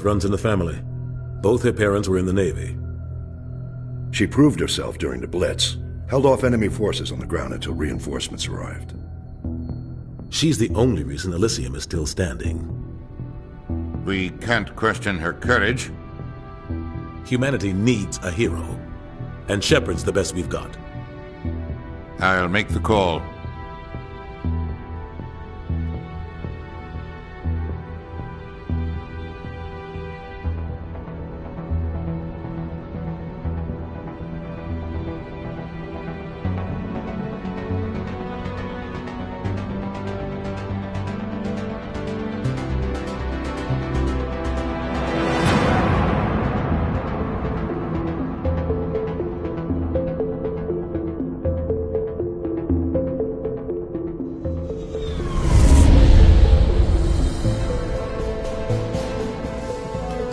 runs in the family. Both her parents were in the Navy. She proved herself during the Blitz, held off enemy forces on the ground until reinforcements arrived. She's the only reason Elysium is still standing. We can't question her courage. Humanity needs a hero, and Shepard's the best we've got. I'll make the call.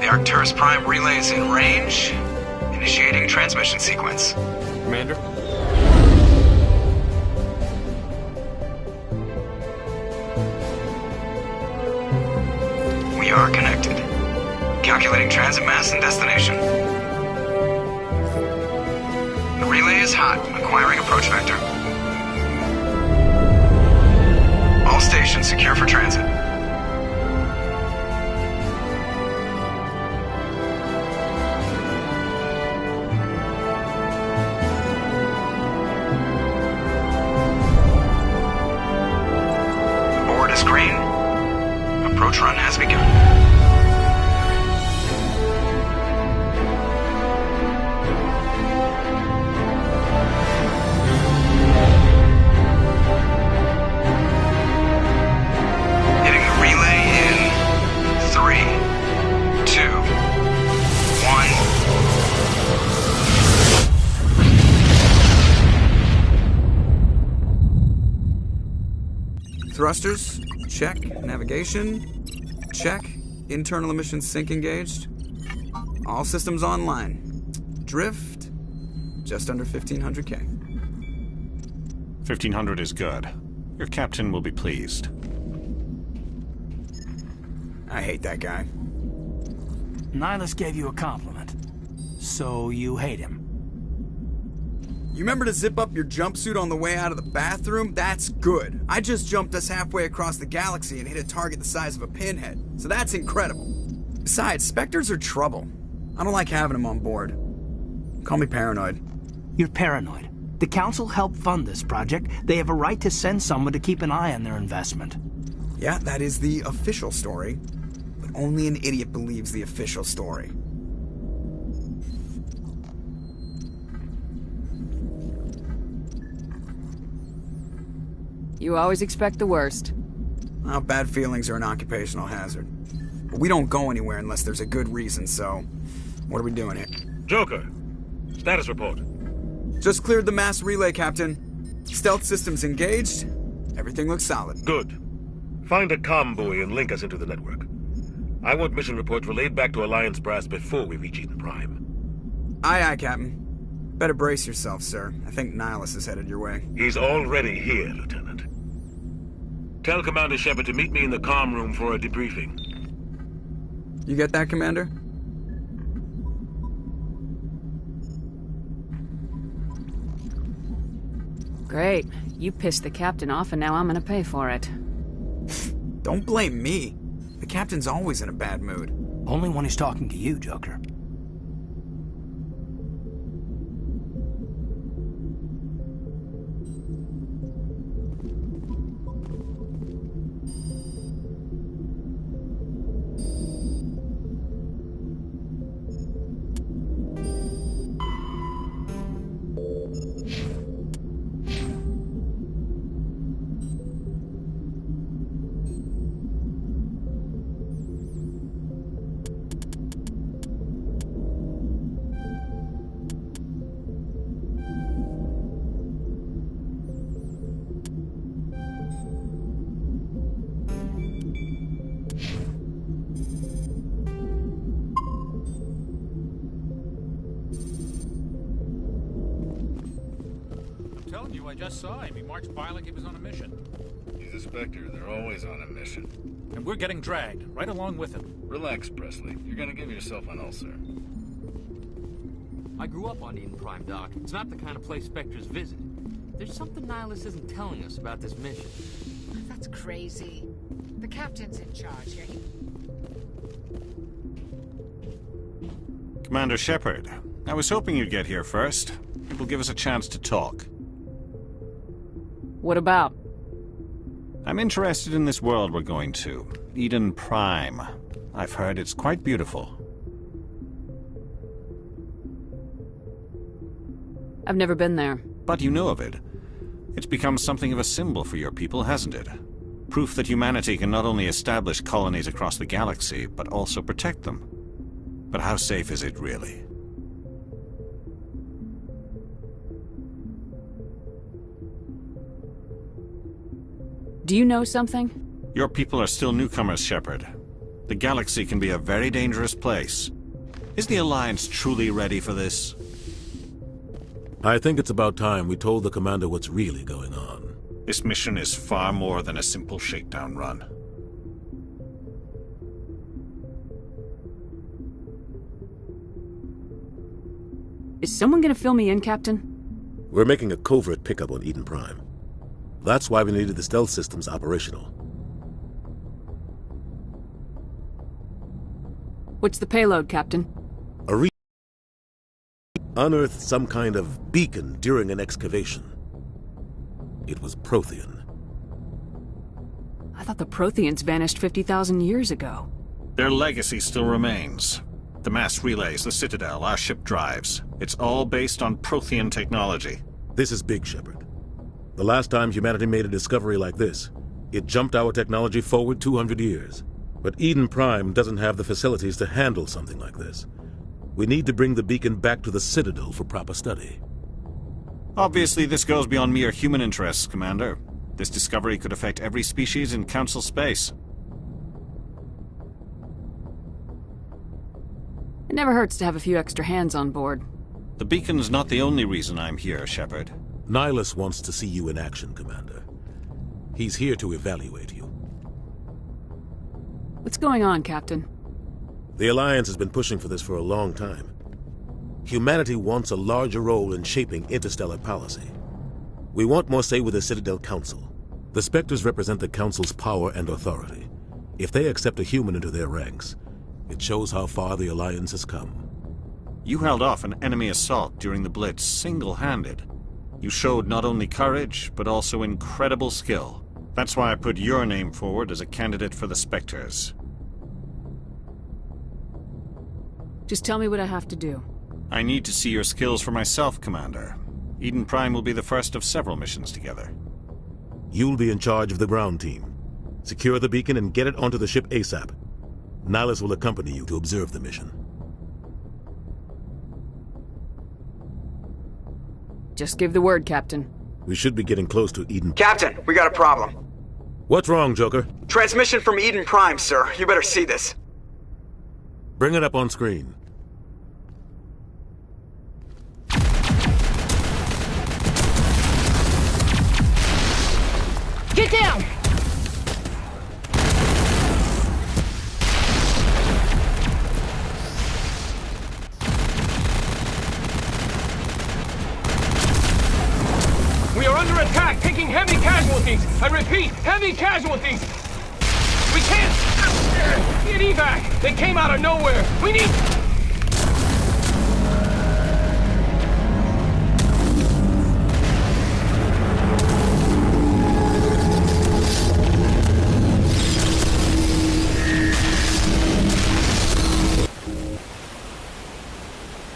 Arcturus Prime relay is in range. Initiating transmission sequence. Commander? We are connected. Calculating transit mass and destination. The relay is hot. Acquiring approach vector. All stations secure for transit. Green. Approach run has begun. Hitting the relay in 3, 2, 1. Thrusters. Check. Navigation. Check. Internal emissions sync engaged. All systems online. Drift. Just under 1,500K. 1,500 is good. Your captain will be pleased. I hate that guy. Nihilus gave you a compliment. So you hate him. You remember to zip up your jumpsuit on the way out of the bathroom? That's good. I just jumped us halfway across the galaxy and hit a target the size of a pinhead. So that's incredible. Besides, Spectres are trouble. I don't like having them on board. Call me paranoid. You're paranoid. The Council helped fund this project. They have a right to send someone to keep an eye on their investment. Yeah, that is the official story. But only an idiot believes the official story. You always expect the worst. Well, bad feelings are an occupational hazard. But we don't go anywhere unless there's a good reason, so... What are we doing here? Joker, status report. Just cleared the mass relay, Captain. Stealth systems engaged. Everything looks solid. Good. Find a comm buoy and link us into the network. I want mission reports relayed back to Alliance Brass before we reach Eden Prime. Aye, aye, Captain. Better brace yourself, sir. I think Nihilus is headed your way. He's already here, Lieutenant. Tell Commander Shepard to meet me in the comm room for a debriefing. You get that, Commander? Great. You pissed the captain off and now I'm gonna pay for it. Don't blame me. The captain's always in a bad mood. Only when he's talking to you, Joker. I just saw him. He marched by like he was on a mission. He's a Spectre. They're always on a mission. and we're getting dragged right along with him. Relax, Presley. You're gonna give yourself an ulcer. I grew up on Eden Prime, Doc. It's not the kind of place Spectres visit. There's something Nihilus isn't telling us about this mission. That's crazy. The captain's in charge here. Commander Shepard, I was hoping you'd get here first. It will give us a chance to talk. What about? I'm interested in this world we're going to, Eden Prime. I've heard it's quite beautiful. I've never been there. But you know of it. It's become something of a symbol for your people, hasn't it? Proof that humanity can not only establish colonies across the galaxy, but also protect them. But how safe is it, really? Do you know something? Your people are still newcomers, Shepard. The galaxy can be a very dangerous place. Is the Alliance truly ready for this? I think it's about time we told the Commander what's really going on. This mission is far more than a simple shakedown run. Is someone gonna fill me in, Captain? We're making a covert pickup on Eden Prime. That's why we needed the stealth systems operational. What's the payload, Captain? Unearthed some kind of beacon during an excavation. It was Prothean. I thought the Protheans vanished 50,000 years ago. Their legacy still remains. The mass relays, the Citadel, our ship drives. It's all based on Prothean technology. This is big, Shepard. The last time humanity made a discovery like this, it jumped our technology forward 200 years. But Eden Prime doesn't have the facilities to handle something like this. We need to bring the beacon back to the Citadel for proper study. Obviously, this goes beyond mere human interests, Commander. This discovery could affect every species in Council space. It never hurts to have a few extra hands on board. The beacon's not the only reason I'm here, Shepard. Nihilus wants to see you in action, Commander. He's here to evaluate you. What's going on, Captain? The Alliance has been pushing for this for a long time. Humanity wants a larger role in shaping interstellar policy. We want more say with the Citadel Council. The Spectres represent the Council's power and authority. If they accept a human into their ranks, it shows how far the Alliance has come. You held off an enemy assault during the Blitz single-handed. You showed not only courage, but also incredible skill. That's why I put your name forward as a candidate for the Spectres. Just tell me what I have to do. I need to see your skills for myself, Commander. Eden Prime will be the first of several missions together. You'll be in charge of the ground team. Secure the beacon and get it onto the ship ASAP. Nihilus will accompany you to observe the mission. Just give the word, Captain. We should be getting close to Eden. Captain, we got a problem. What's wrong, Joker? Transmission from Eden Prime, sir. You better see this. Bring it up on screen. Get down! We are under attack, taking heavy casualties. I repeat, heavy casualties. We can't get evac. They came out of nowhere. We need...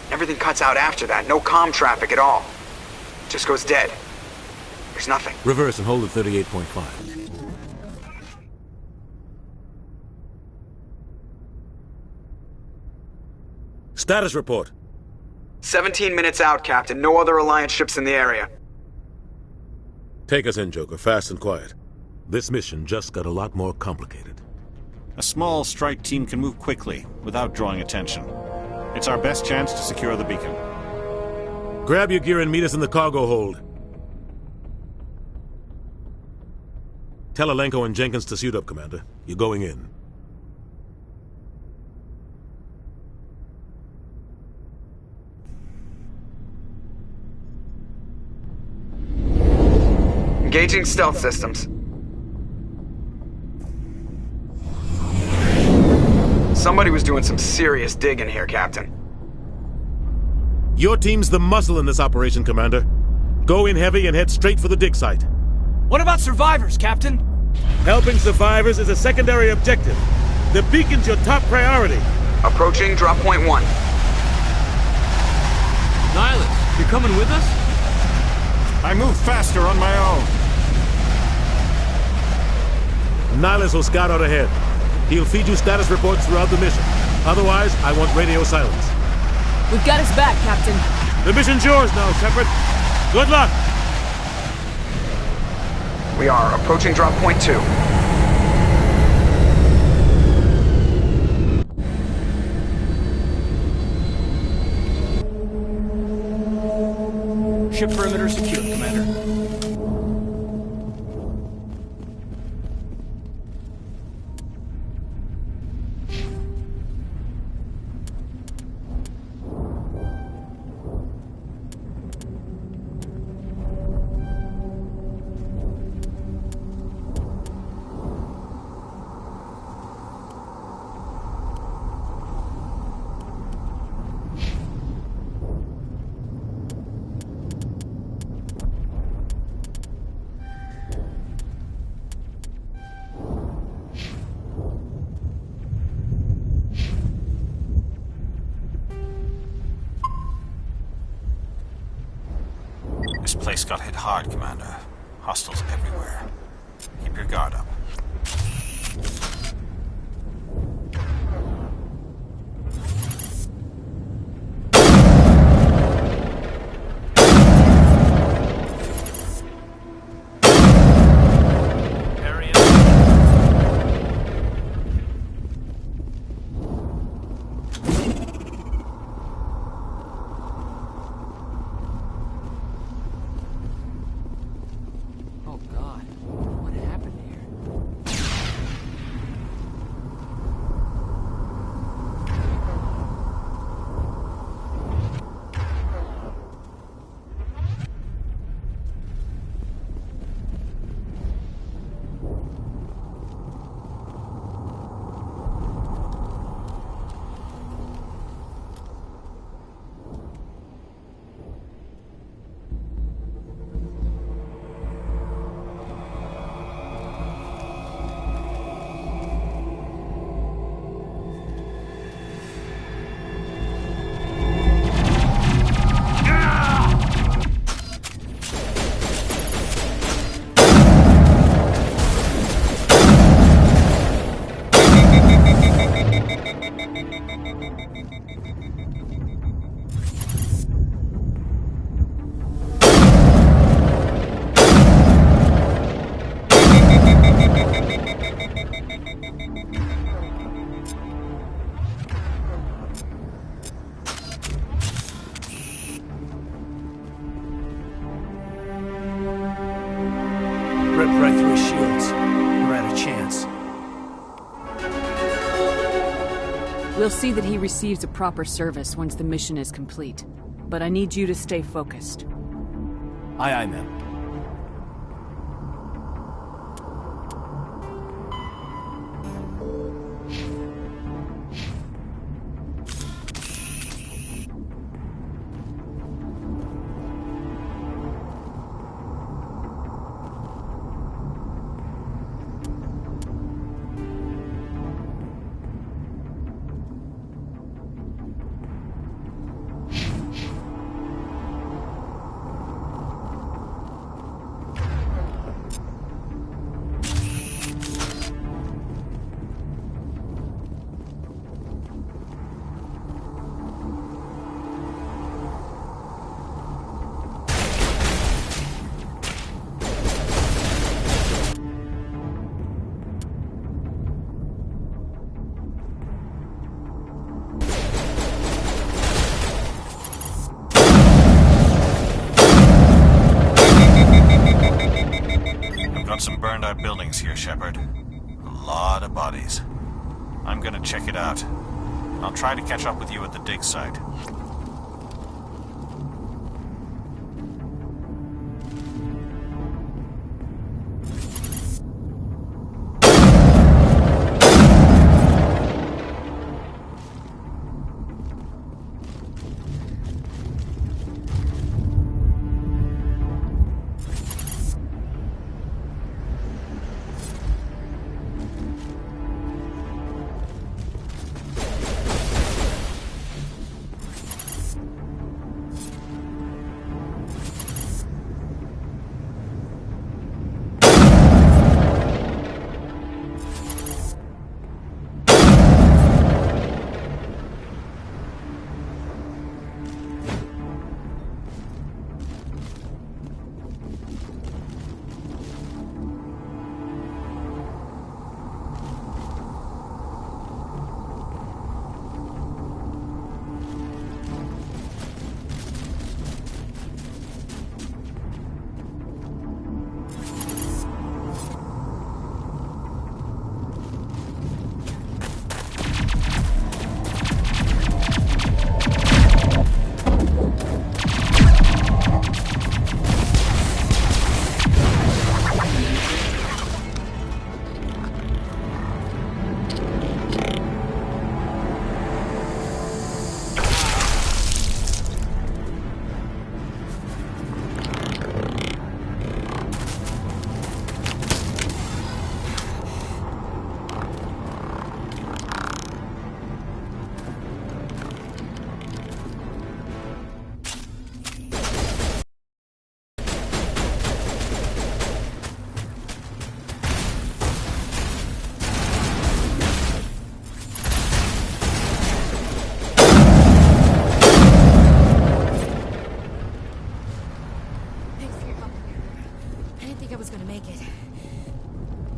Everything cuts out after that. No comm traffic at all. Just goes dead. There's nothing. Reverse and hold at 38.5. Status report. 17 minutes out, Captain. No other Alliance ships in the area. Take us in, Joker, fast and quiet. This mission just got a lot more complicated. A small strike team can move quickly, without drawing attention. It's our best chance to secure the beacon. Grab your gear and meet us in the cargo hold. Tell Alenko and Jenkins to suit up, Commander. You're going in. Engaging stealth systems. Somebody was doing some serious digging here, Captain. Your team's the muscle in this operation, Commander. Go in heavy and head straight for the dig site. What about survivors, Captain? Helping survivors is a secondary objective. The beacon's your top priority. Approaching drop point 1. Nihilus, you're coming with us? I move faster on my own. Nihilus will scout out ahead. He'll feed you status reports throughout the mission. Otherwise, I want radio silence. We've got his back, Captain. The mission's yours now, Shepard. Good luck! We are approaching drop point 2. Ship perimeter secure, Commander. This place got hit hard, Commander. Hostiles everywhere. Keep your guard up. Oh God, what happened here? Ripped right through his shields. We're at a chance. We'll see that he receives a proper service once the mission is complete. But I need you to stay focused. Aye, aye, ma'am. Got some burned out buildings here, Shepard. A lot other bodies. I'm gonna check it out. I'll try to catch up with you at the dig site.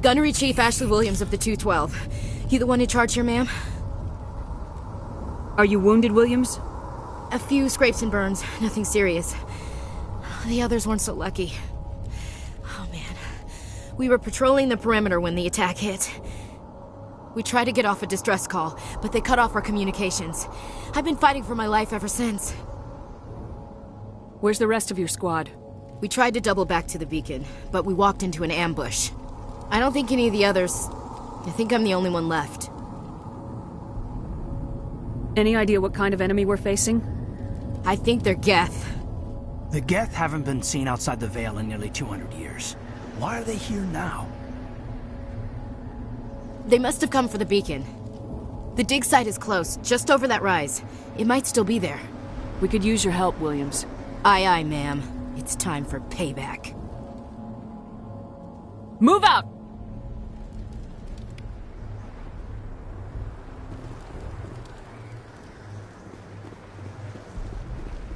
Gunnery Chief Ashley Williams of the 212. You the one in charge here, ma'am? Are you wounded, Williams? A few scrapes and burns, nothing serious. The others weren't so lucky. Oh man. We were patrolling the perimeter when the attack hit. We tried to get off a distress call, but they cut off our communications. I've been fighting for my life ever since. Where's the rest of your squad? We tried to double back to the beacon, but we walked into an ambush. I don't think any of the others... I think I'm the only one left. Any idea what kind of enemy we're facing? I think they're Geth. The Geth haven't been seen outside the Veil in nearly 200 years. Why are they here now? They must have come for the beacon. The dig site is close, just over that rise. It might still be there. We could use your help, Williams. Aye, aye, ma'am. It's time for payback. Move out!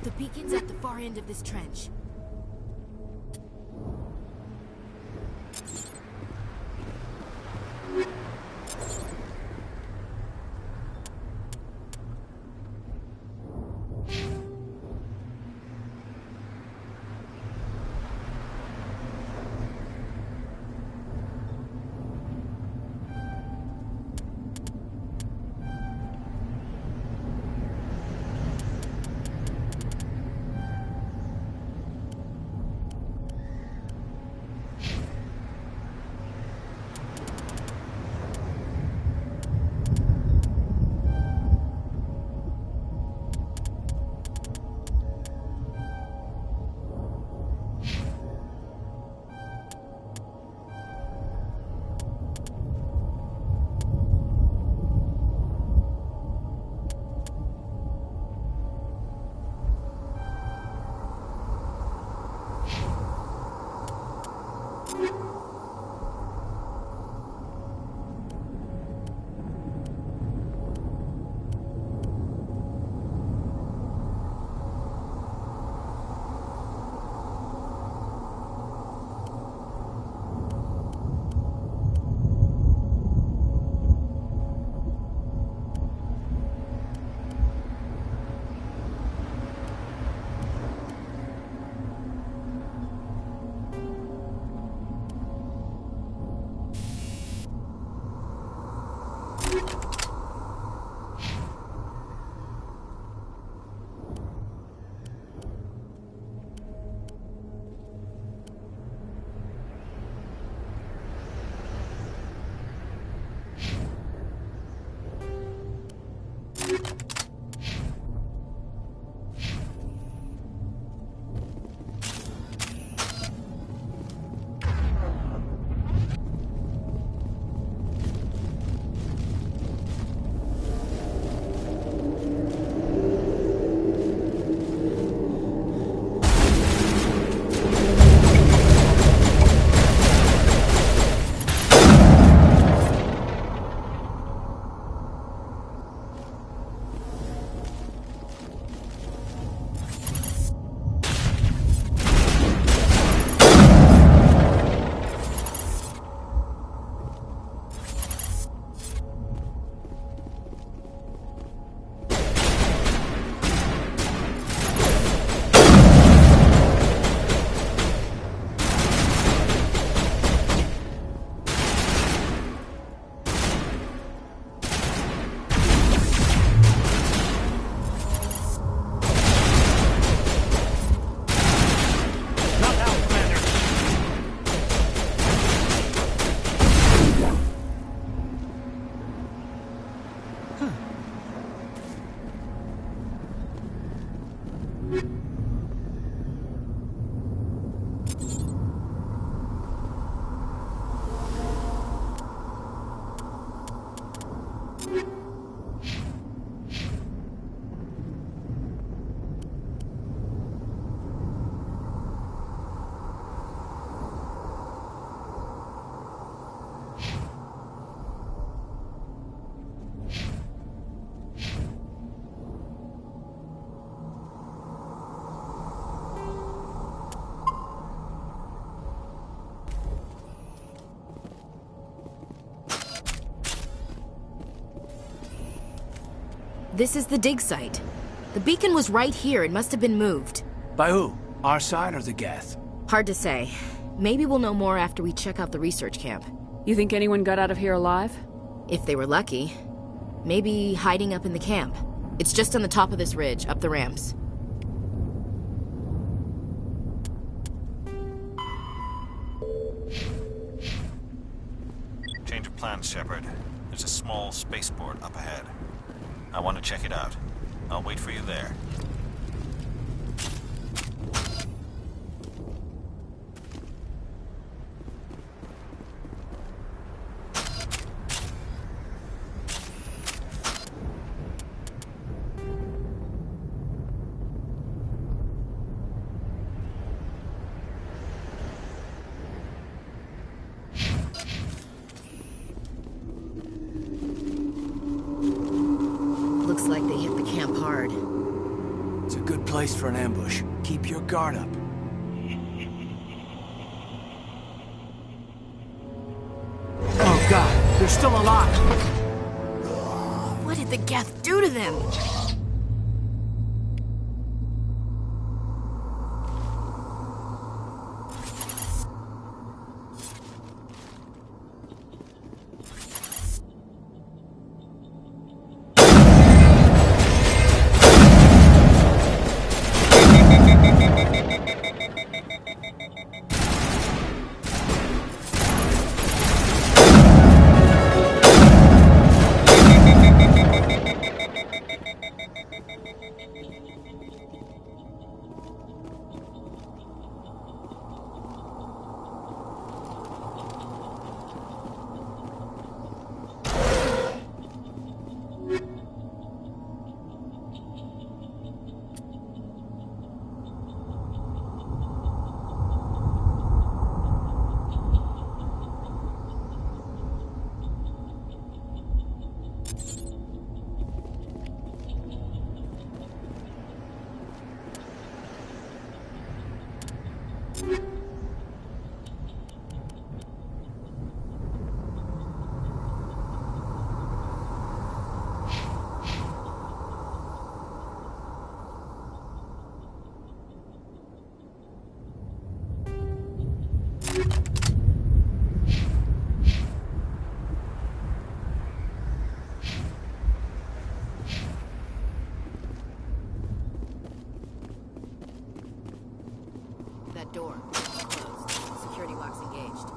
The beacon's at the far end of this trench. This is the dig site. The beacon was right here. It must have been moved. By who? Our side or the Geth? Hard to say. Maybe we'll know more after we check out the research camp. You think anyone got out of here alive? If they were lucky. Maybe hiding up in the camp. It's just on the top of this ridge, up the ramps. Change of plans, Shepard. There's a small spaceport up ahead. I want to check it out. I'll wait for you there. Looks like they hit the camp hard. It's a good place for an ambush. Keep your guard up. Oh god, they're still alive! What did the Geth do to them? That door. Closed. Security lock's engaged.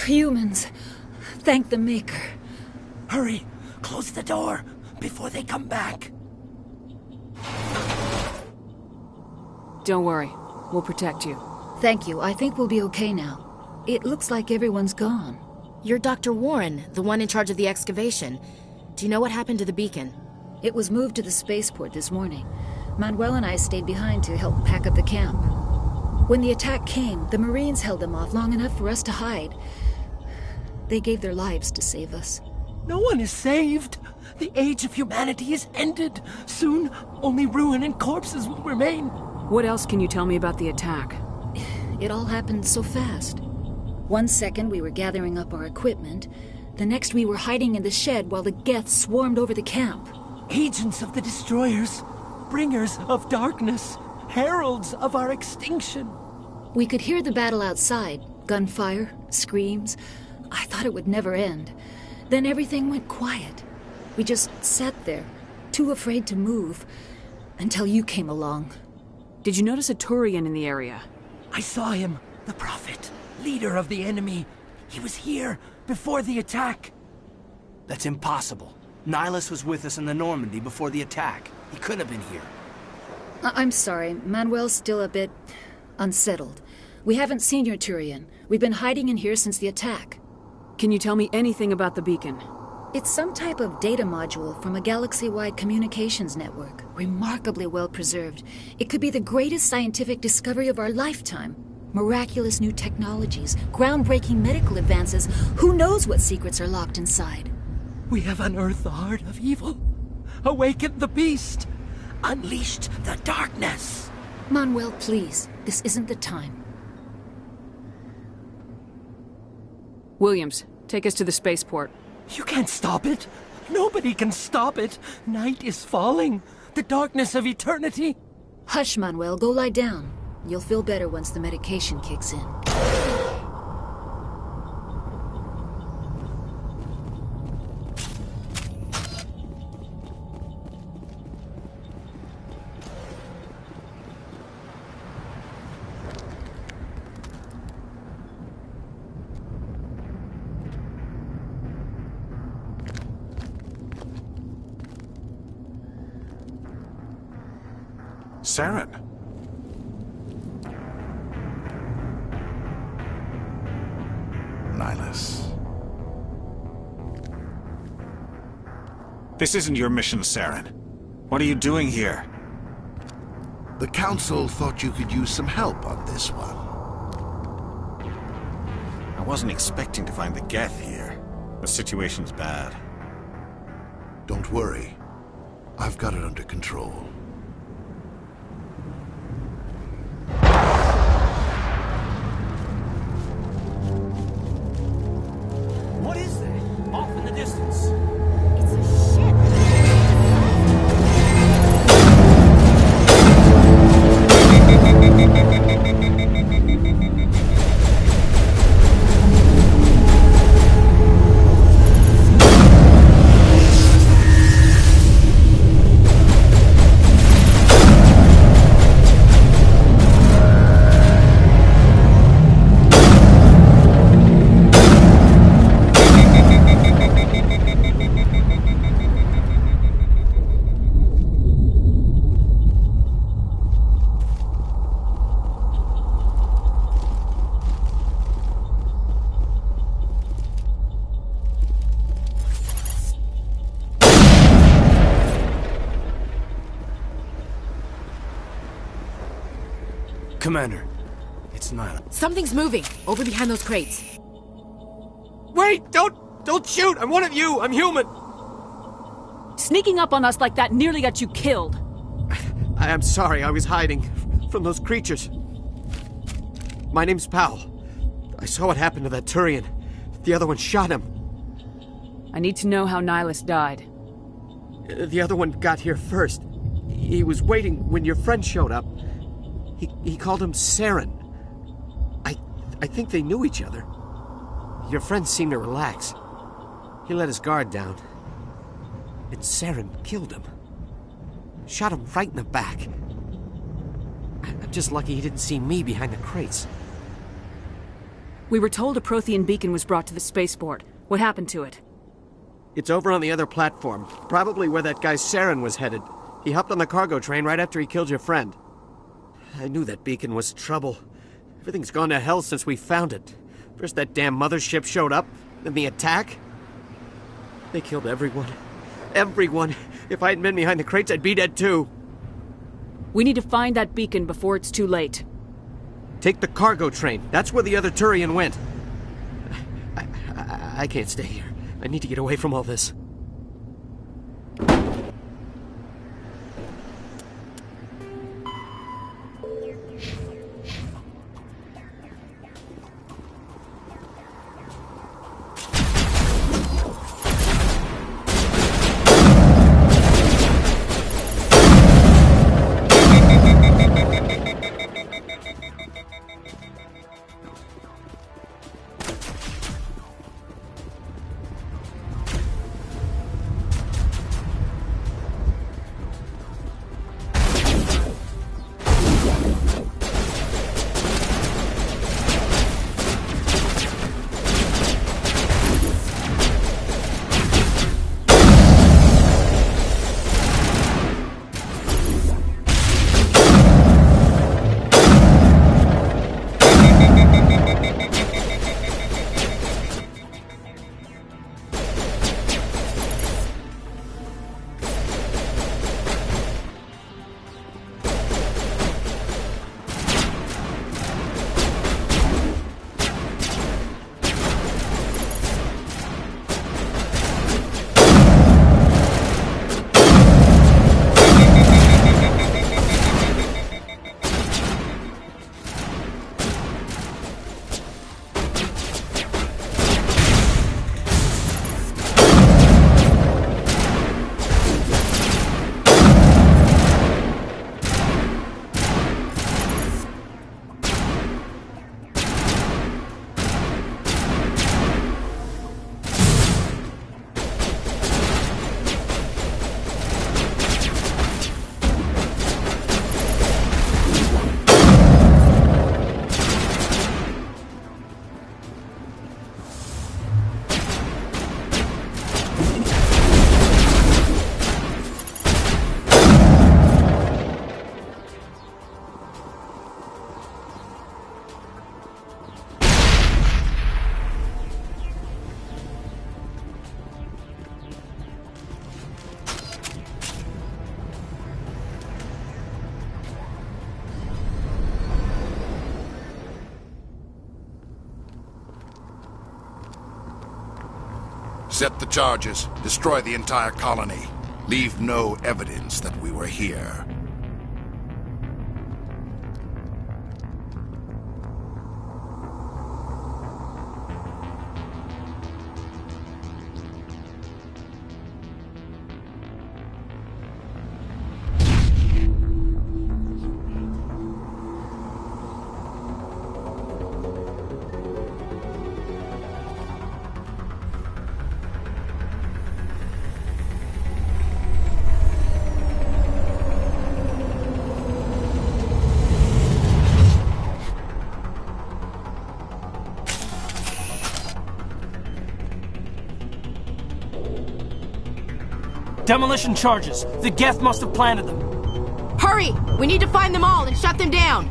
Humans. Thank the Maker. Hurry! Close the door before they come back. Don't worry. We'll protect you. Thank you. I think we'll be okay now. It looks like everyone's gone. You're Dr. Warren, the one in charge of the excavation. Do you know what happened to the beacon? It was moved to the spaceport this morning. Manuel and I stayed behind to help pack up the camp. When the attack came, the Marines held them off long enough for us to hide. They gave their lives to save us. No one is saved. The age of humanity is ended. Soon, only ruin and corpses will remain. What else can you tell me about the attack? It all happened so fast. 1 second we were gathering up our equipment. The next we were hiding in the shed while the Geth swarmed over the camp. Agents of the Destroyers. Bringers of darkness. Heralds of our extinction. We could hear the battle outside. Gunfire, screams. I thought it would never end. Then everything went quiet. We just sat there, too afraid to move, until you came along. Did you notice a Turian in the area? I saw him. The Prophet, leader of the enemy. He was here before the attack. That's impossible. Nihilus was with us in the Normandy before the attack. He couldn't have been here. I'm sorry. Manuel's still a bit unsettled. We haven't seen your Turian. We've been hiding in here since the attack. Can you tell me anything about the beacon? It's some type of data module from a galaxy-wide communications network. Remarkably well preserved. It could be the greatest scientific discovery of our lifetime. Miraculous new technologies, groundbreaking medical advances. Who knows what secrets are locked inside? We have unearthed the heart of evil, awakened the beast, unleashed the darkness. Manuel, please. This isn't the time. Williams, take us to the spaceport. You can't stop it. Nobody can stop it. Night is falling. The darkness of eternity. Hush, Manuel. Go lie down. You'll feel better once the medication kicks in. Saren. Nihilus. This isn't your mission, Saren. What are you doing here? The Council thought you could use some help on this one. I wasn't expecting to find the Geth here. The situation's bad. Don't worry. I've got it under control. What is that? Off in the distance. It's a ship. Commander, it's Nihilus. Something's moving over behind those crates. Wait! Don't shoot! I'm one of you! I'm human! Sneaking up on us like that nearly got you killed. I am sorry, I was hiding from those creatures. My name's Powell. I saw what happened to that Turian. The other one shot him. I need to know how Nihilus died. The other one got here first. He was waiting when your friend showed up. He called him Saren. I think they knew each other. Your friend seemed to relax. He let his guard down. And Saren killed him. Shot him right in the back. I'm just lucky he didn't see me behind the crates. We were told a Prothean beacon was brought to the spaceport. What happened to it? It's over on the other platform. Probably where that guy Saren was headed. He hopped on the cargo train right after he killed your friend. I knew that beacon was trouble. Everything's gone to hell since we found it. First that damn mothership showed up, then the attack. They killed everyone. Everyone. If I hadn't been behind the crates, I'd be dead too. We need to find that beacon before it's too late. Take the cargo train. That's where the other Turian went. I can't stay here. I need to get away from all this. Accept the charges. Destroy the entire colony. Leave no evidence that we were here. Demolition charges. The Geth must have planted them. Hurry! We need to find them all and shut them down!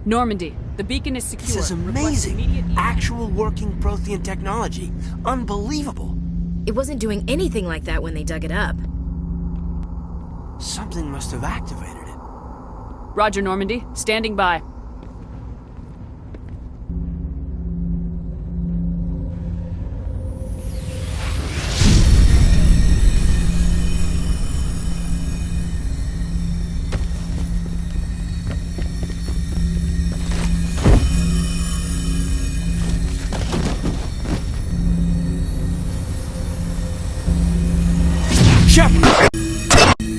Normandy, the beacon is secure. This is amazing. Actual working Prothean technology. Unbelievable. It wasn't doing anything like that when they dug it up. Something must have activated it. Roger, Normandy. Standing by.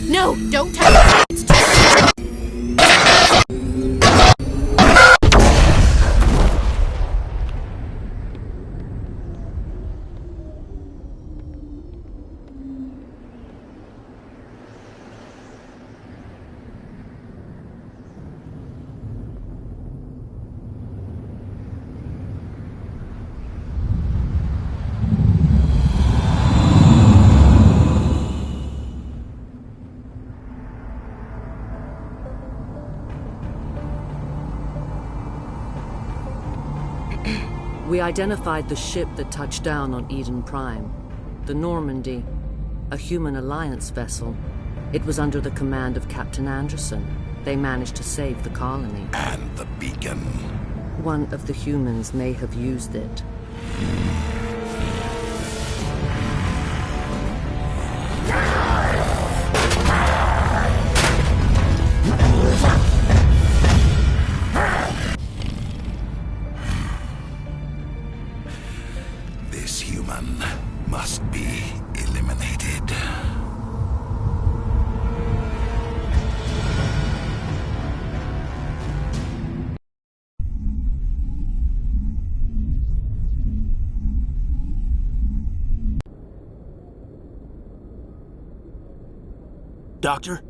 No, don't touch it. It's too... We identified the ship that touched down on Eden Prime. The Normandy, a human alliance vessel. It was under the command of Captain Anderson. They managed to save the colony. And the beacon. One of the humans may have used it. This human must be eliminated. Doctor?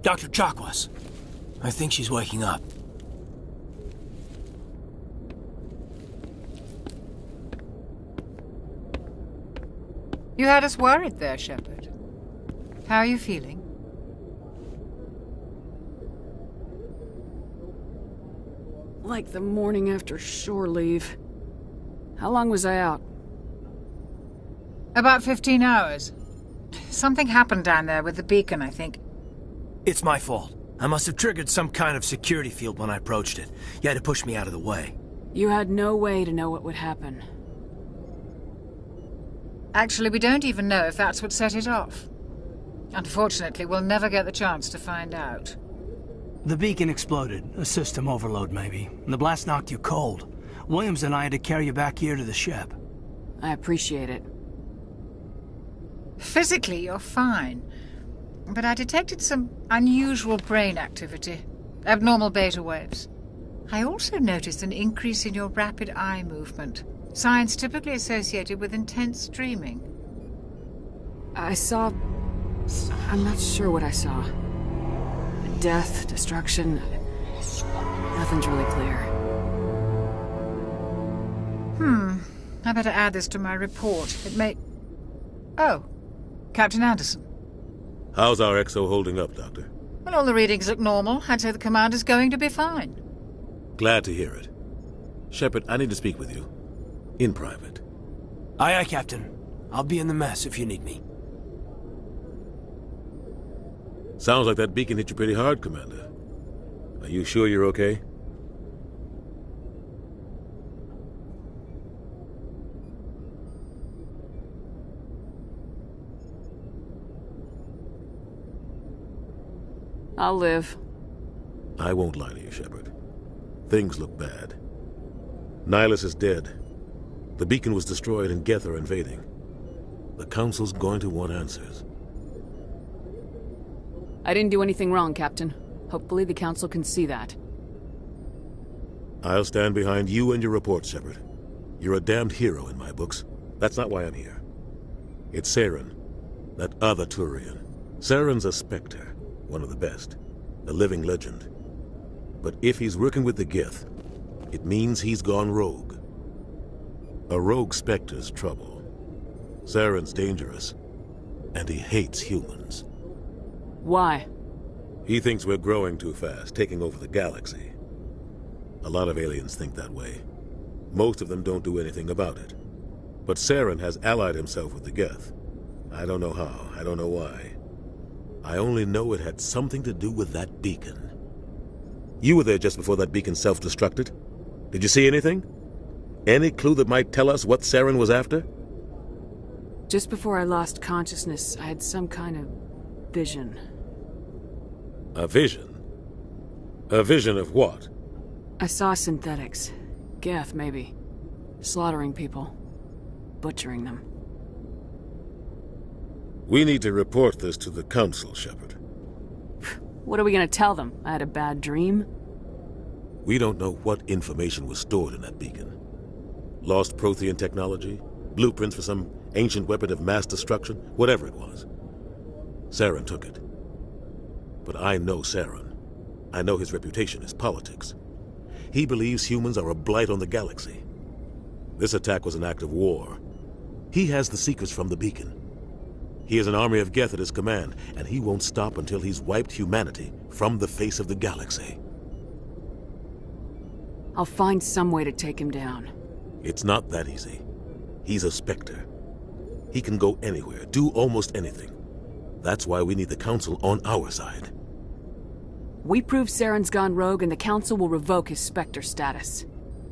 Dr. Chakwas. I think she's waking up. You had us worried there, Shepard. How are you feeling? Like the morning after shore leave. How long was I out? About 15 hours. Something happened down there with the beacon, I think. It's my fault. I must have triggered some kind of security field when I approached it. You had to push me out of the way. You had no way to know what would happen. Actually, we don't even know if that's what set it off. Unfortunately, we'll never get the chance to find out. The beacon exploded. A system overload, maybe. The blast knocked you cold. Williams and I had to carry you back here to the ship. I appreciate it. Physically, you're fine. But I detected some unusual brain activity. Abnormal beta waves. I also noticed an increase in your rapid eye movement. Signs typically associated with intense dreaming. I saw... I'm not sure what I saw. Death, destruction... Nothing's really clear. I better add this to my report. It may... Oh, Captain Anderson. How's our XO holding up, Doctor? Well, all the readings look normal. I'd say the commander's going to be fine. Glad to hear it. Shepard, I need to speak with you. In private. Aye, aye, Captain. I'll be in the mess if you need me. Sounds like that beacon hit you pretty hard, Commander. Are you sure you're okay? I'll live. I won't lie to you, Shepard. Things look bad. Nihilus is dead. The beacon was destroyed and Geth are invading. The Council's going to want answers. I didn't do anything wrong, Captain. Hopefully the Council can see that. I'll stand behind you and your report, Shepard. You're a damned hero in my books. That's not why I'm here. It's Saren, that other Turian. Saren's a Spectre, one of the best. A living legend. But if he's working with the Geth, it means he's gone rogue. A rogue Spectre's trouble. Saren's dangerous, and he hates humans. Why? He thinks we're growing too fast, taking over the galaxy. A lot of aliens think that way. Most of them don't do anything about it. But Saren has allied himself with the Geth. I don't know how, I don't know why. I only know it had something to do with that beacon. You were there just before that beacon self-destructed. Did you see anything? Any clue that might tell us what Saren was after? Just before I lost consciousness, I had some kind of vision. A vision? A vision of what? I saw synthetics. Geth, maybe. Slaughtering people. Butchering them. We need to report this to the Council, Shepard. What are we gonna tell them? I had a bad dream? We don't know what information was stored in that beacon. Lost Prothean technology? Blueprints for some ancient weapon of mass destruction? Whatever it was. Saren took it. But I know Saren. I know his reputation is politics. He believes humans are a blight on the galaxy. This attack was an act of war. He has the secrets from the beacon. He has an army of Geth at his command, and he won't stop until he's wiped humanity from the face of the galaxy. I'll find some way to take him down. It's not that easy. He's a Spectre. He can go anywhere, do almost anything. That's why we need the Council on our side. We prove Saren's gone rogue and the Council will revoke his Spectre status.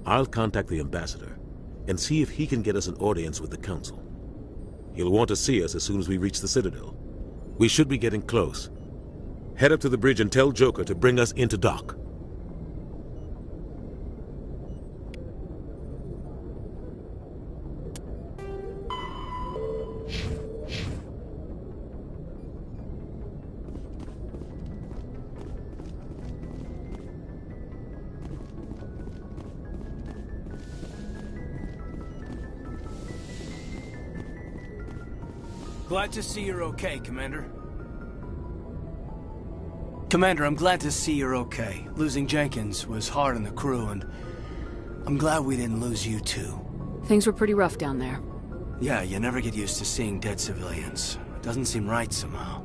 I'll contact the Ambassador and see if he can get us an audience with the Council. He'll want to see us as soon as we reach the Citadel. We should be getting close. Head up to the bridge and tell Joker to bring us into dock. Glad to see you're okay, Commander. Commander, I'm glad to see you're okay. Losing Jenkins was hard on the crew, and I'm glad we didn't lose you too. Things were pretty rough down there. Yeah, you never get used to seeing dead civilians. It doesn't seem right somehow.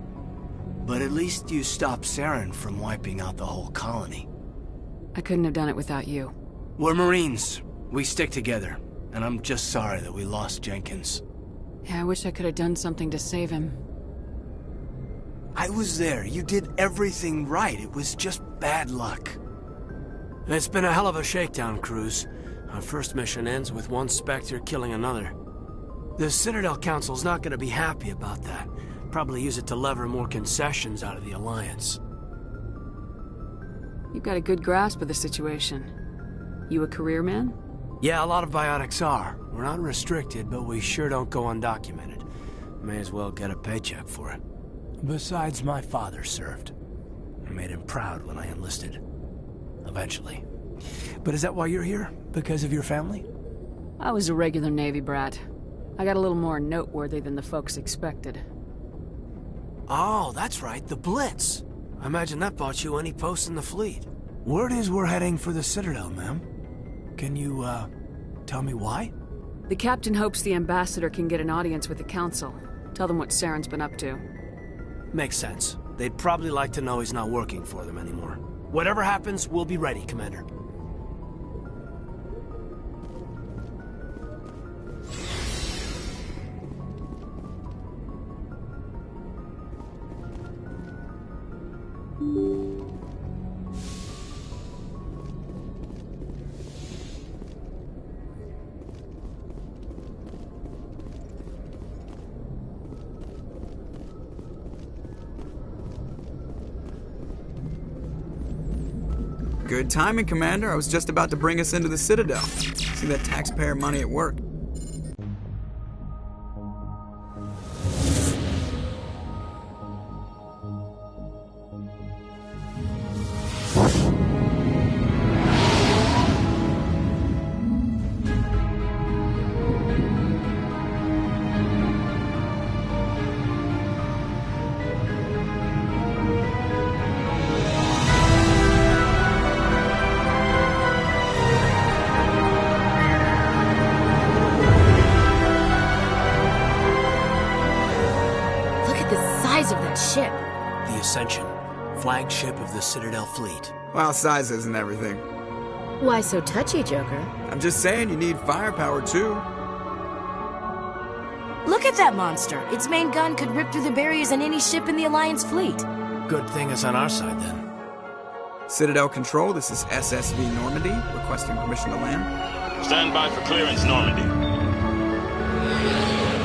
But at least you stopped Saren from wiping out the whole colony. I couldn't have done it without you. We're Marines. We stick together. And I'm just sorry that we lost Jenkins. Yeah, I wish I could have done something to save him. I was there. You did everything right. It was just bad luck. It's been a hell of a shakedown, Cruz. Our first mission ends with one Spectre killing another. The Citadel Council's not going to be happy about that. Probably use it to lever more concessions out of the Alliance. You've got a good grasp of the situation. You a career man? Yeah, a lot of biotics are. We're not restricted, but we sure don't go undocumented. May as well get a paycheck for it. Besides, my father served. I made him proud when I enlisted. Eventually. But is that why you're here? Because of your family? I was a regular Navy brat. I got a little more noteworthy than the folks expected. Oh, that's right, the Blitz. I imagine that bought you any post in the fleet. Word is we're heading for the Citadel, ma'am. Can you, tell me why? The captain hopes the Ambassador can get an audience with the Council. Tell them what Saren's been up to. Makes sense. They'd probably like to know he's not working for them anymore. Whatever happens, we'll be ready, Commander. Good timing, Commander. I was just about to bring us into the Citadel. See that taxpayer money at work. Flagship of the Citadel fleet. Well, size isn't everything. Why so touchy, Joker? I'm just saying you need firepower, too. Look at that monster! Its main gun could rip through the barriers in any ship in the Alliance fleet. Good thing it's on our side, then. Citadel Control, this is SSV Normandy, requesting permission to land. Stand by for clearance, Normandy.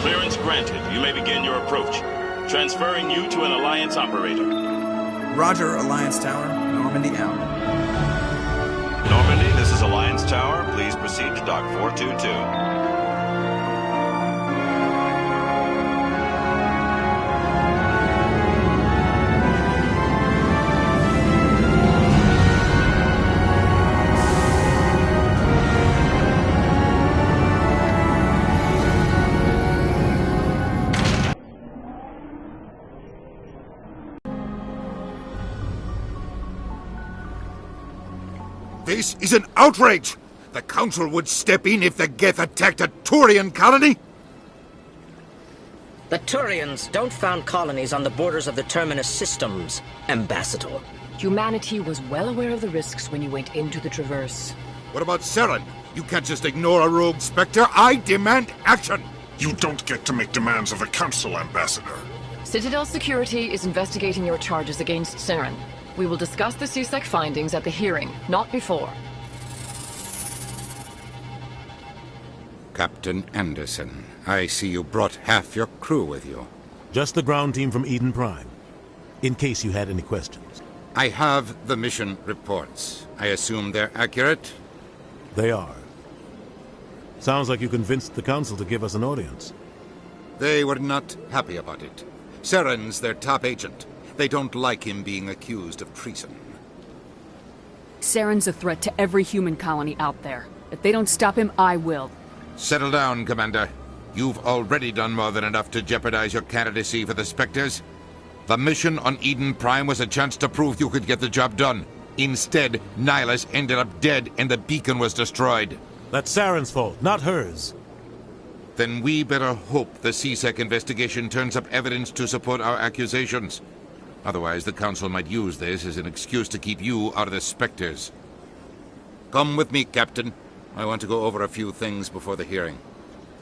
Clearance granted. You may begin your approach. Transferring you to an Alliance operator. Roger, Alliance Tower. Normandy out. Normandy, this is Alliance Tower. Please proceed to Dock 422. This is an outrage! The Council would step in if the Geth attacked a Turian colony? The Turians don't found colonies on the borders of the Terminus systems, Ambassador. Humanity was well aware of the risks when you went into the Traverse. What about Saren? You can't just ignore a rogue Spectre. I demand action! You don't get to make demands of the Council, Ambassador. Citadel Security is investigating your charges against Saren. We will discuss the CSEC findings at the hearing, not before. Captain Anderson, I see you brought half your crew with you. Just the ground team from Eden Prime, in case you had any questions. I have the mission reports. I assume they're accurate? They are. Sounds like you convinced the Council to give us an audience. They were not happy about it. Saren's their top agent. They don't like him being accused of treason. Saren's a threat to every human colony out there. If they don't stop him, I will. Settle down, Commander. You've already done more than enough to jeopardize your candidacy for the Spectres. The mission on Eden Prime was a chance to prove you could get the job done. Instead, Nihilus ended up dead and the beacon was destroyed. That's Saren's fault, not hers. Then we better hope the CSEC investigation turns up evidence to support our accusations. Otherwise, the Council might use this as an excuse to keep you out of the Spectres. Come with me, Captain. I want to go over a few things before the hearing.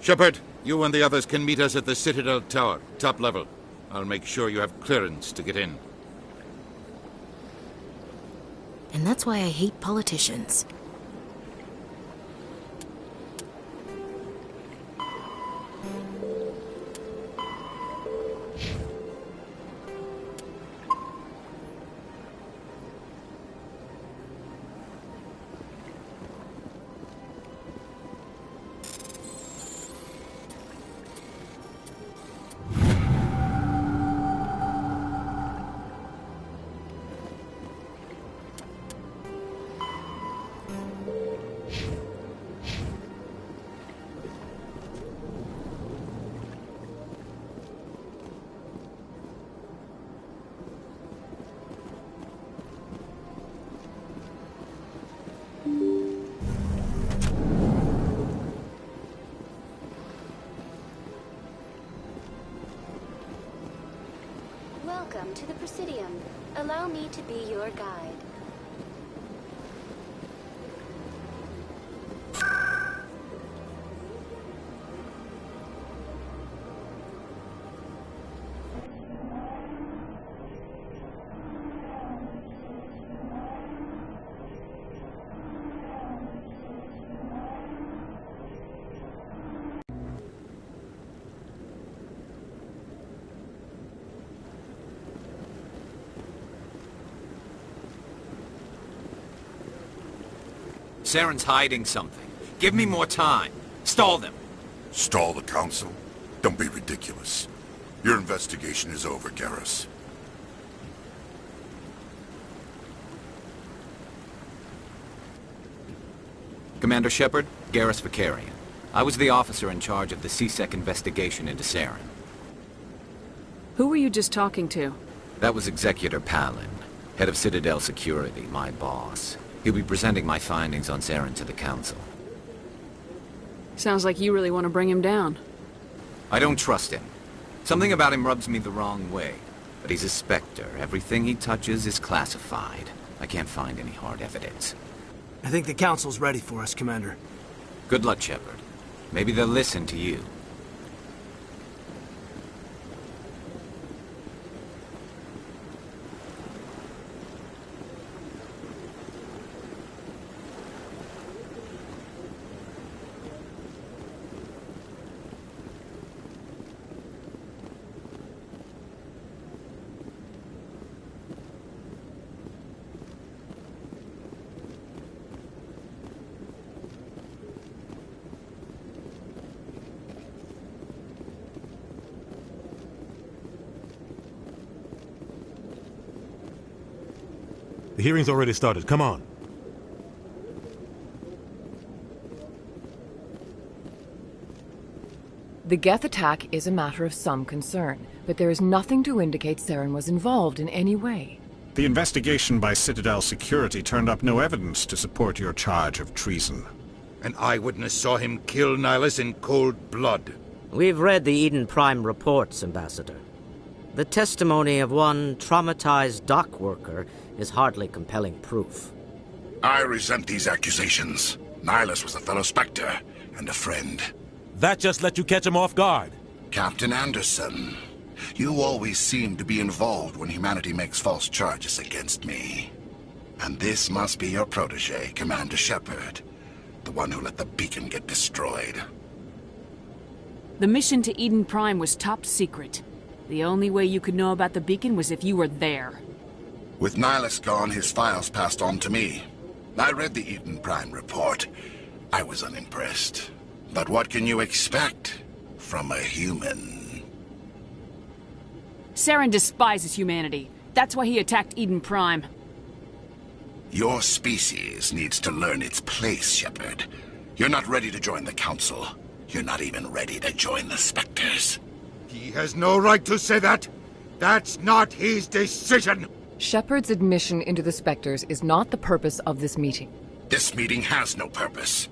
Shepard, you and the others can meet us at the Citadel Tower, top level. I'll make sure you have clearance to get in. And that's why I hate politicians. Welcome to the Presidium. Allow me to be your guide. Saren's hiding something. Give me more time. Stall them. Stall the Council? Don't be ridiculous. Your investigation is over, Garrus. Commander Shepard, Garrus Vicarian. I was the officer in charge of the CSEC investigation into Saren. Who were you just talking to? That was Executor Palin, head of Citadel Security, my boss. He'll be presenting my findings on Saren to the Council. Sounds like you really want to bring him down. I don't trust him. Something about him rubs me the wrong way. But he's a Spectre. Everything he touches is classified. I can't find any hard evidence. I think the Council's ready for us, Commander. Good luck, Shepard. Maybe they'll listen to you. The hearing's already started. Come on. The Geth attack is a matter of some concern, but there is nothing to indicate Saren was involved in any way. The investigation by Citadel Security turned up no evidence to support your charge of treason. An eyewitness saw him kill Nihilus in cold blood. We've read the Eden Prime reports, Ambassador. The testimony of one traumatized dock worker is hardly compelling proof. I resent these accusations. Nihilus was a fellow Spectre and a friend. That just let you catch him off guard. Captain Anderson, you always seem to be involved when humanity makes false charges against me. And this must be your protege, Commander Shepard, the one who let the beacon get destroyed. The mission to Eden Prime was top secret. The only way you could know about the beacon was if you were there. With Nihilus gone, his files passed on to me. I read the Eden Prime report. I was unimpressed. But what can you expect from a human? Saren despises humanity. That's why he attacked Eden Prime. Your species needs to learn its place, Shepard. You're not ready to join the Council. You're not even ready to join the Spectres. He has no right to say that. That's not his decision. Shepard's admission into the Spectres is not the purpose of this meeting. This meeting has no purpose.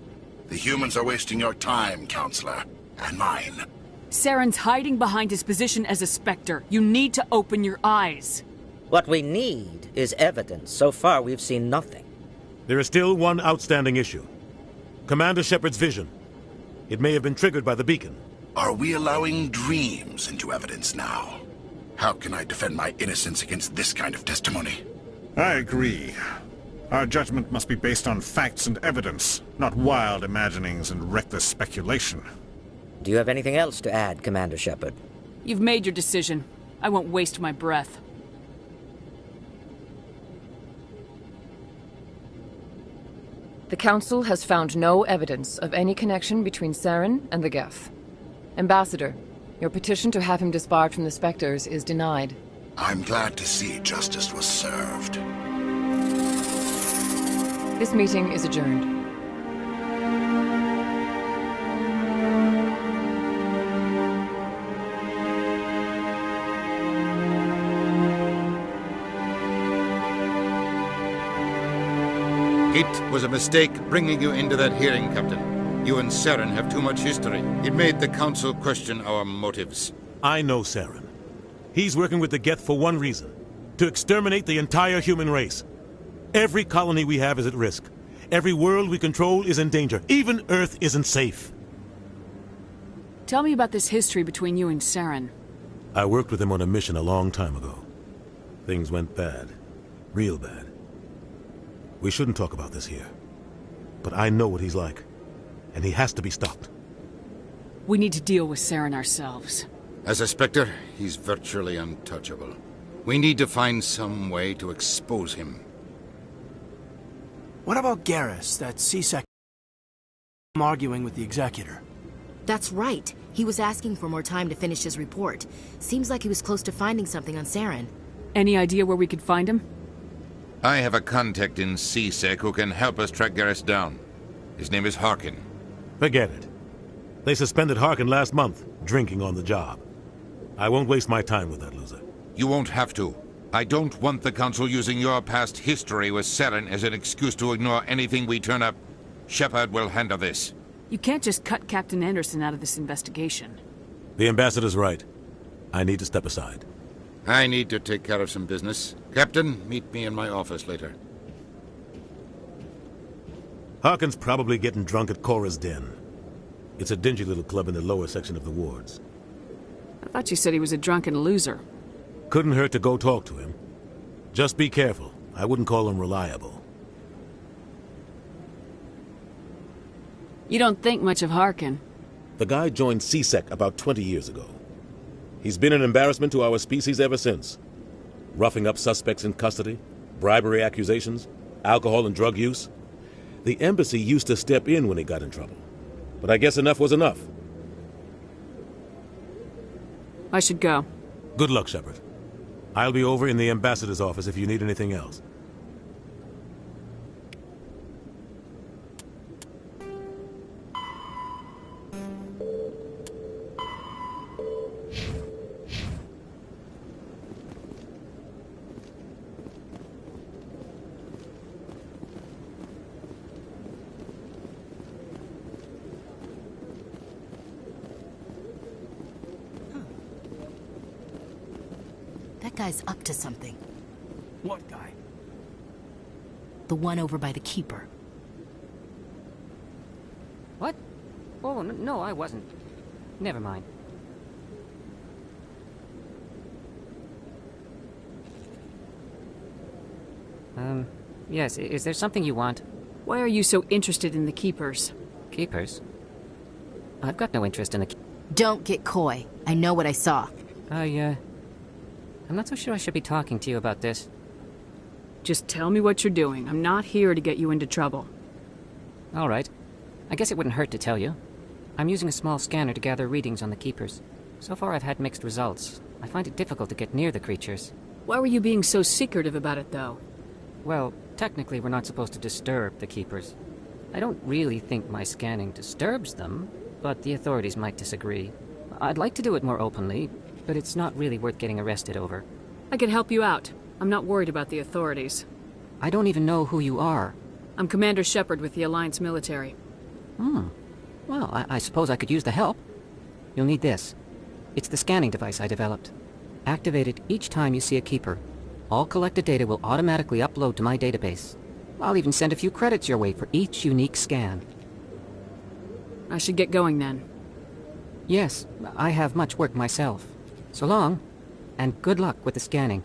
The humans are wasting your time, Counselor, and mine. Saren's hiding behind his position as a Spectre. You need to open your eyes. What we need is evidence. So far, we've seen nothing. There is still one outstanding issue. Commander Shepard's vision. It may have been triggered by the beacon. Are we allowing dreams into evidence now? How can I defend my innocence against this kind of testimony? I agree. Our judgment must be based on facts and evidence, not wild imaginings and reckless speculation. Do you have anything else to add, Commander Shepard? You've made your decision. I won't waste my breath. The Council has found no evidence of any connection between Saren and the Geth. Ambassador, your petition to have him disbarred from the Spectres is denied. I'm glad to see justice was served. This meeting is adjourned. It was a mistake bringing you into that hearing, Captain. You and Saren have too much history. It made the Council question our motives. I know Saren. He's working with the Geth for one reason. To exterminate the entire human race. Every colony we have is at risk. Every world we control is in danger. Even Earth isn't safe. Tell me about this history between you and Saren. I worked with him on a mission a long time ago. Things went bad. Real bad. We shouldn't talk about this here. But I know what he's like. And he has to be stopped. We need to deal with Saren ourselves. As a Spectre, he's virtually untouchable. We need to find some way to expose him. What about Garrus, that C-Sec arguing with the Executor? That's right. He was asking for more time to finish his report. Seems like he was close to finding something on Saren. Any idea where we could find him? I have a contact in C-Sec who can help us track Garrus down. His name is Harkin. Forget it. They suspended Harkin last month, drinking on the job. I won't waste my time with that loser. You won't have to. I don't want the Council using your past history with Saren as an excuse to ignore anything we turn up. Shepard will handle this. You can't just cut Captain Anderson out of this investigation. The Ambassador's right. I need to step aside. I need to take care of some business. Captain, meet me in my office later. Harkin's probably getting drunk at Cora's Den. It's a dingy little club in the lower section of the wards. I thought you said he was a drunken loser. Couldn't hurt to go talk to him. Just be careful. I wouldn't call him reliable. You don't think much of Harkin. The guy joined CSEC about 20 years ago. He's been an embarrassment to our species ever since. Roughing up suspects in custody, bribery accusations, alcohol and drug use. The embassy used to step in when he got in trouble. But I guess enough was enough. I should go. Good luck, Shepard. I'll be over in the ambassador's office if you need anything else. That guy's up to something. What guy? The one over by the Keeper. What? Oh, no, I wasn't. Never mind. Yes, is there something you want? Why are you so interested in the Keepers? Keepers? I've got no interest in the... Don't get coy. I know what I saw. I'm not so sure I should be talking to you about this. Just tell me what you're doing. I'm not here to get you into trouble. All right. I guess it wouldn't hurt to tell you. I'm using a small scanner to gather readings on the Keepers. So far I've had mixed results. I find it difficult to get near the creatures. Why were you being so secretive about it, though? Well, technically we're not supposed to disturb the Keepers. I don't really think my scanning disturbs them, but the authorities might disagree. I'd like to do it more openly, but it's not really worth getting arrested over. I could help you out. I'm not worried about the authorities. I don't even know who you are. I'm Commander Shepard with the Alliance military. Well, I suppose I could use the help. You'll need this. It's the scanning device I developed. Activate it each time you see a Keeper. All collected data will automatically upload to my database. I'll even send a few credits your way for each unique scan. I should get going then. Yes, I have much work myself. So long, and good luck with the scanning.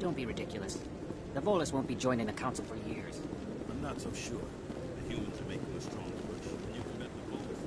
Don't be ridiculous. The Volus won't be joining the Council for years. I'm not so sure. The humans are making a strong push, and you can bet the Volus...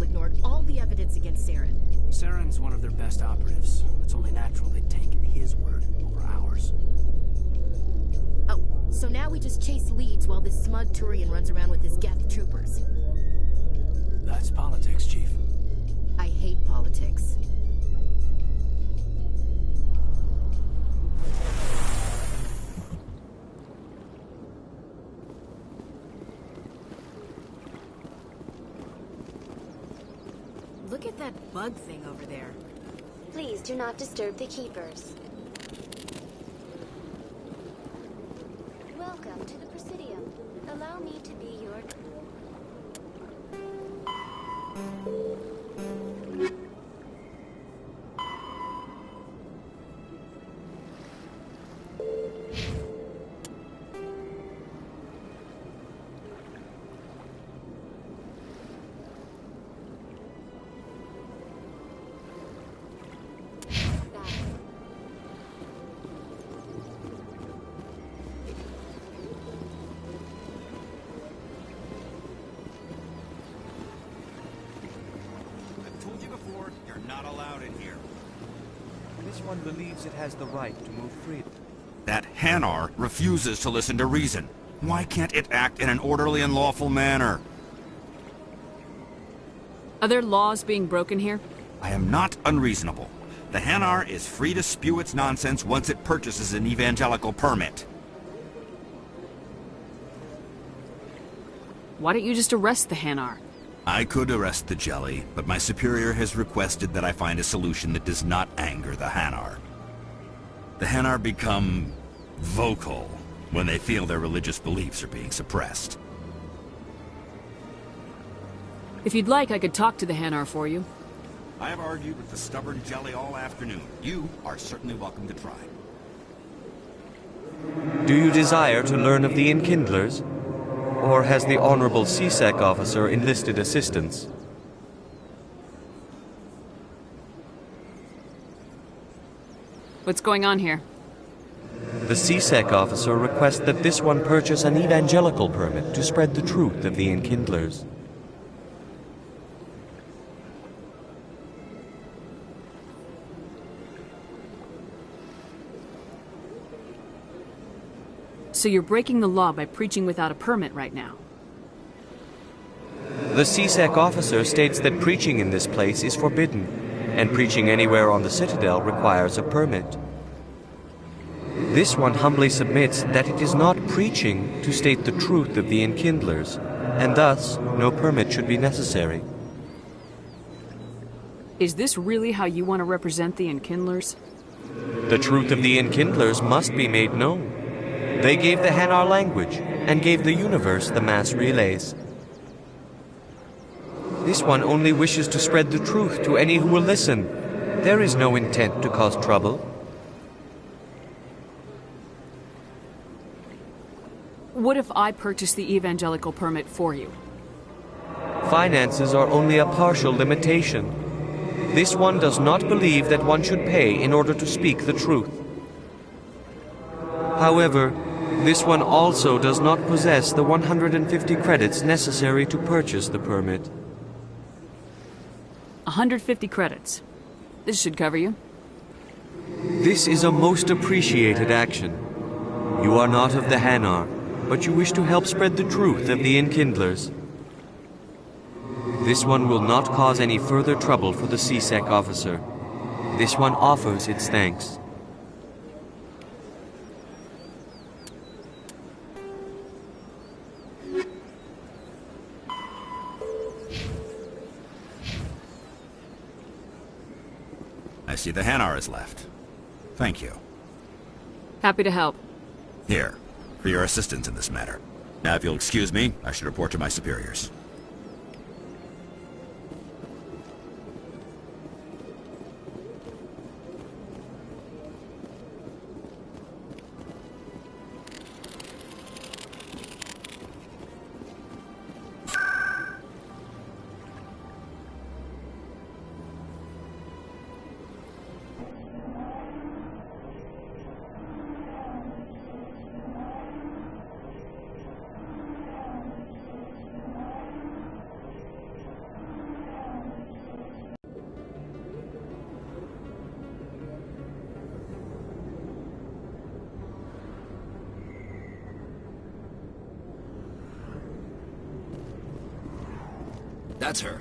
ignored all the evidence against Saren. Saren's one of their best operatives. It's only natural they'd take his word over ours. Oh, so now we just chase leads while this smug Turian runs around with his Geth troopers. look at that bug thing over there. Please do not disturb the keepers. Welcome to the Presidium. Allow me to be your... Not allowed in here. This one believes it has the right to move freely. That Hanar refuses to listen to reason. Why can't it act in an orderly and lawful manner? Are there laws being broken here? I am not unreasonable. The Hanar is free to spew its nonsense once it purchases an evangelical permit. Why don't you just arrest the Hanar? I could arrest the jelly, but my superior has requested that I find a solution that does not anger the Hanar. The Hanar become vocal when they feel their religious beliefs are being suppressed. If you'd like, I could talk to the Hanar for you. I have argued with the stubborn jelly all afternoon. You are certainly welcome to try. Do you desire to learn of the Enkindlers? Or has the Honorable CSEC officer enlisted assistance? What's going on here? The CSEC officer requests that this one purchase an evangelical permit to spread the truth of the Enkindlers. So you're breaking the law by preaching without a permit right now? The CSEC officer states that preaching in this place is forbidden, and preaching anywhere on the Citadel requires a permit. This one humbly submits that it is not preaching to state the truth of the Enkindlers, and thus no permit should be necessary. Is this really how you want to represent the Enkindlers? The truth of the Enkindlers must be made known. They gave the Hanar language, and gave the universe the mass relays. This one only wishes to spread the truth to any who will listen. There is no intent to cause trouble. What if I purchase the evangelical permit for you? Finances are only a partial limitation. This one does not believe that one should pay in order to speak the truth. However, this one also does not possess the 150 credits necessary to purchase the permit. 150 credits. This should cover you. This is a most appreciated action. You are not of the Hanar, but you wish to help spread the truth of the Enkindlers. This one will not cause any further trouble for the CSEC officer. This one offers its thanks. I see the Hanar is left. Thank you. Happy to help. Here, for your assistance in this matter. Now, if you'll excuse me, I should report to my superiors. That's her.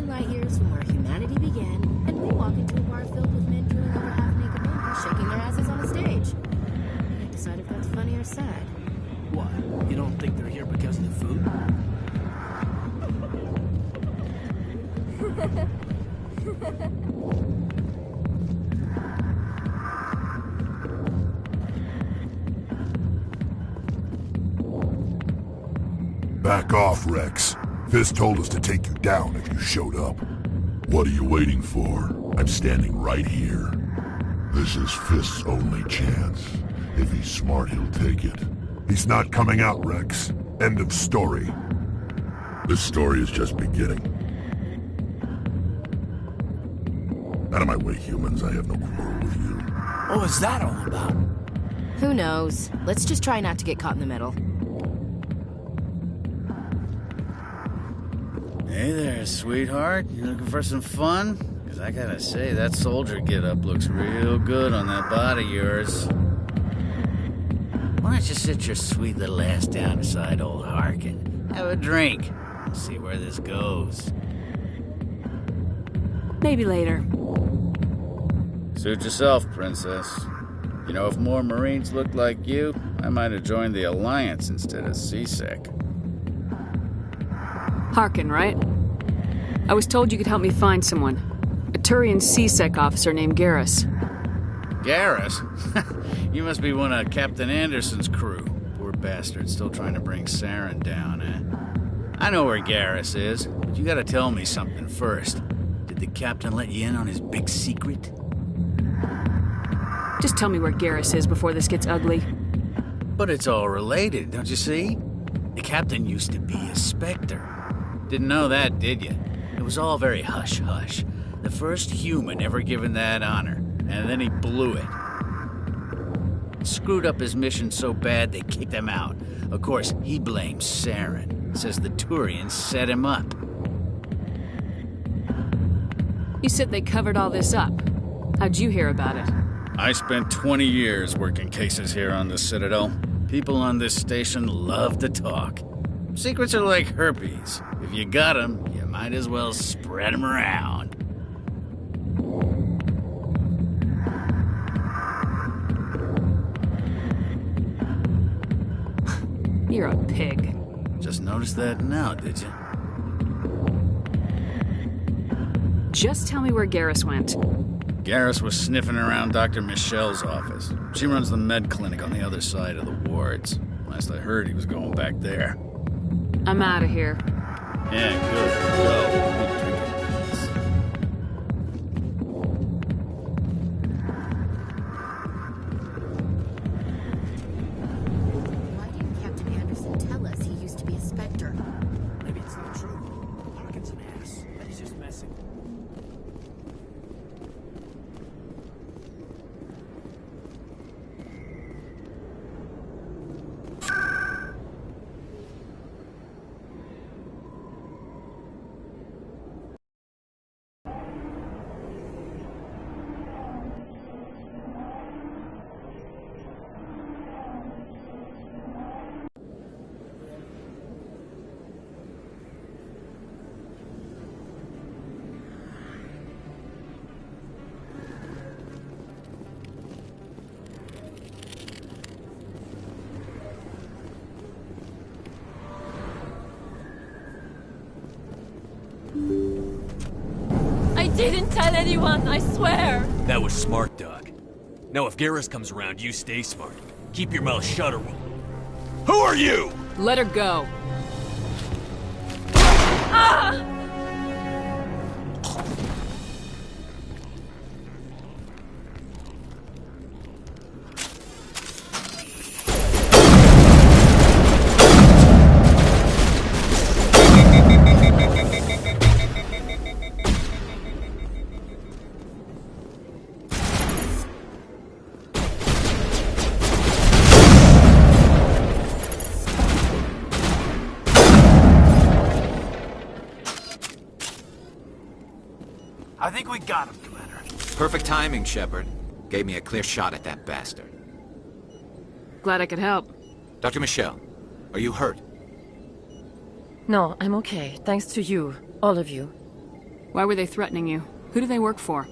light years from where humanity began, and we walk into a bar filled with men drooling over half-naked women shaking their asses on a stage. I can't decide if that's funny or sad. What? You don't think they're here because of the food? Back off, Rex. Fist told us to take you down if you showed up. What are you waiting for? I'm standing right here. This is Fist's only chance. If he's smart, he'll take it. He's not coming out, Rex. End of story. This story is just beginning. Out of my way, humans. I have no quarrel with you. What was that all about? Who knows? Let's just try not to get caught in the middle. Hey there, sweetheart. You looking for some fun? Because I gotta say, that soldier get-up looks real good on that body of yours. Why don't you sit your sweet little ass down beside old Harkin? Have a drink. See where this goes. Maybe later. Suit yourself, princess. You know, if more Marines looked like you, I might have joined the Alliance instead of CSEC. Harkin, right? I was told you could help me find someone. A Turian CSEC officer named Garrus. Garrus? You must be one of Captain Anderson's crew. Poor bastard, still trying to bring Saren down, eh? I know where Garrus is, but you gotta tell me something first. Did the captain let you in on his big secret? Just tell me where Garrus is before this gets ugly. But it's all related, don't you see? The captain used to be a Spectre. Didn't know that, did you? It was all very hush-hush. The first human ever given that honor, and then he blew it. Screwed up his mission so bad they kicked him out. Of course, he blames Saren. Says the Turians set him up. You said they covered all this up. How'd you hear about it? I spent 20 years working cases here on the Citadel. People on this station love to talk. Secrets are like herpes. If you got them, you might as well spread them around. You're a pig. Just noticed that now, did you? Just tell me where Garrus went. Garrus was sniffing around Dr. Michelle's office. She runs the med clinic on the other side of the wards. Last I heard, he was going back there. I'm out of here. Yeah, good. Go. Why didn't Captain Anderson tell us he used to be a Spectre? Maybe it's not true. Harkin's an ass. But he's just messing. I didn't tell anyone, I swear! That was smart, Doc. Now if Garrus comes around, you stay smart. Keep your mouth shut or we'll... Who are you? Let her go. Ah! I think we got him, Commander. Perfect timing, Shepard. Gave me a clear shot at that bastard. Glad I could help. Dr. Michelle, are you hurt? No, I'm okay. Thanks to you. All of you. Why were they threatening you? Who do they work for?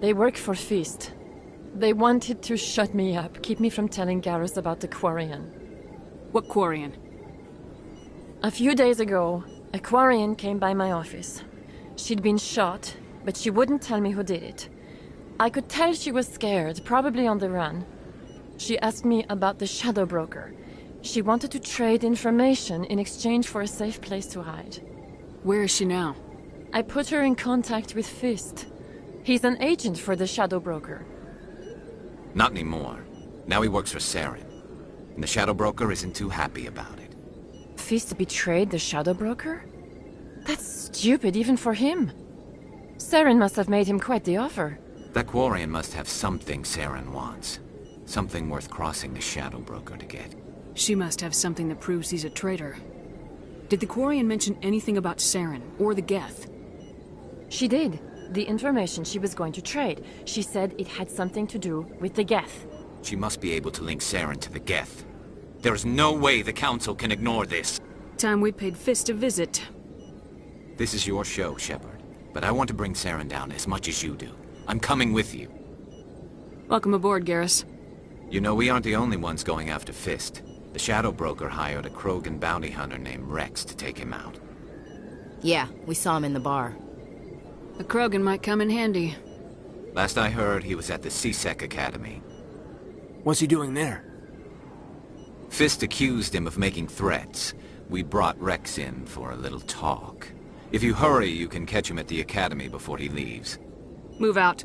They work for Feast. They wanted to shut me up, keep me from telling Garrus about the Quarian. What Quarian? A few days ago, a Quarian came by my office. She'd been shot, but she wouldn't tell me who did it. I could tell she was scared, probably on the run. She asked me about the Shadow Broker. She wanted to trade information in exchange for a safe place to hide. Where is she now? I put her in contact with Fist. He's an agent for the Shadow Broker. Not anymore. Now he works for Saren. And the Shadow Broker isn't too happy about it. Fist betrayed the Shadow Broker? That's stupid even for him. Saren must have made him quite the offer. That Quarian must have something Saren wants. Something worth crossing the Shadow Broker to get. She must have something that proves he's a traitor. Did the Quarian mention anything about Saren or the Geth? She did. The information she was going to trade. She said it had something to do with the Geth. She must be able to link Saren to the Geth. There is no way the Council can ignore this. Time we paid Fist a visit. This is your show, Shepard. But I want to bring Saren down as much as you do. I'm coming with you. Welcome aboard, Garrus. You know, we aren't the only ones going after Fist. The Shadow Broker hired a Krogan bounty hunter named Rex to take him out. Yeah, we saw him in the bar. The Krogan might come in handy. Last I heard, he was at the C-Sec Academy. What's he doing there? Fist accused him of making threats. We brought Rex in for a little talk. If you hurry, you can catch him at the Academy before he leaves. Move out.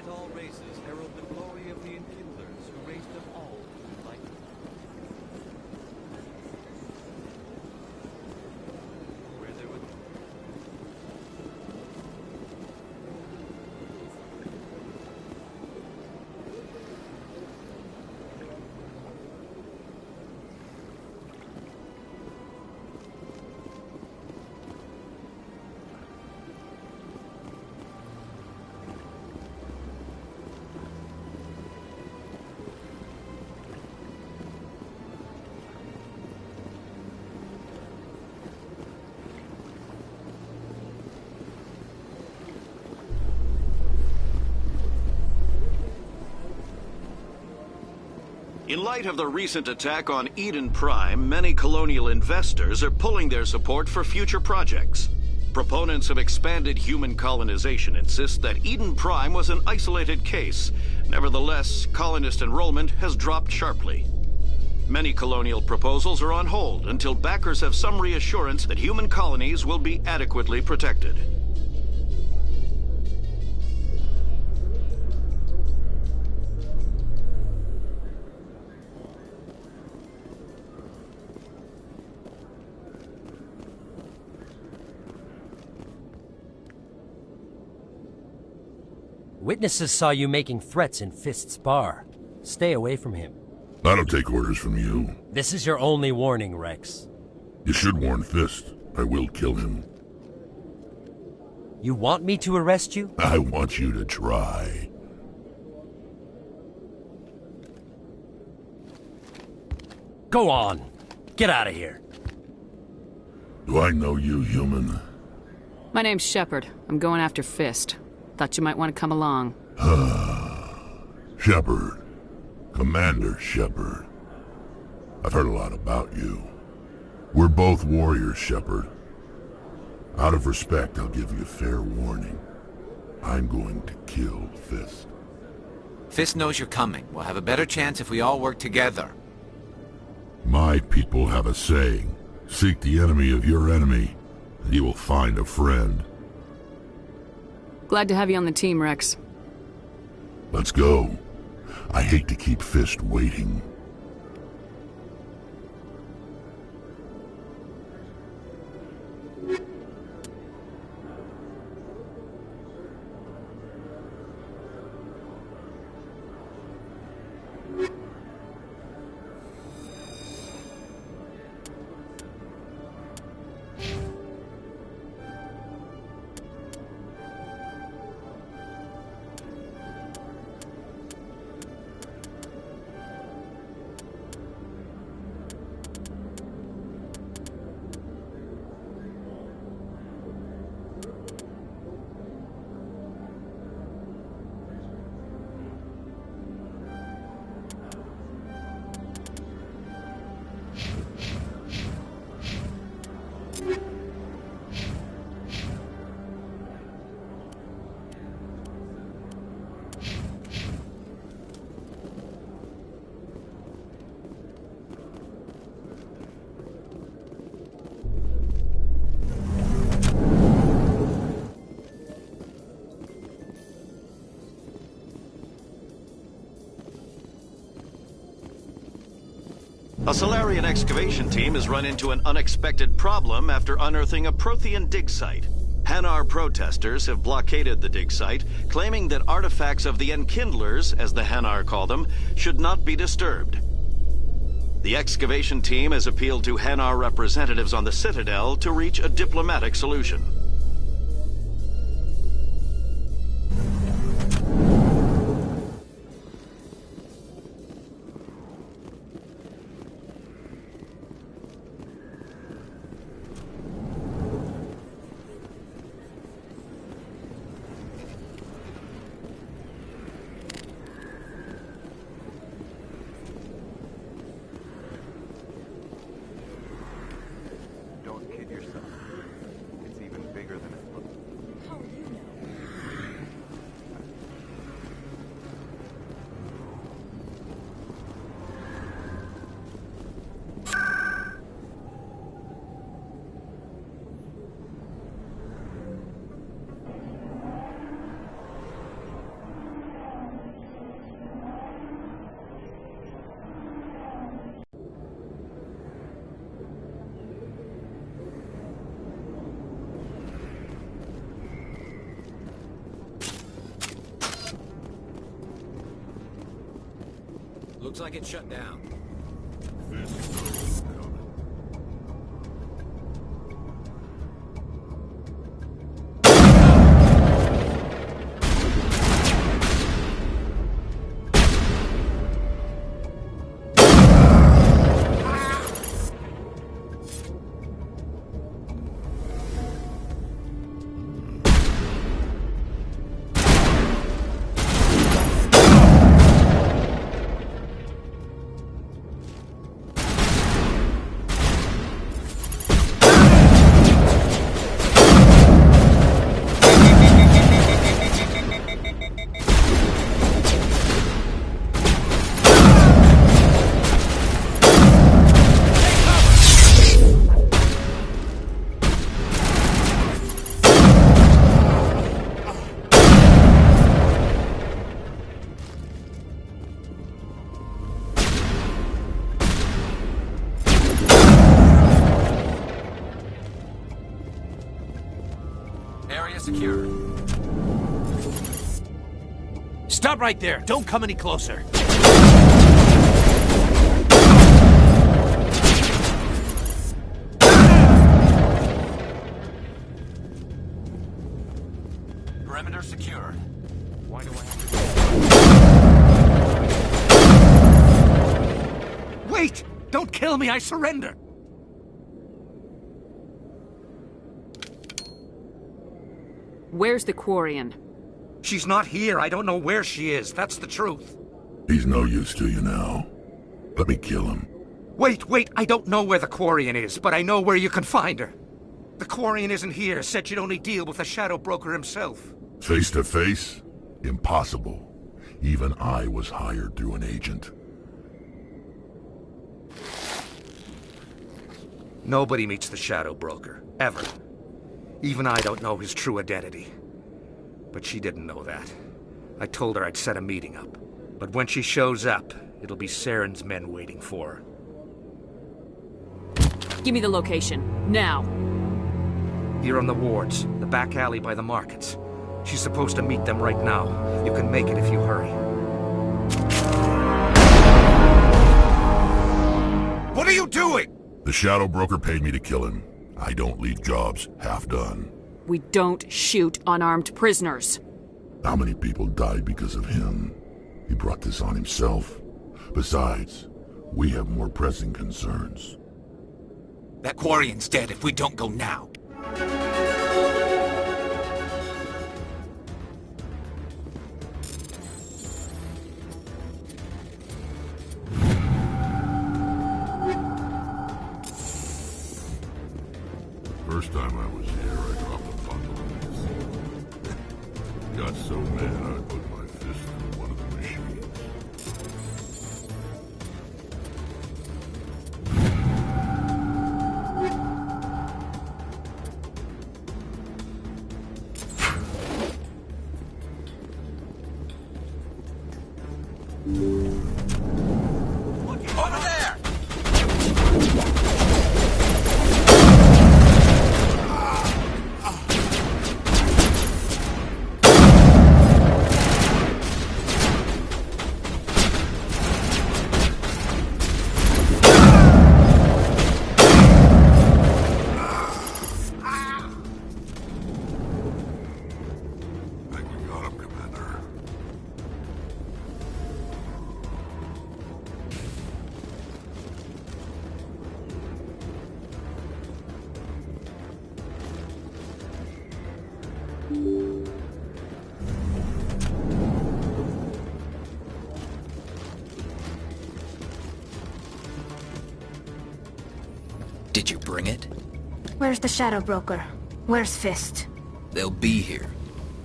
Let all races herald the glory of the enkindlers who raised them all to light. Where there was In light of the recent attack on Eden Prime, many colonial investors are pulling their support for future projects. Proponents of expanded human colonization insist that Eden Prime was an isolated case. Nevertheless, colonist enrollment has dropped sharply. Many colonial proposals are on hold until backers have some reassurance that human colonies will be adequately protected. Witnesses saw you making threats in Fist's bar. Stay away from him. I don't take orders from you. This is your only warning, Rex. You should warn Fist. I will kill him. You want me to arrest you? I want you to try. Go on. Get out of here. Do I know you, human? My name's Shepard. I'm going after Fist. Thought you might want to come along. Shepard. Commander Shepard. I've heard a lot about you. We're both warriors, Shepard. Out of respect, I'll give you fair warning. I'm going to kill Fist. Fist knows you're coming. We'll have a better chance if we all work together. My people have a saying. Seek the enemy of your enemy, and you will find a friend. Glad to have you on the team, Rex. Let's go. I hate to keep Fist waiting. A Solarian excavation team has run into an unexpected problem after unearthing a Prothean dig site. Hanar protesters have blockaded the dig site, claiming that artifacts of the Enkindlers, as the Hanar call them, should not be disturbed. The excavation team has appealed to Hanar representatives on the Citadel to reach a diplomatic solution. Looks like it's shut down. Area secure. Stop right there. Don't come any closer. Perimeter secured. Why do I have to... Wait! Don't kill me. I surrender. Where's the Quarian? She's not here. I don't know where she is. That's the truth. He's no use to you now. Let me kill him. Wait. I don't know where the Quarian is, but I know where you can find her. The Quarian isn't here. Said she'd only deal with the Shadow Broker himself. Face to face? Impossible. Even I was hired through an agent. Nobody meets the Shadow Broker. Ever. Even I don't know his true identity. But she didn't know that. I told her I'd set a meeting up. But when she shows up, it'll be Saren's men waiting for her. Give me the location. Now. Here on the wards, the back alley by the markets. She's supposed to meet them right now. You can make it if you hurry. What are you doing? The Shadow Broker paid me to kill him. I don't leave jobs half done. We don't shoot unarmed prisoners. How many people died because of him? He brought this on himself. Besides, we have more pressing concerns. That Quarian's dead if we don't go now. First time I was here, I dropped a bundle of this. Got so mad I put my fist through one of the machines. Over there! Did you bring it? Where's the Shadow Broker? Where's Fist? They'll be here.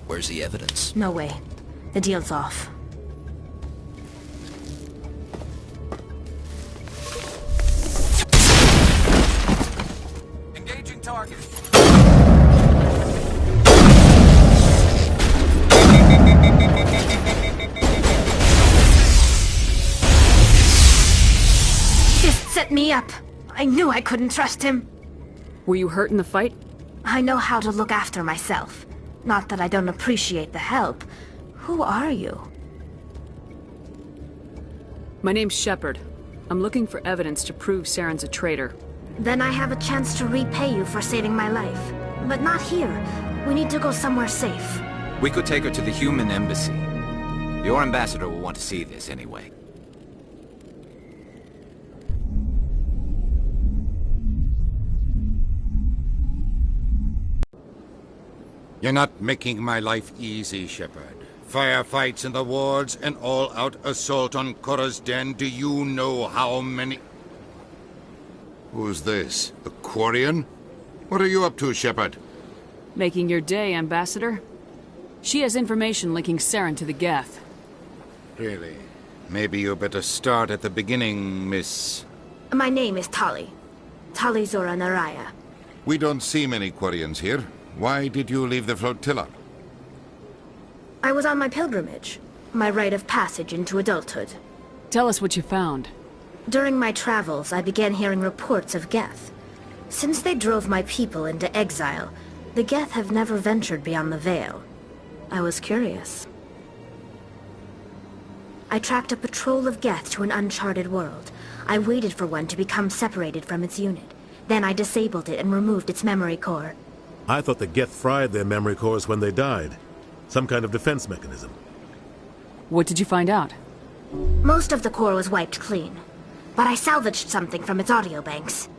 Where's the evidence? No way. The deal's off. Engaging target. Fist set me up. I knew I couldn't trust him. Were you hurt in the fight? I know how to look after myself. Not that I don't appreciate the help. Who are you? My name's Shepard. I'm looking for evidence to prove Saren's a traitor. Then I have a chance to repay you for saving my life. But not here. We need to go somewhere safe. We could take her to the human embassy. Your ambassador will want to see this anyway. You're not making my life easy, Shepard. Firefights in the wards, an all-out assault on Korra's den. Do you know how many... Who's this? A Quarian? What are you up to, Shepard? Making your day, Ambassador. She has information linking Saren to the Geth. Really? Maybe you better start at the beginning, Miss... My name is Tali. Tali Zora Naraya. We don't see many Quarians here. Why did you leave the flotilla? I was on my pilgrimage. My rite of passage into adulthood. Tell us what you found. During my travels, I began hearing reports of Geth. Since they drove my people into exile, the Geth have never ventured beyond the Veil. I was curious. I tracked a patrol of Geth to an uncharted world. I waited for one to become separated from its unit. Then I disabled it and removed its memory core. I thought the Geth fried their memory cores when they died. Some kind of defense mechanism. What did you find out? Most of the core was wiped clean, but I salvaged something from its audio banks.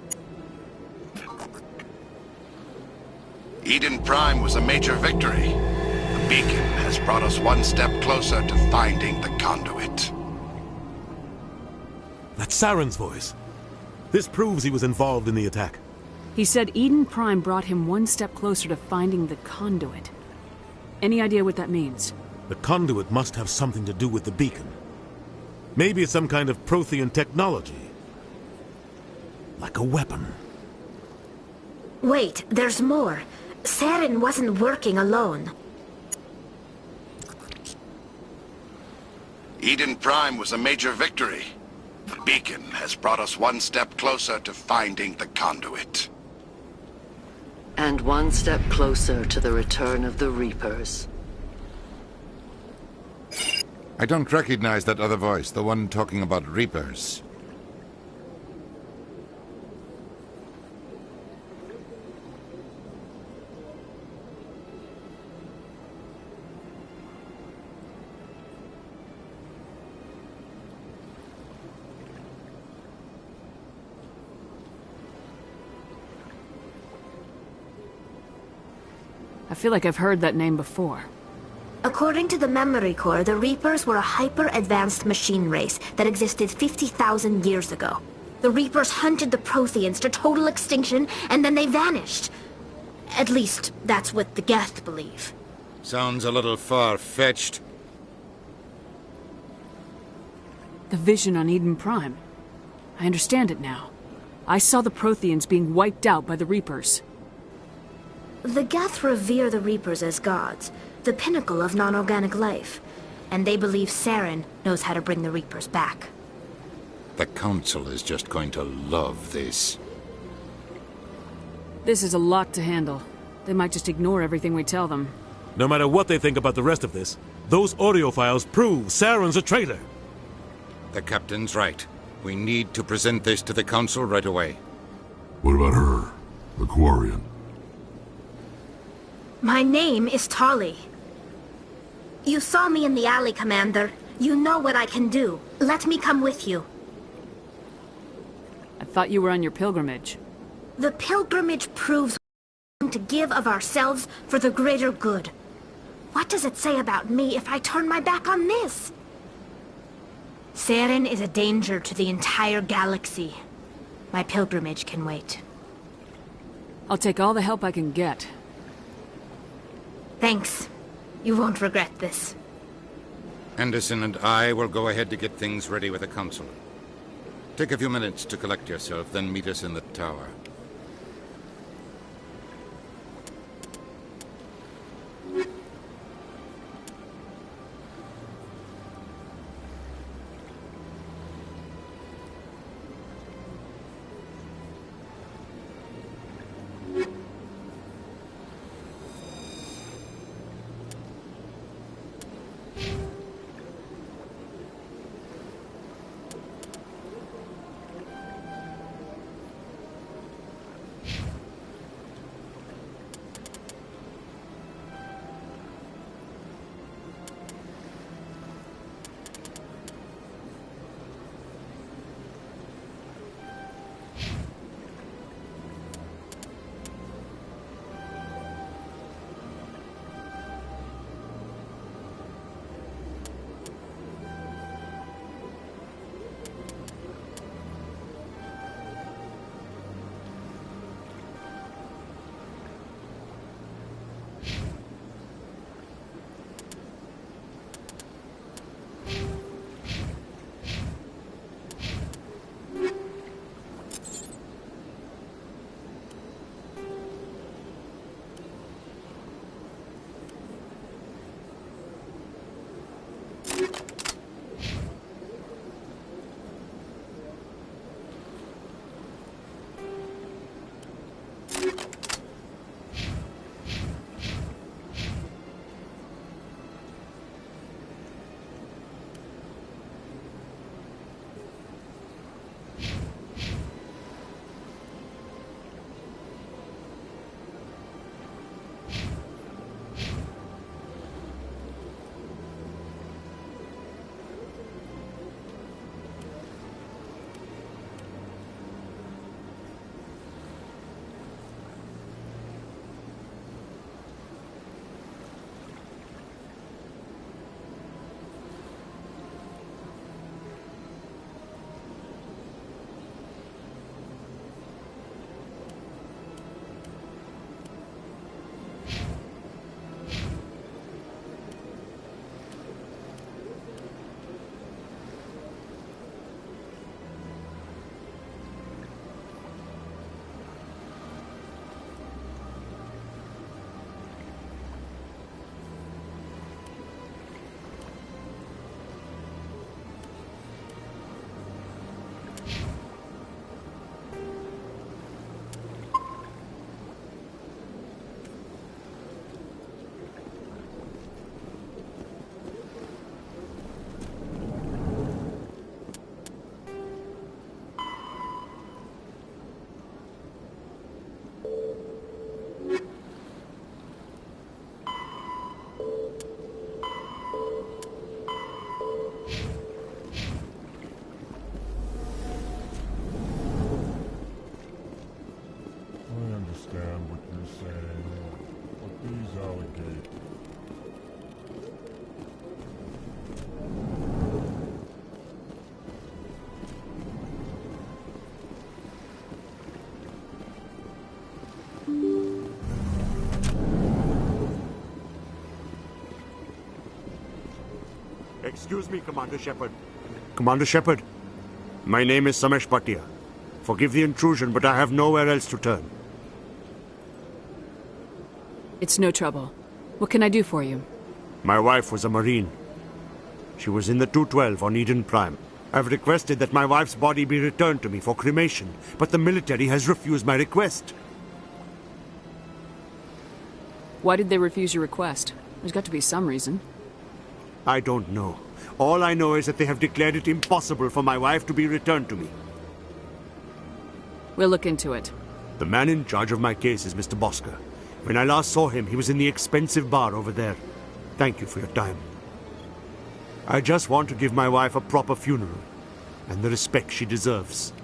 Eden Prime was a major victory. The beacon has brought us one step closer to finding the conduit. That's Saren's voice. This proves he was involved in the attack. He said Eden Prime brought him one step closer to finding the conduit. Any idea what that means? The conduit must have something to do with the beacon. Maybe it's some kind of Prothean technology. Like a weapon. Wait, there's more. Saren wasn't working alone. Eden Prime was a major victory. The beacon has brought us one step closer to finding the conduit. And one step closer to the return of the Reapers. I don't recognize that other voice, the one talking about Reapers. I feel like I've heard that name before. According to the memory core, the Reapers were a hyper-advanced machine race that existed 50,000 years ago. The Reapers hunted the Protheans to total extinction, and then they vanished. At least, that's what the Geth believe. Sounds a little far-fetched. The vision on Eden Prime. I understand it now. I saw the Protheans being wiped out by the Reapers. The Geth revere the Reapers as gods, the pinnacle of non-organic life. And they believe Saren knows how to bring the Reapers back. The Council is just going to love this. This is a lot to handle. They might just ignore everything we tell them. No matter what they think about the rest of this, those audio files prove Saren's a traitor. The Captain's right. We need to present this to the Council right away. What about her? The Quarian? My name is Tali. You saw me in the alley, Commander. You know what I can do. Let me come with you. I thought you were on your pilgrimage. The pilgrimage proves to give of ourselves for the greater good. What does it say about me if I turn my back on this? Saren is a danger to the entire galaxy. My pilgrimage can wait. I'll take all the help I can get. Thanks. You won't regret this. Anderson and I will go ahead to get things ready with the Council. Take a few minutes to collect yourself, then meet us in the tower. understand what you're saying, but these alligators... Excuse me, Commander Shepard. Commander Shepard, my name is Samesh Bhatia. Forgive the intrusion, but I have nowhere else to turn. It's no trouble. What can I do for you? My wife was a Marine. She was in the 212 on Eden Prime. I've requested that my wife's body be returned to me for cremation, but the military has refused my request. Why did they refuse your request? There's got to be some reason. I don't know. All I know is that they have declared it impossible for my wife to be returned to me. We'll look into it. The man in charge of my case is Mr. Bosker. When I last saw him, he was in the expensive bar over there. Thank you for your time. I just want to give my wife a proper funeral, and the respect she deserves.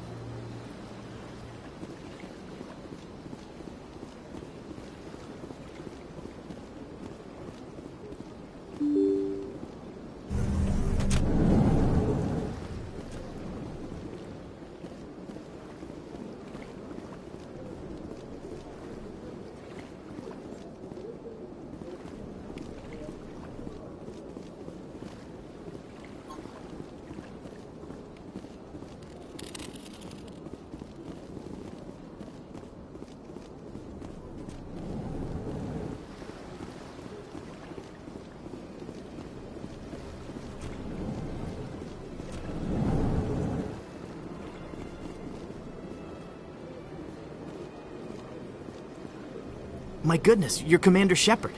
My goodness, you're Commander Shepard.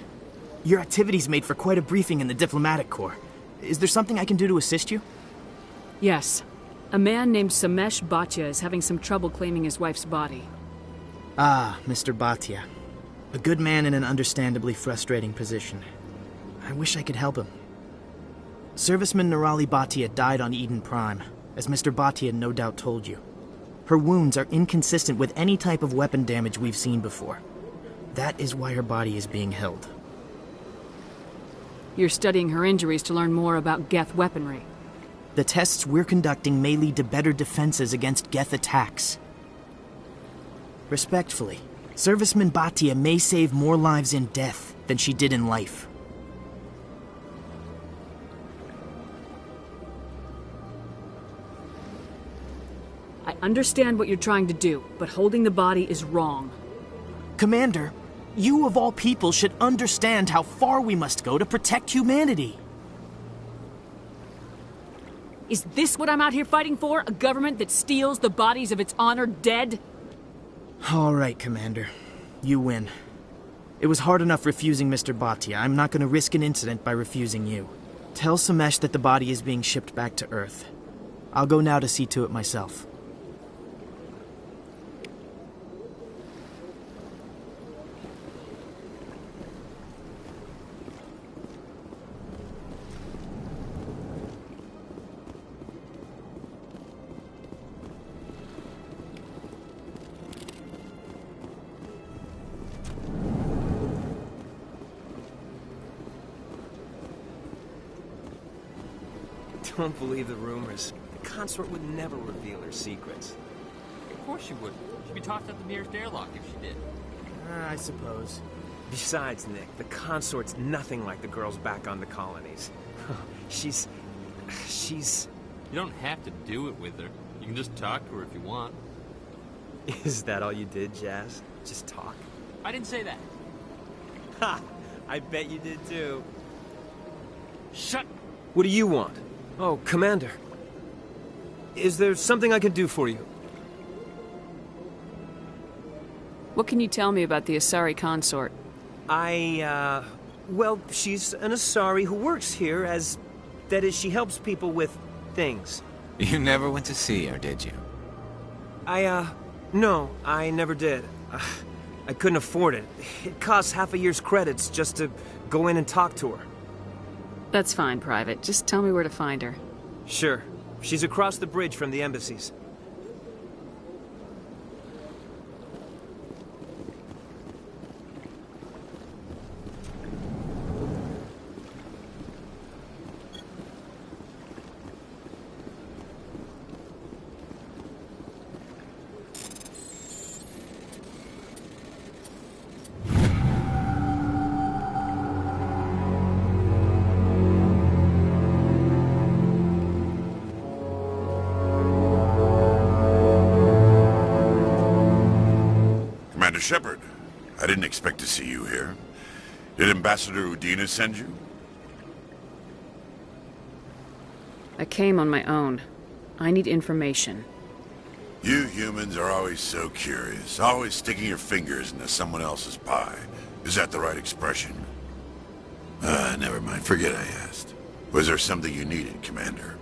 Your activities made for quite a briefing in the Diplomatic Corps. Is there something I can do to assist you? Yes. A man named Samesh Bhatia is having some trouble claiming his wife's body. Ah, Mr. Bhatia. A good man in an understandably frustrating position. I wish I could help him. Serviceman Nirali Bhatia died on Eden Prime, as Mr. Bhatia no doubt told you. Her wounds are inconsistent with any type of weapon damage we've seen before. That is why her body is being held. You're studying her injuries to learn more about Geth weaponry. The tests we're conducting may lead to better defenses against Geth attacks. Respectfully, Serviceman Bhatia may save more lives in death than she did in life. I understand what you're trying to do, but holding the body is wrong. Commander, you of all people should understand how far we must go to protect humanity. Is this what I'm out here fighting for? A government that steals the bodies of its honored dead? All right, Commander. You win. It was hard enough refusing Mr. Bhatia. I'm not going to risk an incident by refusing you. Tell Samesh that the body is being shipped back to Earth. I'll go now to see to it myself. Don't believe the rumors. The consort would never reveal her secrets. Of course she would. She'd be tossed out the nearest airlock if she did. I suppose. Besides, Nick, the consort's nothing like the girls back on the colonies. She's... You don't have to do it with her. You can just talk to her if you want. Is that all you did, Jazz? Just talk? I didn't say that. Ha! I bet you did too. Shut... What do you want? Oh, Commander. Is there something I can do for you? What can you tell me about the Asari consort? Well, she's an Asari who works here as... That is, she helps people with things. You never went to see her, did you? No, I never did. I couldn't afford it. It costs half a year's credits just to go in and talk to her. That's fine, Private. Just tell me where to find her. Sure. She's across the bridge from the embassies. Shepard. I didn't expect to see you here. Did Ambassador Udina send you? I came on my own. I need information. You humans are always so curious, always sticking your fingers into someone else's pie. Is that the right expression? Never mind. Forget I asked. Was there something you needed, Commander?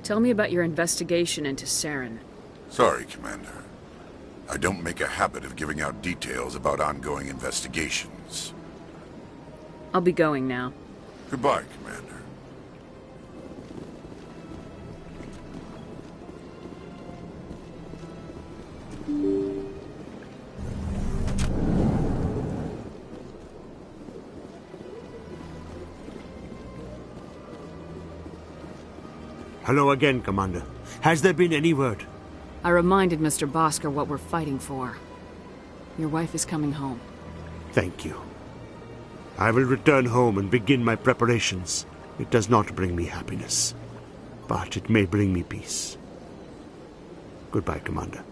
Tell me about your investigation into Saren. Sorry, Commander. I don't make a habit of giving out details about ongoing investigations. I'll be going now. Goodbye, Commander. Hello again, Commander. Has there been any word? I reminded Mr. Bosker what we're fighting for. Your wife is coming home. Thank you. I will return home and begin my preparations. It does not bring me happiness, but it may bring me peace. Goodbye, Commander.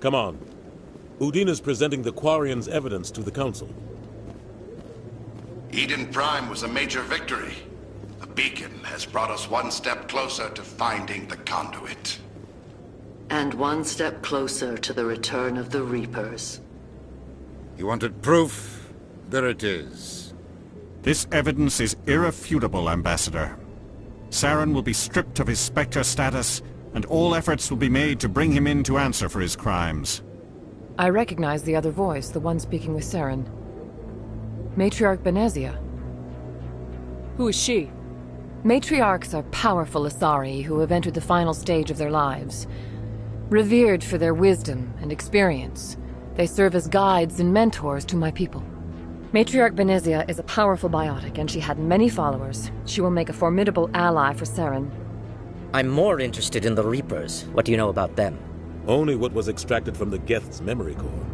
Come on. Udina's presenting the Quarians' evidence to the Council. Eden Prime was a major victory. The beacon has brought us one step closer to finding the conduit. And one step closer to the return of the Reapers. You wanted proof? There it is. This evidence is irrefutable, Ambassador. Saren will be stripped of his Spectre status, and all efforts will be made to bring him in to answer for his crimes. I recognize the other voice, the one speaking with Saren. Matriarch Benezia. Who is she? Matriarchs are powerful Asari who have entered the final stage of their lives. Revered for their wisdom and experience, they serve as guides and mentors to my people. Matriarch Benezia is a powerful biotic, and she had many followers. She will make a formidable ally for Saren. I'm more interested in the Reapers. What do you know about them? Only what was extracted from the Geth's memory core.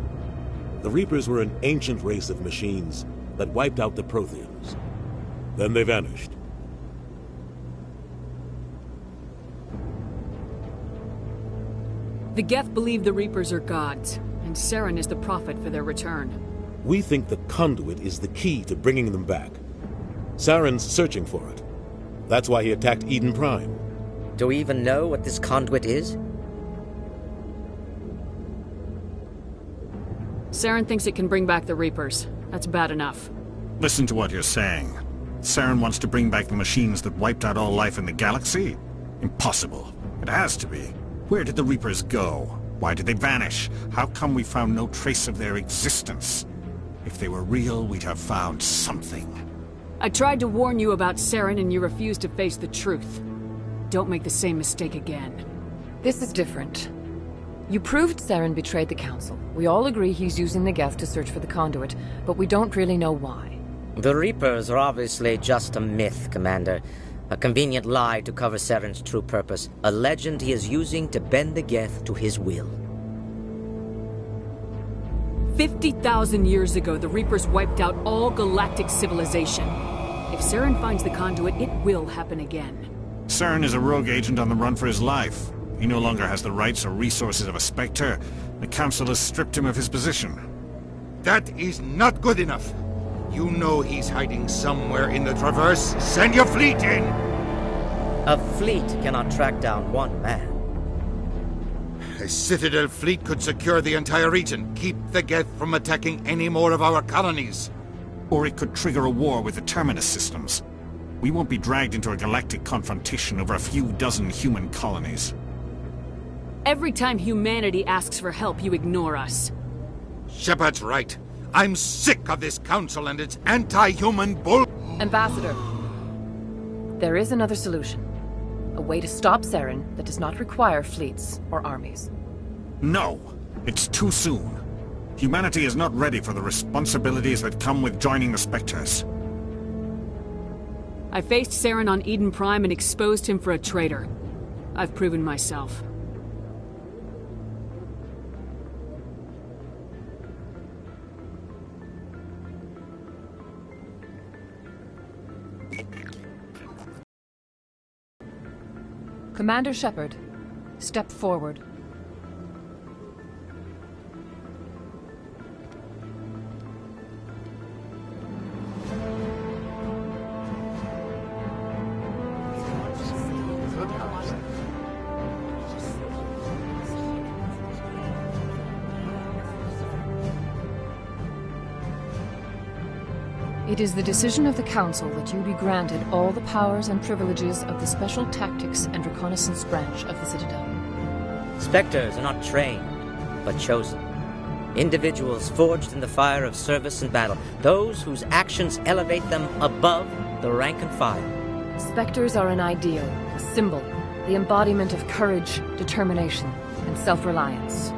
The Reapers were an ancient race of machines that wiped out the Protheans. Then they vanished. The Geth believe the Reapers are gods, and Saren is the prophet for their return. We think the conduit is the key to bringing them back. Saren's searching for it. That's why he attacked Eden Prime. Do we even know what this conduit is? Saren thinks it can bring back the Reapers. That's bad enough. Listen to what you're saying. Saren wants to bring back the machines that wiped out all life in the galaxy? Impossible. It has to be. Where did the Reapers go? Why did they vanish? How come we found no trace of their existence? If they were real, we'd have found something. I tried to warn you about Saren, and you refused to face the truth. Don't make the same mistake again. This is different. You proved Saren betrayed the Council. We all agree he's using the Geth to search for the conduit, but we don't really know why. The Reapers are obviously just a myth, Commander. A convenient lie to cover Saren's true purpose. A legend he is using to bend the Geth to his will. 50,000 years ago, the Reapers wiped out all galactic civilization. If Saren finds the conduit, it will happen again. Saren is a rogue agent on the run for his life. He no longer has the rights or resources of a Spectre. The Council has stripped him of his position. That is not good enough. You know he's hiding somewhere in the Traverse. Send your fleet in! A fleet cannot track down one man. A Citadel fleet could secure the entire region, keep the Geth from attacking any more of our colonies. Or it could trigger a war with the Terminus systems. We won't be dragged into a galactic confrontation over a few dozen human colonies. Every time humanity asks for help, you ignore us. Shepard's right. I'm sick of this council and its anti-human bull... Ambassador, there is another solution. A way to stop Saren that does not require fleets or armies. No! It's too soon. Humanity is not ready for the responsibilities that come with joining the Spectres. I faced Saren on Eden Prime and exposed him for a traitor. I've proven myself. Commander Shepard, step forward. It is the decision of the Council that you be granted all the powers and privileges of the Special Tactics and Reconnaissance Branch of the Citadel. Spectres are not trained, but chosen. Individuals forged in the fire of service and battle. Those whose actions elevate them above the rank and file. Spectres are an ideal, a symbol, the embodiment of courage, determination, and self-reliance.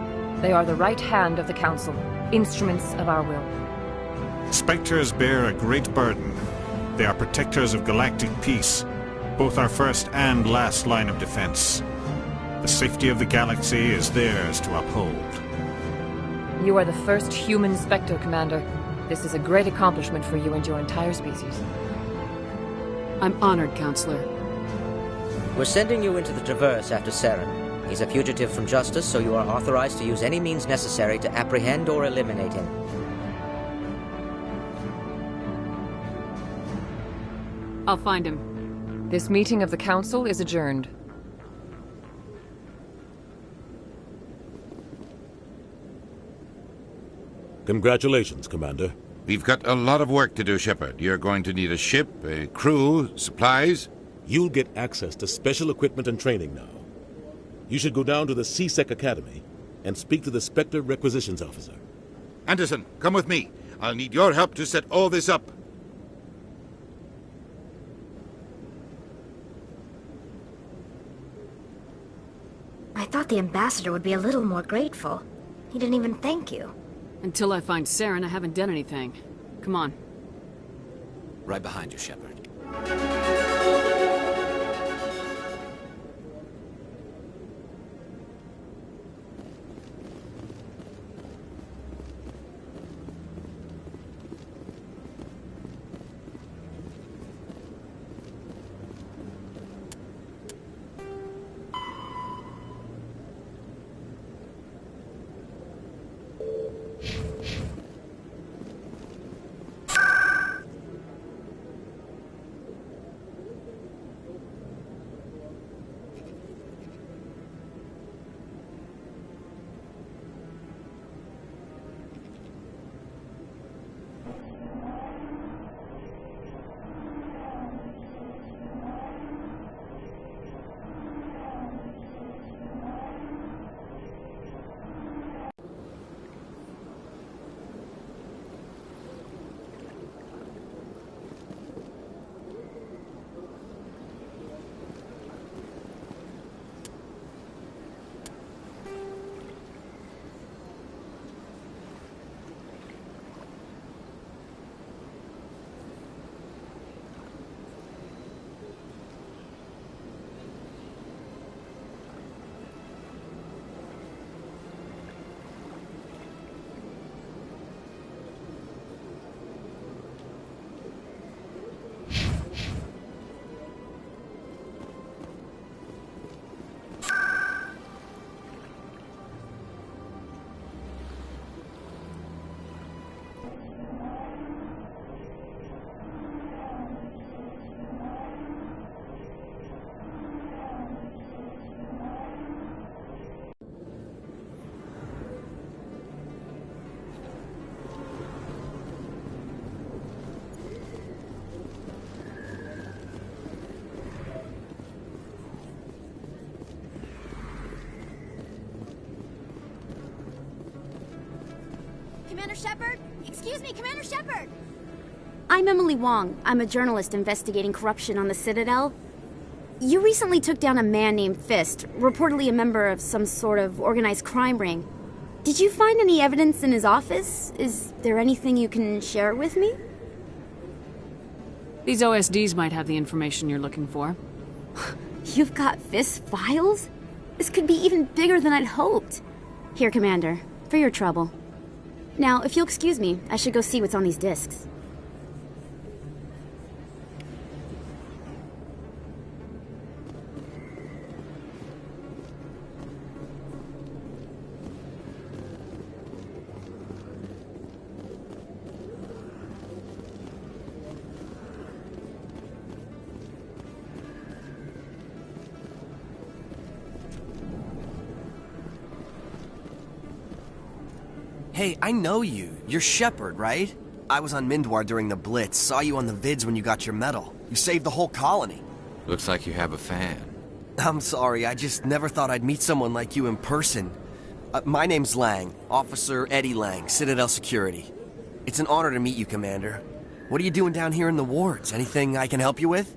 They are the right hand of the Council, instruments of our will. Spectres bear a great burden. They are protectors of galactic peace, both our first and last line of defense. The safety of the galaxy is theirs to uphold. You are the first human Spectre, Commander. This is a great accomplishment for you and your entire species. I'm honored, Counselor. We're sending you into the Traverse after Saren. He's a fugitive from justice, so you are authorized to use any means necessary to apprehend or eliminate him. I'll find him. This meeting of the Council is adjourned. Congratulations, Commander. We've got a lot of work to do, Shepard. You're going to need a ship, a crew, supplies. You'll get access to special equipment and training now. You should go down to the C-Sec Academy and speak to the Spectre Requisitions Officer. Anderson, come with me. I'll need your help to set all this up. I thought the ambassador would be a little more grateful. He didn't even thank you. Until I find Saren, I haven't done anything. Come on. Right behind you, Shepard. Commander Shepard? Excuse me, Commander Shepard! I'm Emily Wong. I'm a journalist investigating corruption on the Citadel. You recently took down a man named Fist, reportedly a member of some sort of organized crime ring. Did you find any evidence in his office? Is there anything you can share with me? These OSDs might have the information you're looking for. You've got Fist's files? This could be even bigger than I'd hoped. Here, Commander, for your trouble. Now, if you'll excuse me, I should go see what's on these discs. Hey, I know you. You're Shepard, right? I was on Vanguard during the Blitz, saw you on the vids when you got your medal. You saved the whole colony. Looks like you have a fan. I'm sorry, I just never thought I'd meet someone like you in person. My name's Lang, Officer Eddie Lang, Citadel Security. It's an honor to meet you, Commander. What are you doing down here in the wards? Anything I can help you with?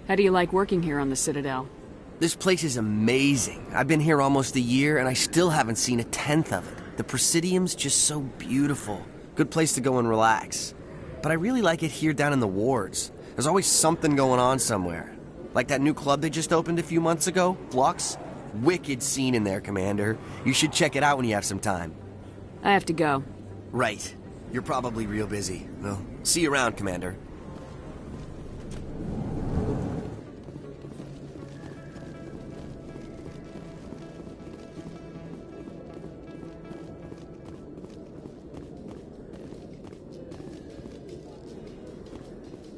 How do you like working here on the Citadel? This place is amazing. I've been here almost a year, and I still haven't seen a tenth of it. The Presidium's just so beautiful. Good place to go and relax. But I really like it here down in the wards. There's always something going on somewhere. Like that new club they just opened a few months ago, Flux. Wicked scene in there, Commander. You should check it out when you have some time. I have to go. Right. You're probably real busy. Well, see you around, Commander.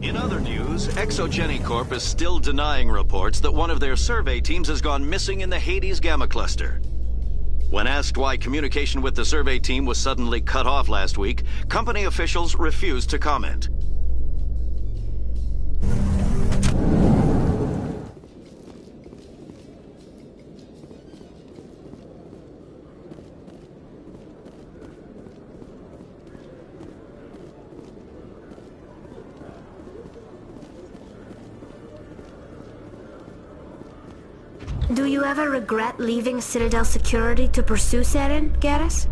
In other news, Exogeny Corp is still denying reports that one of their survey teams has gone missing in the Hades Gamma Cluster. When asked why communication with the survey team was suddenly cut off last week, company officials refused to comment. Do you ever regret leaving Citadel Security to pursue Saren, Garrus?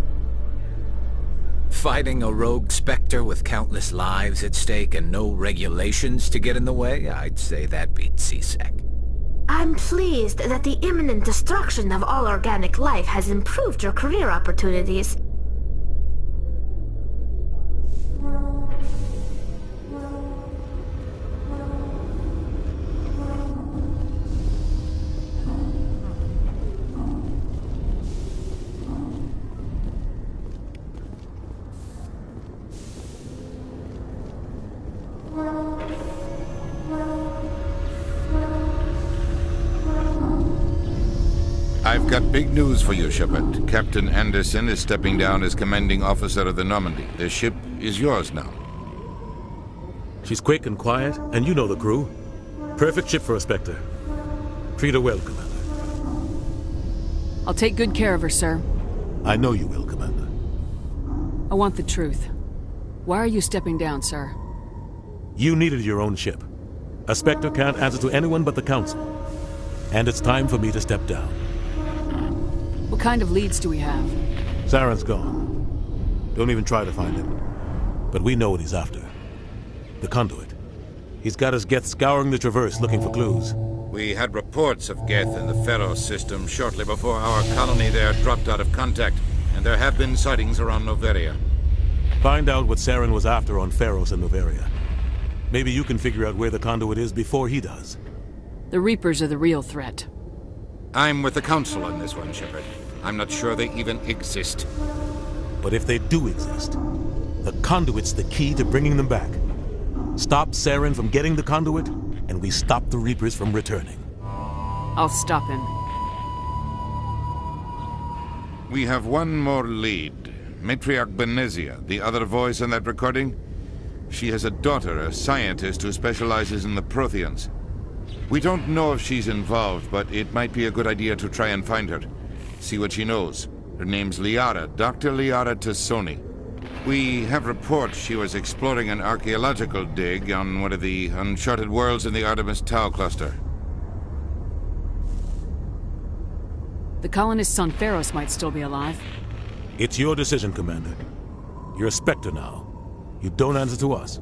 Fighting a rogue Spectre with countless lives at stake and no regulations to get in the way? I'd say that beats CSEC. I'm pleased that the imminent destruction of all organic life has improved your career opportunities. I've got big news for you, Shepard. Captain Anderson is stepping down as commanding officer of the Normandy. The ship is yours now. She's quick and quiet, and you know the crew. Perfect ship for a Spectre. Treat her well, Commander. I'll take good care of her, sir. I know you will, Commander. I want the truth. Why are you stepping down, sir? You needed your own ship. A Spectre can't answer to anyone but the Council. And it's time for me to step down. What kind of leads do we have? Saren's gone. Don't even try to find him. But we know what he's after. The conduit. He's got his Geth scouring the Traverse looking for clues. We had reports of Geth in the Pharos system shortly before our colony there dropped out of contact, and there have been sightings around Noveria. Find out what Saren was after on Pharos and Noveria. Maybe you can figure out where the conduit is before he does. The Reapers are the real threat. I'm with the Council on this one, Shepard. I'm not sure they even exist. But if they do exist, the conduit's the key to bringing them back. Stop Saren from getting the conduit, and we stop the Reapers from returning. I'll stop him. We have one more lead. Matriarch Benezia, the other voice in that recording. She has a daughter, a scientist who specializes in the Protheans. We don't know if she's involved, but it might be a good idea to try and find her. See what she knows. Her name's Liara, Dr. Liara Tassoni. We have reports she was exploring an archaeological dig on one of the uncharted worlds in the Artemis Tau cluster. The colonists on Pharos might still be alive. It's your decision, Commander. You're a Spectre now. You don't answer to us.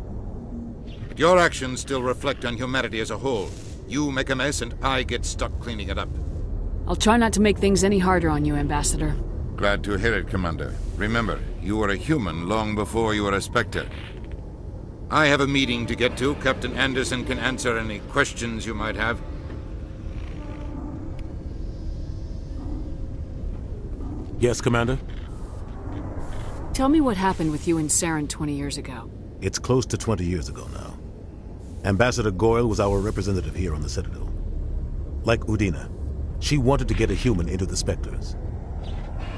But your actions still reflect on humanity as a whole. You make a mess and I get stuck cleaning it up. I'll try not to make things any harder on you, Ambassador. Glad to hear it, Commander. Remember, you were a human long before you were a Spectre. I have a meeting to get to. Captain Anderson can answer any questions you might have. Yes, Commander? Tell me what happened with you and Saren 20 years ago. It's close to 20 years ago now. Ambassador Goyle was our representative here on the Citadel. Like Udina, she wanted to get a human into the Spectres.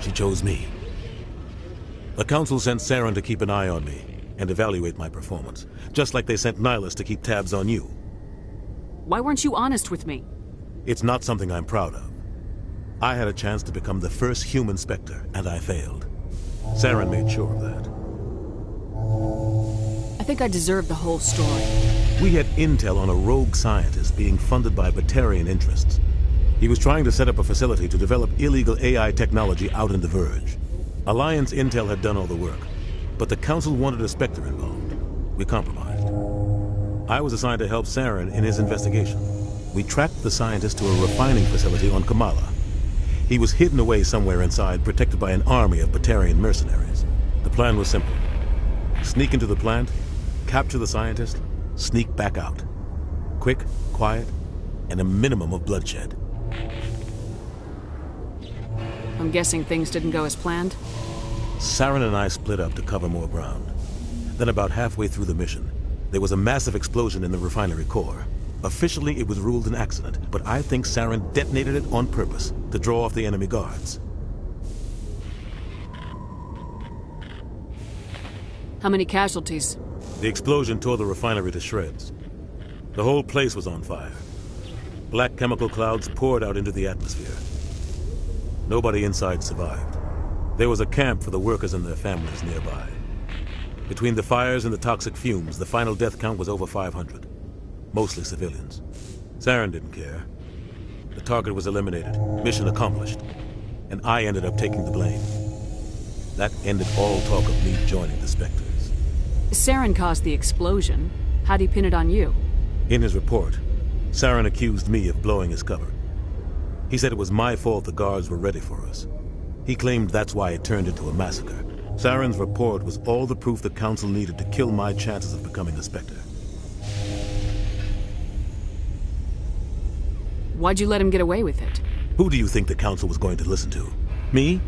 She chose me. The Council sent Saren to keep an eye on me and evaluate my performance, just like they sent Nihilus to keep tabs on you. Why weren't you honest with me? It's not something I'm proud of. I had a chance to become the first human Spectre, and I failed. Saren made sure of that. I think I deserve the whole story. We had intel on a rogue scientist being funded by Batarian interests. He was trying to set up a facility to develop illegal AI technology out in the Verge. Alliance intel had done all the work, but the Council wanted a Spectre involved. We compromised. I was assigned to help Saren in his investigation. We tracked the scientist to a refining facility on Kamala. He was hidden away somewhere inside, protected by an army of Batarian mercenaries. The plan was simple. Sneak into the plant, capture the scientist, sneak back out. Quick, quiet, and a minimum of bloodshed. I'm guessing things didn't go as planned? Saren and I split up to cover more ground. Then about halfway through the mission, there was a massive explosion in the refinery core. Officially, it was ruled an accident, but I think Saren detonated it on purpose to draw off the enemy guards. How many casualties? The explosion tore the refinery to shreds. The whole place was on fire. Black chemical clouds poured out into the atmosphere. Nobody inside survived. There was a camp for the workers and their families nearby. Between the fires and the toxic fumes, the final death count was over 500. Mostly civilians. Saren didn't care. The target was eliminated, mission accomplished, and I ended up taking the blame. That ended all talk of me joining the Spectres. Saren caused the explosion. How'd he pin it on you? In his report, Saren accused me of blowing his cover. He said it was my fault the guards were ready for us. He claimed that's why it turned into a massacre. Saren's report was all the proof the Council needed to kill my chances of becoming a Spectre. Why'd you let him get away with it? Who do you think the Council was going to listen to? Me?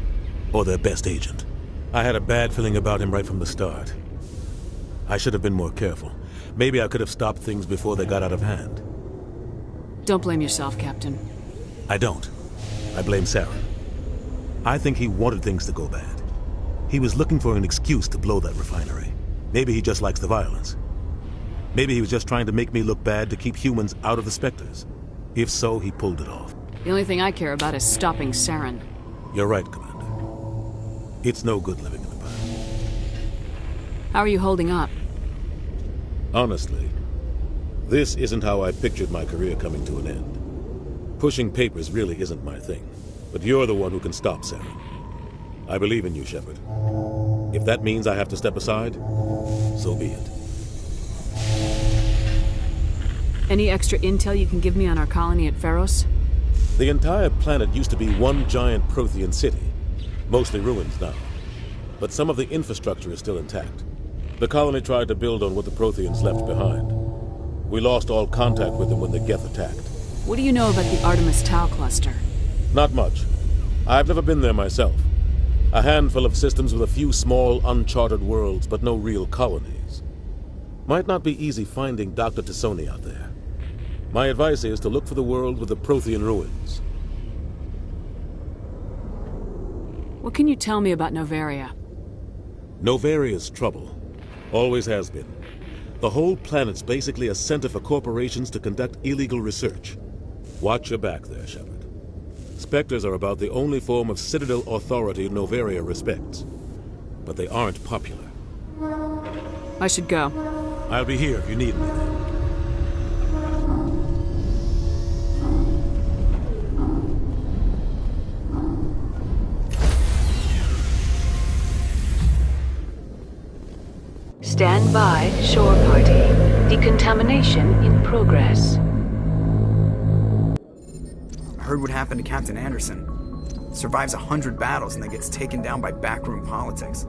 Or their best agent? I had a bad feeling about him right from the start. I should have been more careful. Maybe I could have stopped things before they got out of hand. Don't blame yourself, Captain. I don't. I blame Saren. I think he wanted things to go bad. He was looking for an excuse to blow that refinery. Maybe he just likes the violence. Maybe he was just trying to make me look bad to keep humans out of the Spectres. If so, he pulled it off. The only thing I care about is stopping Saren. You're right, Commander. It's no good living in the past. How are you holding up? Honestly, this isn't how I pictured my career coming to an end. Pushing papers really isn't my thing. But you're the one who can stop Saren. I believe in you, Shepard. If that means I have to step aside, so be it. Any extra intel you can give me on our colony at Pharos? The entire planet used to be one giant Prothean city. Mostly ruins now. But some of the infrastructure is still intact. The colony tried to build on what the Protheans left behind. We lost all contact with them when the Geth attacked. What do you know about the Artemis Tau cluster? Not much. I've never been there myself. A handful of systems with a few small, uncharted worlds, but no real colonies. Might not be easy finding Dr. Tassoni out there. My advice is to look for the world with the Prothean ruins. What can you tell me about Novaria? Novaria's trouble. Always has been. The whole planet's basically a center for corporations to conduct illegal research. Watch your back there, Shepard. Spectres are about the only form of Citadel authority Noveria respects. But they aren't popular. I should go. I'll be here if you need me. Stand by, shore party. Decontamination in progress. I heard what happened to Captain Anderson. Survives 100 battles and then gets taken down by backroom politics.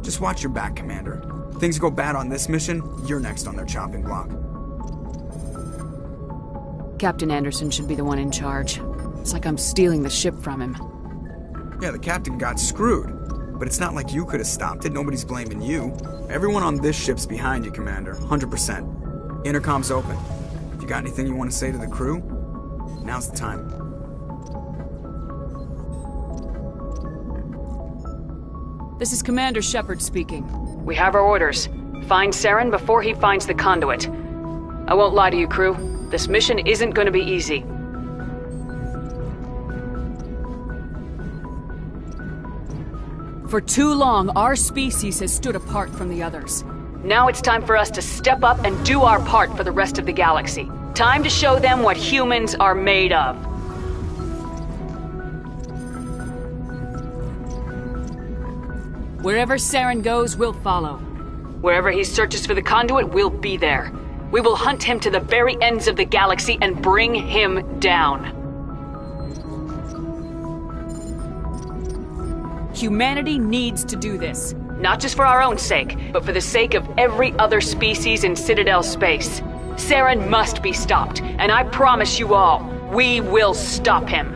Just watch your back, Commander. Things go bad on this mission, you're next on their chopping block. Captain Anderson should be the one in charge. It's like I'm stealing the ship from him. Yeah, the captain got screwed. But it's not like you could have stopped it. Nobody's blaming you. Everyone on this ship's behind you, Commander. 100%. Intercom's open. If you got anything you want to say to the crew, now's the time. This is Commander Shepard speaking. We have our orders. Find Saren before he finds the conduit. I won't lie to you, crew. This mission isn't going to be easy. For too long, our species has stood apart from the others. Now it's time for us to step up and do our part for the rest of the galaxy. Time to show them what humans are made of. Wherever Saren goes, we'll follow. Wherever he searches for the conduit, we'll be there. We will hunt him to the very ends of the galaxy and bring him down. Humanity needs to do this. Not just for our own sake, but for the sake of every other species in Citadel space. Saren must be stopped, and I promise you all, we will stop him.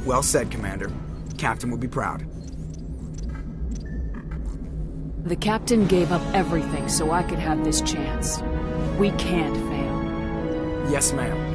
Well said, Commander. Captain will be proud. The captain gave up everything so I could have this chance. We can't fail. Yes, ma'am.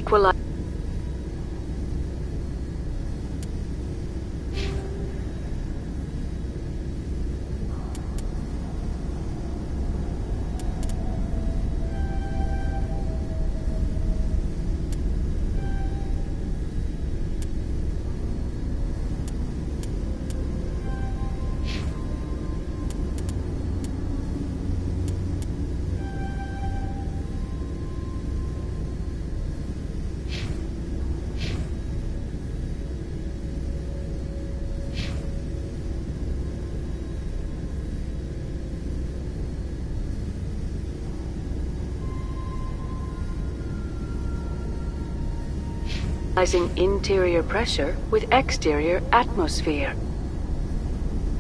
equalize. Interior pressure with exterior atmosphere.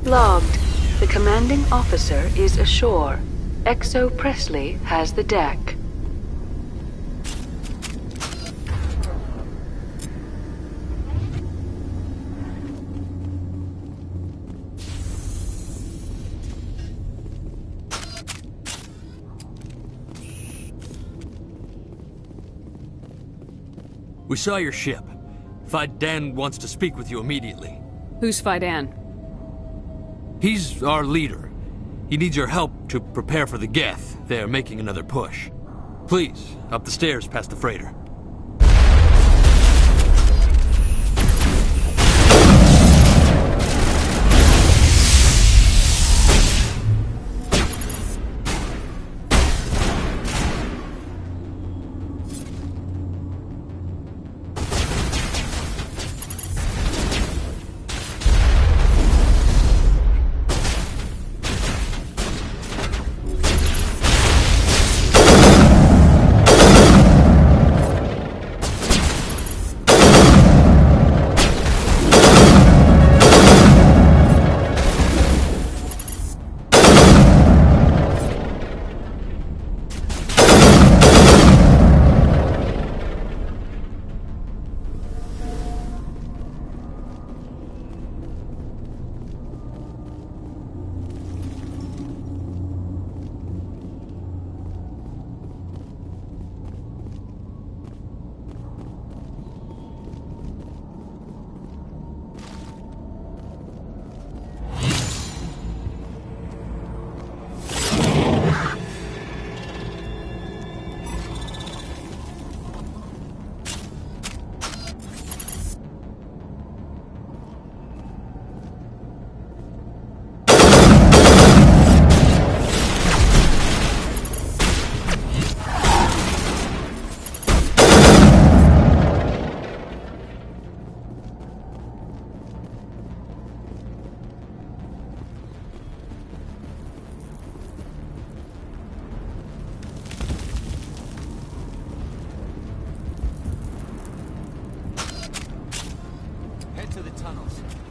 Logged. The commanding officer is ashore. Exo Presley has the deck. We saw your ship. Fidan wants to speak with you immediately. Who's Fidan? He's our leader. He needs your help to prepare for the Geth. They're making another push. Please, up the stairs past the freighter.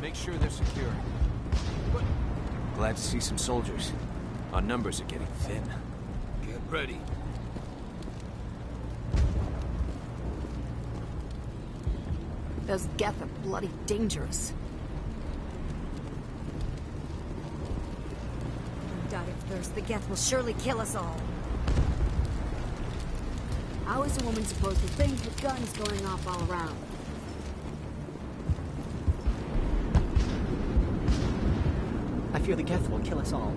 Make sure they're secure. Glad to see some soldiers. Our numbers are getting thin. Get ready. Those Geth are bloody dangerous. Die of thirst. The Geth will surely kill us all. How is a woman supposed to think with guns going off all around? I fear the Geth will kill us all.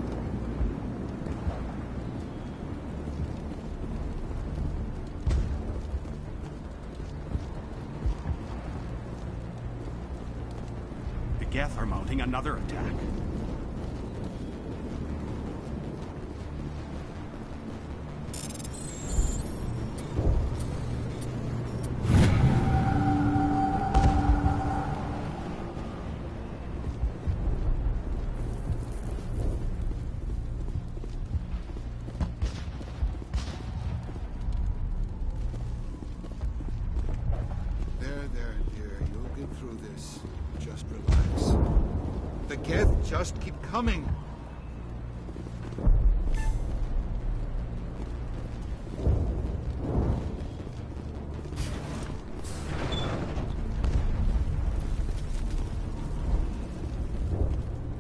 The Geth are mounting another attack. Just keep coming.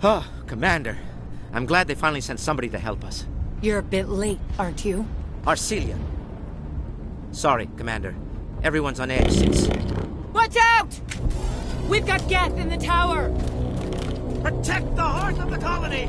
Oh, Commander. I'm glad they finally sent somebody to help us. You're a bit late, aren't you? Arcelia. Sorry, Commander. Everyone's on edge since... Watch out! We've got Geth in the tower! Protect the hearth of the colony!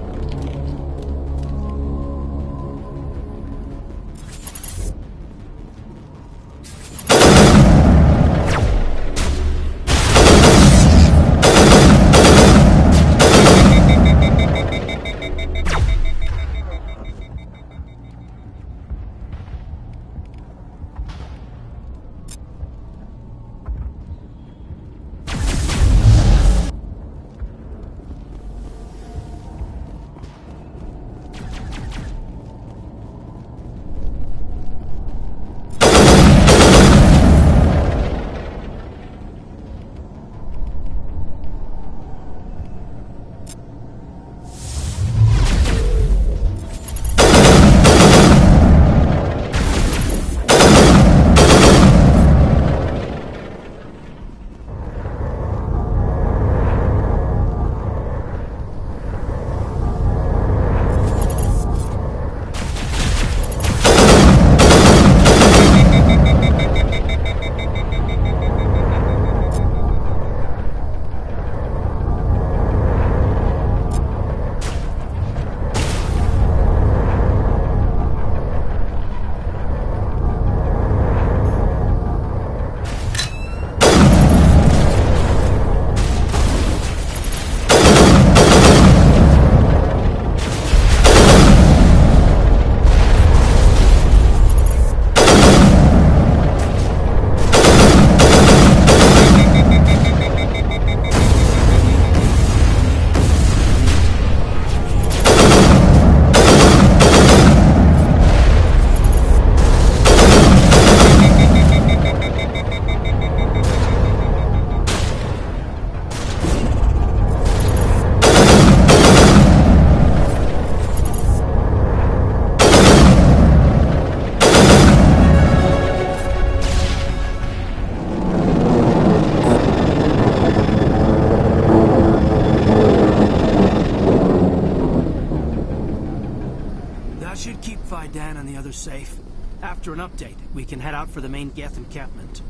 Dan and the others safe. After an update, we can head out for the main Geth encampment.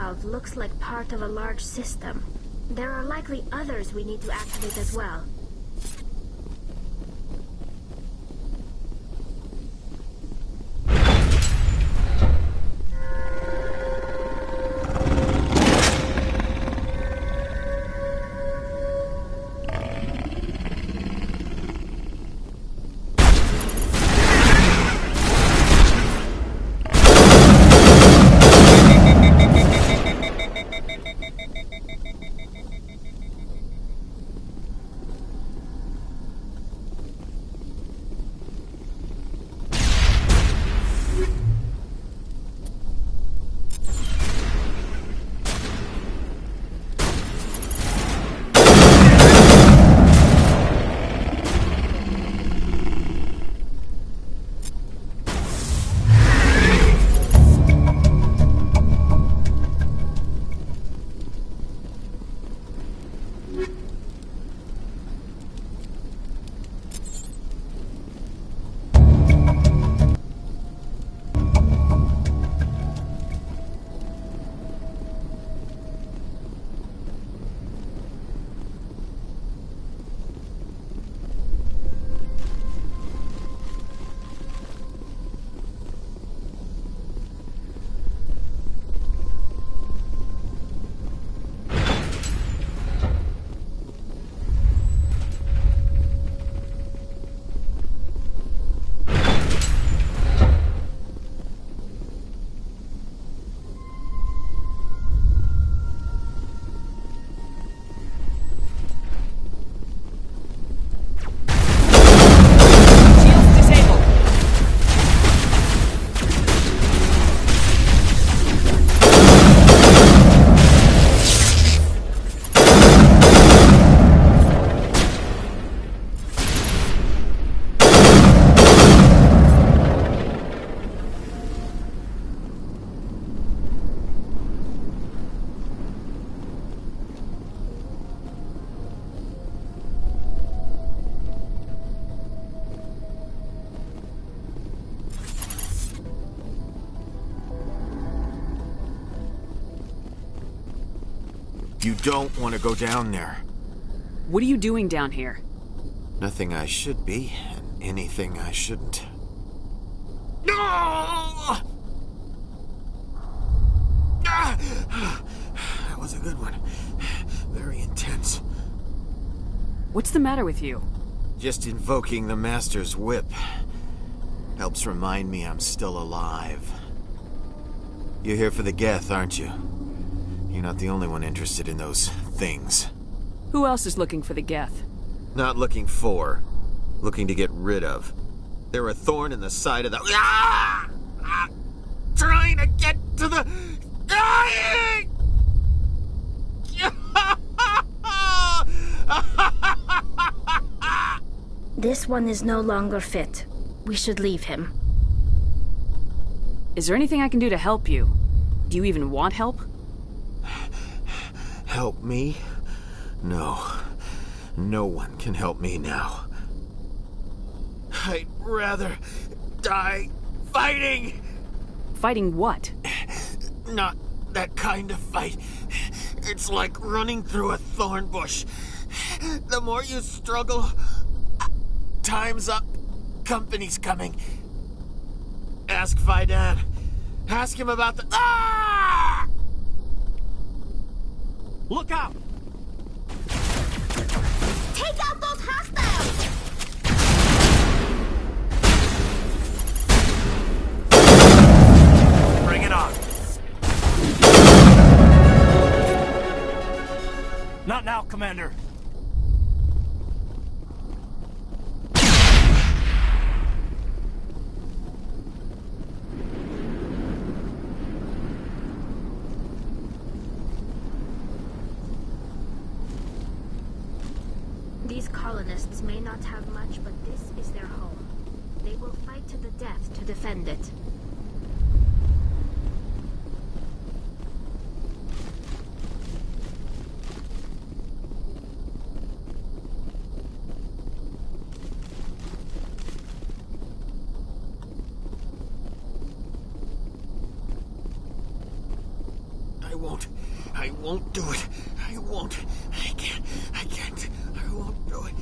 valve looks like part of a large system. There are likely others we need to activate as well. You don't want to go down there. What are you doing down here? Nothing I should be, and anything I shouldn't. No! That was a good one. Very intense. What's the matter with you? Just invoking the Master's whip helps remind me I'm still alive. You're here for the Geth, aren't you? You're not the only one interested in those things. Who else is looking for the Geth? Not looking for. Looking to get rid of. They're a thorn in the side of the... Trying to get to the... Dying! This one is no longer fit. We should leave him. Is there anything I can do to help you? Do you even want help? Help me? No. No one can help me now. I'd rather die fighting! Fighting what? Not that kind of fight. It's like running through a thorn bush. The more you struggle, time's up. Company's coming. Ask Fidan. Ask him about the... Ah! Look out! Take out those hostiles! Bring it on. Not now, Commander. These colonists may not have much, but this is their home. They will fight to the death to defend it. I won't. I won't do it. I won't. I can't. I won't do it.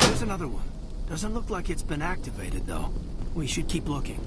There's another one. Doesn't look like it's been activated, though. We should keep looking.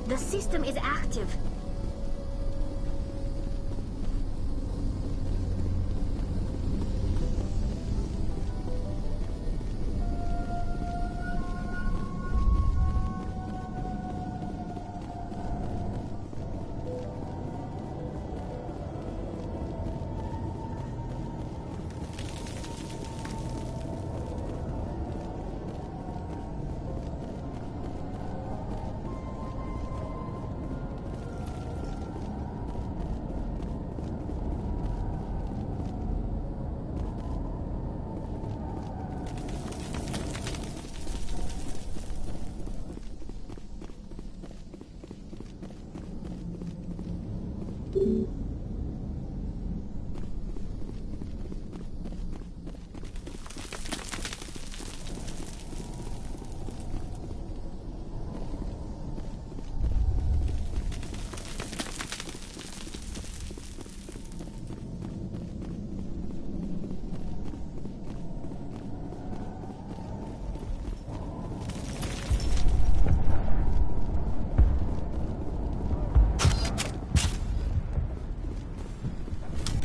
The system is active.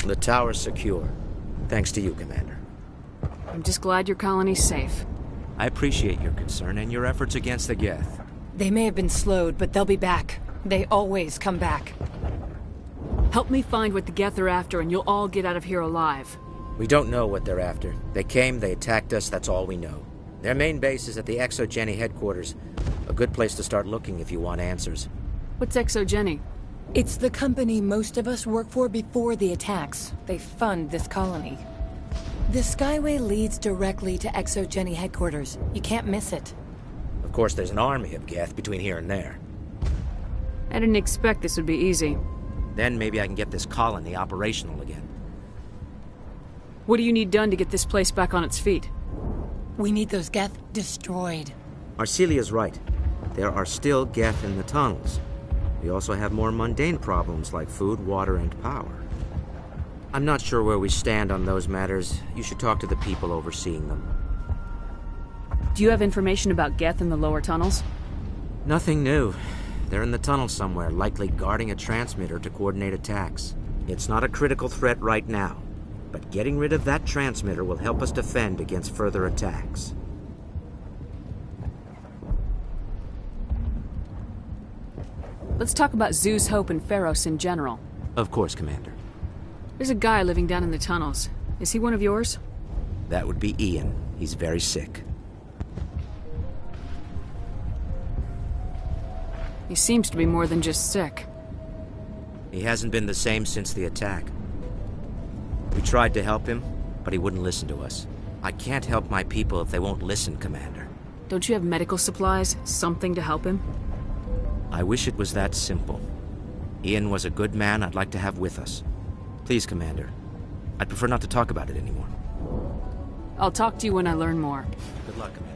The tower's secure. Thanks to you, Commander. I'm just glad your colony's safe. I appreciate your concern and your efforts against the Geth. They may have been slowed, but they'll be back. They always come back. Help me find what the Geth are after, and you'll all get out of here alive. We don't know what they're after. They came, they attacked us, that's all we know. Their main base is at the Exogeny headquarters. A good place to start looking if you want answers. What's Exogeny? It's the company most of us work for before the attacks. They fund this colony. The Skyway leads directly to Exogeny headquarters. You can't miss it. Of course, there's an army of Geth between here and there. I didn't expect this would be easy. Then maybe I can get this colony operational again. What do you need done to get this place back on its feet? We need those Geth destroyed. Arcelia's right. There are still Geth in the tunnels. We also have more mundane problems like food, water, and power. I'm not sure where we stand on those matters. You should talk to the people overseeing them. Do you have information about Geth in the lower tunnels? Nothing new. They're in the tunnel somewhere, likely guarding a transmitter to coordinate attacks. It's not a critical threat right now, but getting rid of that transmitter will help us defend against further attacks. Let's talk about Zeus, Hope, and Pharos in general. Of course, Commander. There's a guy living down in the tunnels. Is he one of yours? That would be Ian. He's very sick. He seems to be more than just sick. He hasn't been the same since the attack. We tried to help him, but he wouldn't listen to us. I can't help my people if they won't listen, Commander. Don't you have medical supplies? Something to help him? I wish it was that simple. Ian was a good man I'd like to have with us. Please, Commander. I'd prefer not to talk about it anymore. I'll talk to you when I learn more. Good luck, Commander.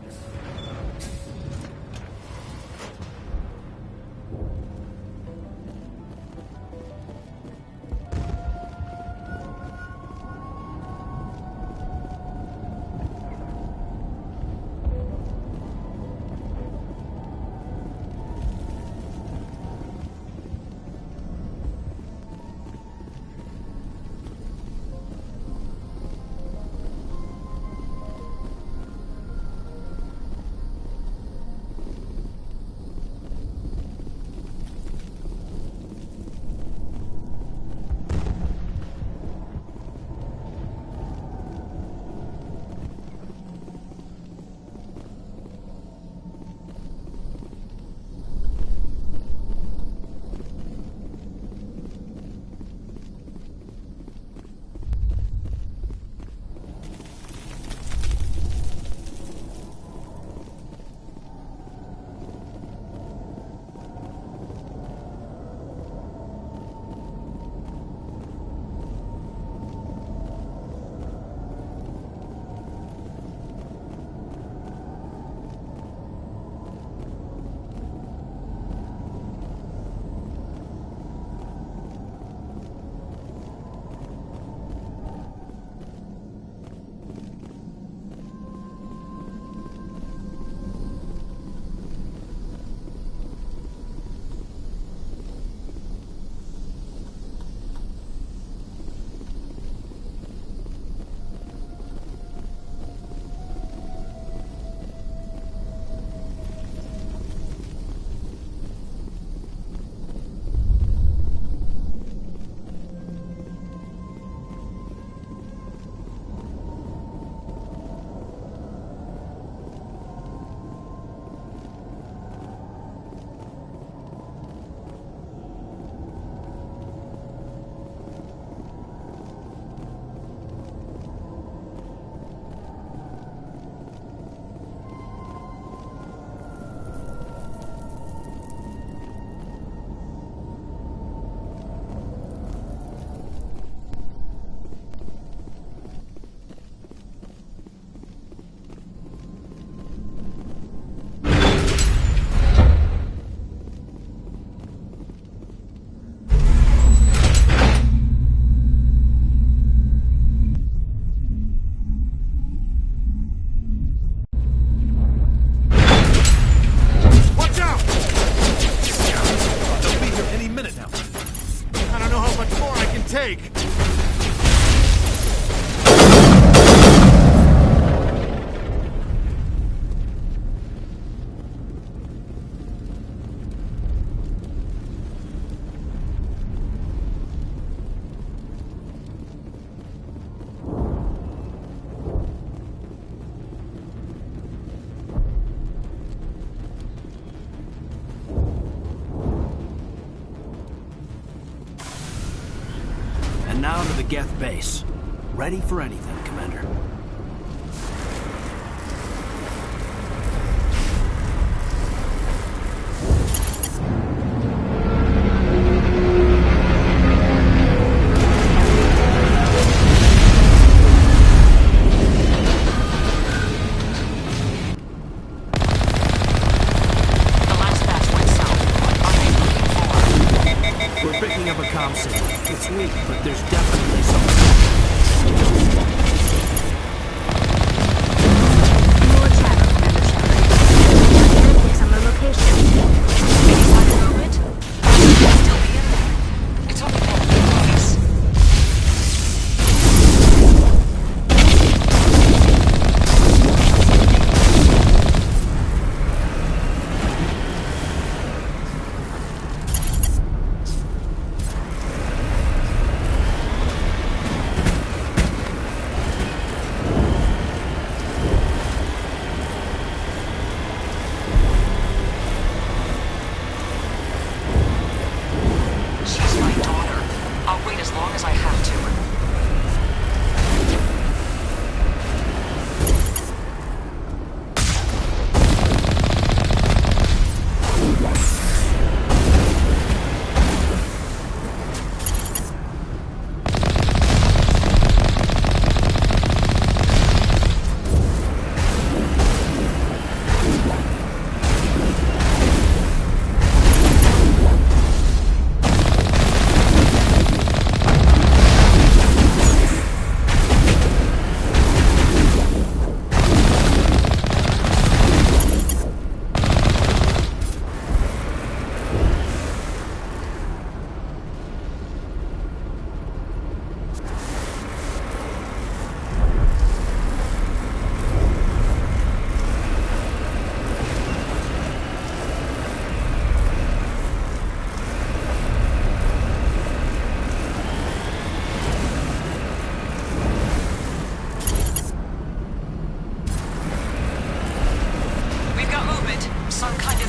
Now to the Geth base. Ready for anything, Commander. We're picking up a comm signal. It's weak, but there's definitely something.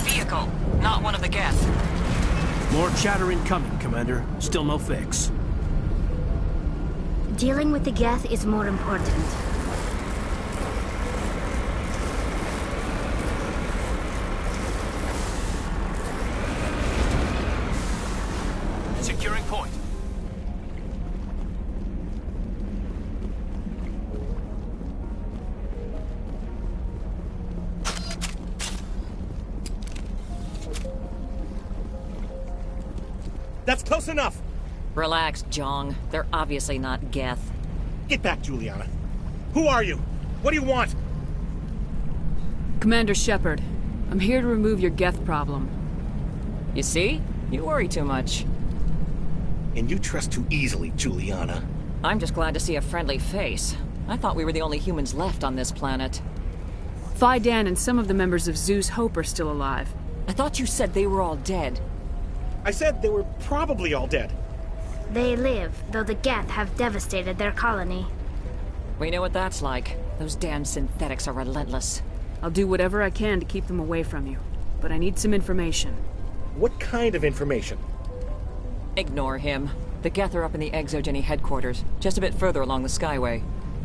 vehicle, not one of the Geth. More chatter incoming, Commander. Still no fix. Dealing with the Geth is more important. Securing point. That's close enough! Relax, Jong. They're obviously not Geth. Get back, Juliana. Who are you? What do you want? Commander Shepard, I'm here to remove your Geth problem. You see? You worry too much. And you trust too easily, Juliana. I'm just glad to see a friendly face. I thought we were the only humans left on this planet. Phi Dan and some of the members of Zoo's Hope are still alive. I thought you said they were all dead. I said they were probably all dead. They live, though the Geth have devastated their colony. We know what that's like. Those damn synthetics are relentless. I'll do whatever I can to keep them away from you, but I need some information. What kind of information? Ignore him. The Geth are up in the Exogeny headquarters, just a bit further along the Skyway.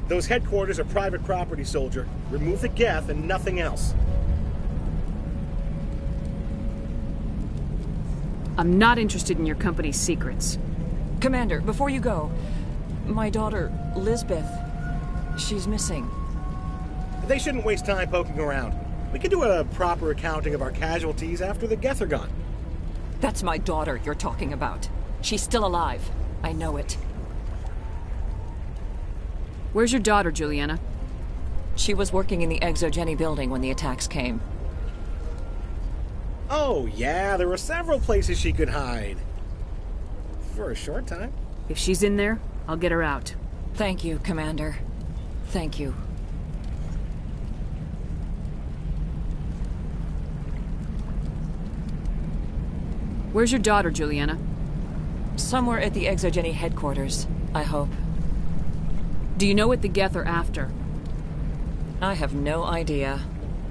Those headquarters are private property, soldier. Remove the Geth and nothing else. I'm not interested in your company's secrets. Commander, before you go, my daughter, Lisbeth, she's missing. They shouldn't waste time poking around. We can do a proper accounting of our casualties after the Geth are gone. That's my daughter you're talking about. She's still alive. I know it. Where's your daughter, Juliana? She was working in the Exogeny building when the attacks came. Oh, yeah, there were several places she could hide. For a short time. If she's in there, I'll get her out. Thank you, Commander. Thank you. Where's your daughter, Juliana? Somewhere at the Exogeny headquarters, I hope. Do you know what the Geth are after? I have no idea.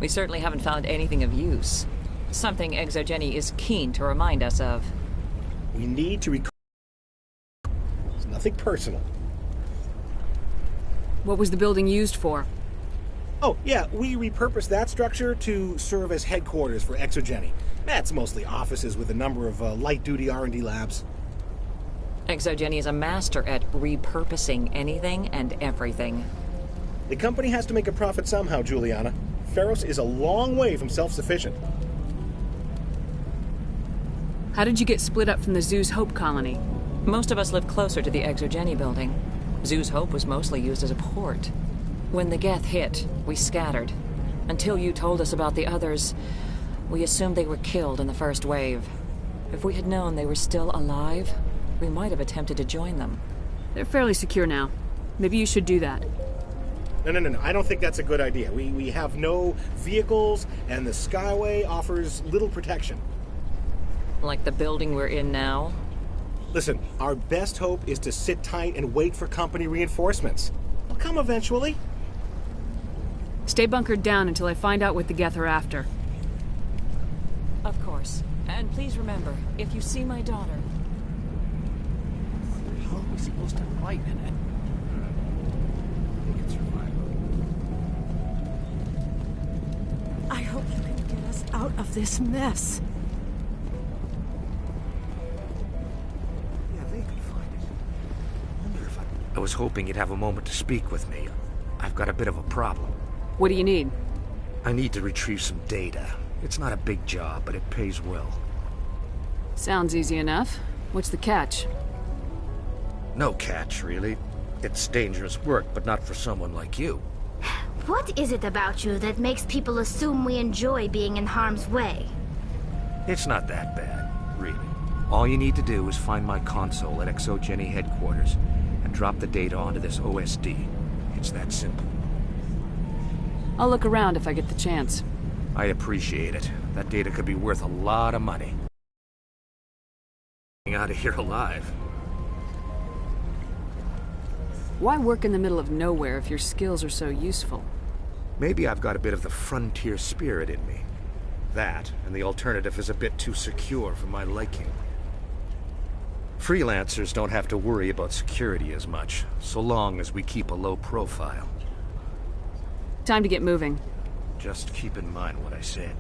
We certainly haven't found anything of use. Something Exogeny is keen to remind us of. We need to It's nothing personal. What was the building used for? Oh, yeah, we repurposed that structure to serve as headquarters for Exogeny. That's mostly offices with a number of light-duty R&D labs. Exogeny is a master at repurposing anything and everything. The company has to make a profit somehow, Juliana. Feros is a long way from self-sufficient. How did you get split up from the Zoo's Hope colony? Most of us live closer to the Exogeny building. Zoo's Hope was mostly used as a port. When the Geth hit, we scattered. Until you told us about the others, we assumed they were killed in the first wave. If we had known they were still alive, we might have attempted to join them. They're fairly secure now. Maybe you should do that. No. I don't think that's a good idea. We have no vehicles, and the Skyway offers little protection. Like the building we're in now? Listen, our best hope is to sit tight and wait for company reinforcements. They'll come eventually. Stay bunkered down until I find out what the Geth are after. Of course. And please remember, if you see my daughter... How are we supposed to fight in it? We can survive. I hope you can get us out of this mess. Yeah, they could find it. I wonder if I was hoping you'd have a moment to speak with me. I've got a bit of a problem. What do you need? I need to retrieve some data. It's not a big job, but it pays well. Sounds easy enough. What's the catch? No catch, really. It's dangerous work, but not for someone like you. What is it about you that makes people assume we enjoy being in harm's way? It's not that bad, really. All you need to do is find my console at Exogeny headquarters and drop the data onto this OSD. It's that simple. I'll look around if I get the chance. I'd appreciate it. That data could be worth a lot of money. Getting out of here alive. Why work in the middle of nowhere if your skills are so useful? Maybe I've got a bit of the frontier spirit in me. That, and the alternative is a bit too secure for my liking. Freelancers don't have to worry about security as much, so long as we keep a low profile. Time to get moving. Just keep in mind what I said.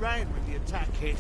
ran when the attack hit.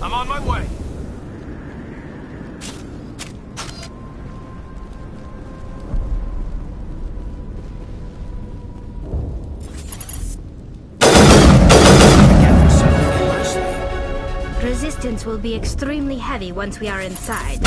I'm on my way. Resistance will be extremely heavy once we are inside.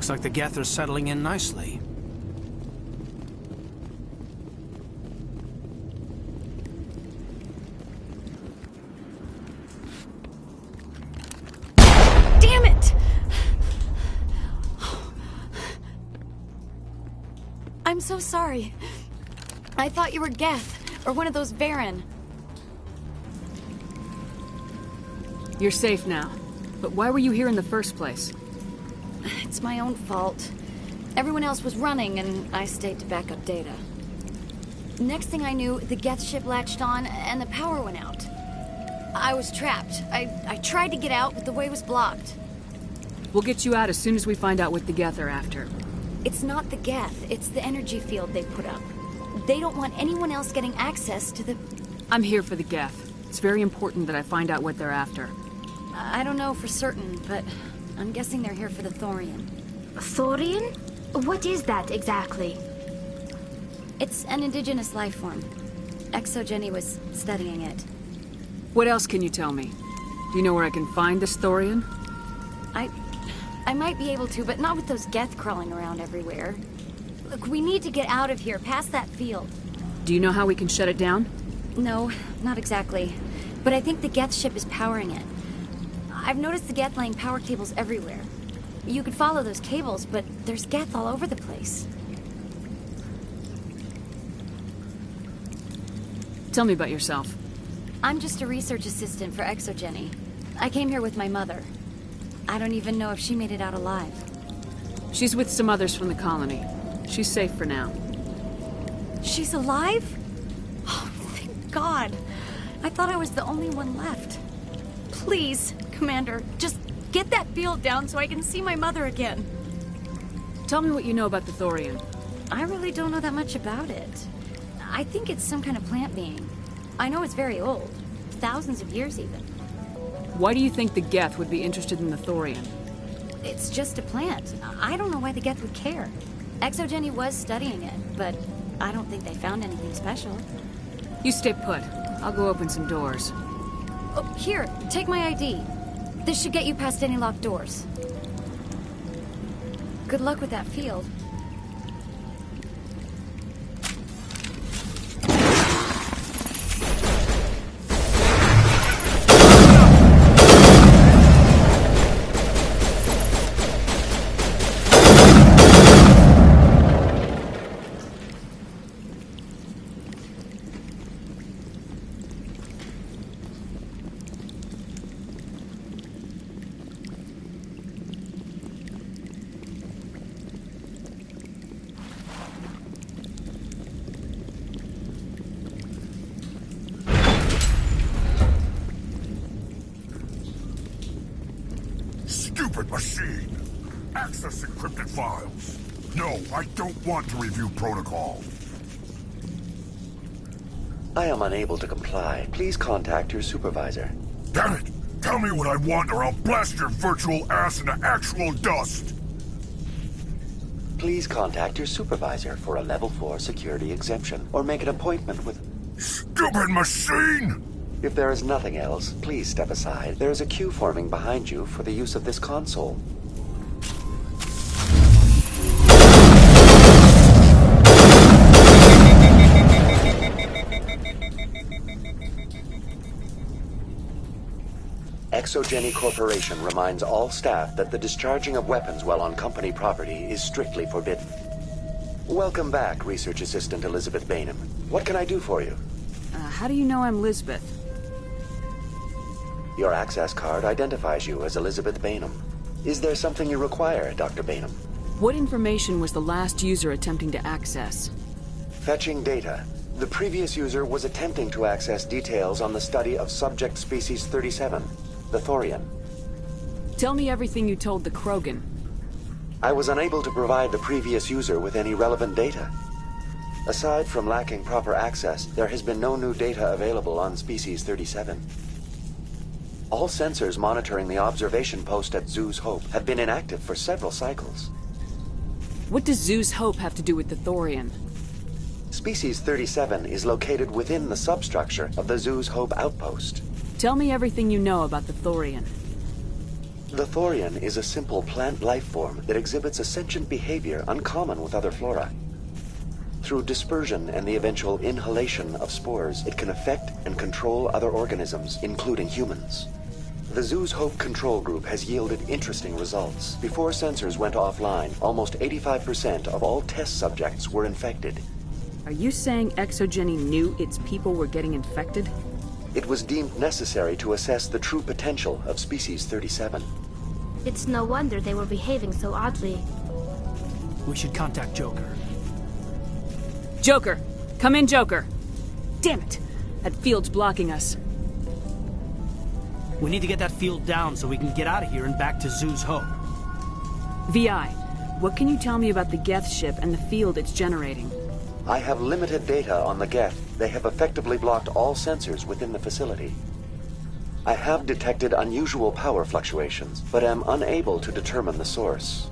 Looks like the Geth are settling in nicely. Damn it! I'm so sorry. I thought you were Geth, or one of those Varen. You're safe now. But why were you here in the first place? It's my own fault. Everyone else was running, and I stayed to back up data. Next thing I knew, the Geth ship latched on, and the power went out. I was trapped. I tried to get out, but the way was blocked. We'll get you out as soon as we find out what the Geth are after. It's not the Geth, it's the energy field they put up. They don't want anyone else getting access to the... I'm here for the Geth. It's very important that I find out what they're after. I don't know for certain, but I'm guessing they're here for the Thorian. Thorian? What is that exactly? It's an indigenous life form. Exogeny was studying it. What else can you tell me? Do you know where I can find this Thorian? I might be able to, but not with those Geth crawling around everywhere. Look, we need to get out of here, past that field. Do you know how we can shut it down? No, not exactly. But I think the Geth ship is powering it. I've noticed the Geth laying power cables everywhere. You could follow those cables, but there's Geth all over the place. Tell me about yourself. I'm just a research assistant for Exogeny. I came here with my mother. I don't even know if she made it out alive. She's with some others from the colony. She's safe for now. She's alive? Oh, thank God. I thought I was the only one left. Please, Commander, just get that field down so I can see my mother again. Tell me what you know about the Thorian. I really don't know that much about it. I think it's some kind of plant being. I know it's very old. Thousands of years, even. Why do you think the Geth would be interested in the Thorian? It's just a plant. I don't know why the Geth would care. Exogeny was studying it, but I don't think they found anything special. You stay put. I'll go open some doors. Oh, here, take my ID. This should get you past any locked doors. Good luck with that field. Stupid machine! Access encrypted files. No, I don't want to review protocol. I am unable to comply. Please contact your supervisor. Damn it! Tell me what I want or I'll blast your virtual ass into actual dust! Please contact your supervisor for a level 4 security exemption, or make an appointment with... Stupid machine! If there is nothing else, please step aside. There is a queue forming behind you for the use of this console. Exogeny Corporation reminds all staff that the discharging of weapons while on company property is strictly forbidden. Welcome back, Research Assistant Elizabeth Bainham. What can I do for you? How do you know I'm Lisbeth? Your access card identifies you as Elizabeth Bainham. Is there something you require, Dr. Bainham? What information was the last user attempting to access? Fetching data. The previous user was attempting to access details on the study of subject species 37, the Thorian. Tell me everything you told the Krogan. I was unable to provide the previous user with any relevant data. Aside from lacking proper access, there has been no new data available on species 37. All sensors monitoring the observation post at Zoo's Hope have been inactive for several cycles. What does Zoo's Hope have to do with the Thorian? Species 37 is located within the substructure of the Zoo's Hope outpost. Tell me everything you know about the Thorian. The Thorian is a simple plant life form that exhibits a sentient behavior uncommon with other flora. Through dispersion and the eventual inhalation of spores, it can affect and control other organisms, including humans. The Zoo's Hope Control Group has yielded interesting results. Before sensors went offline, almost 85% of all test subjects were infected. Are you saying ExoGeni knew its people were getting infected? It was deemed necessary to assess the true potential of Species 37. It's no wonder they were behaving so oddly. We should contact Joker. Joker! Come in, Joker! Damn it! That field's blocking us. We need to get that field down so we can get out of here and back to Zoo's Hope. VI, what can you tell me about the Geth ship and the field it's generating? I have limited data on the Geth. They have effectively blocked all sensors within the facility. I have detected unusual power fluctuations, but am unable to determine the source.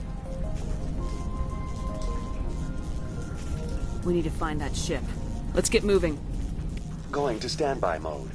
We need to find that ship. Let's get moving. Going to standby mode.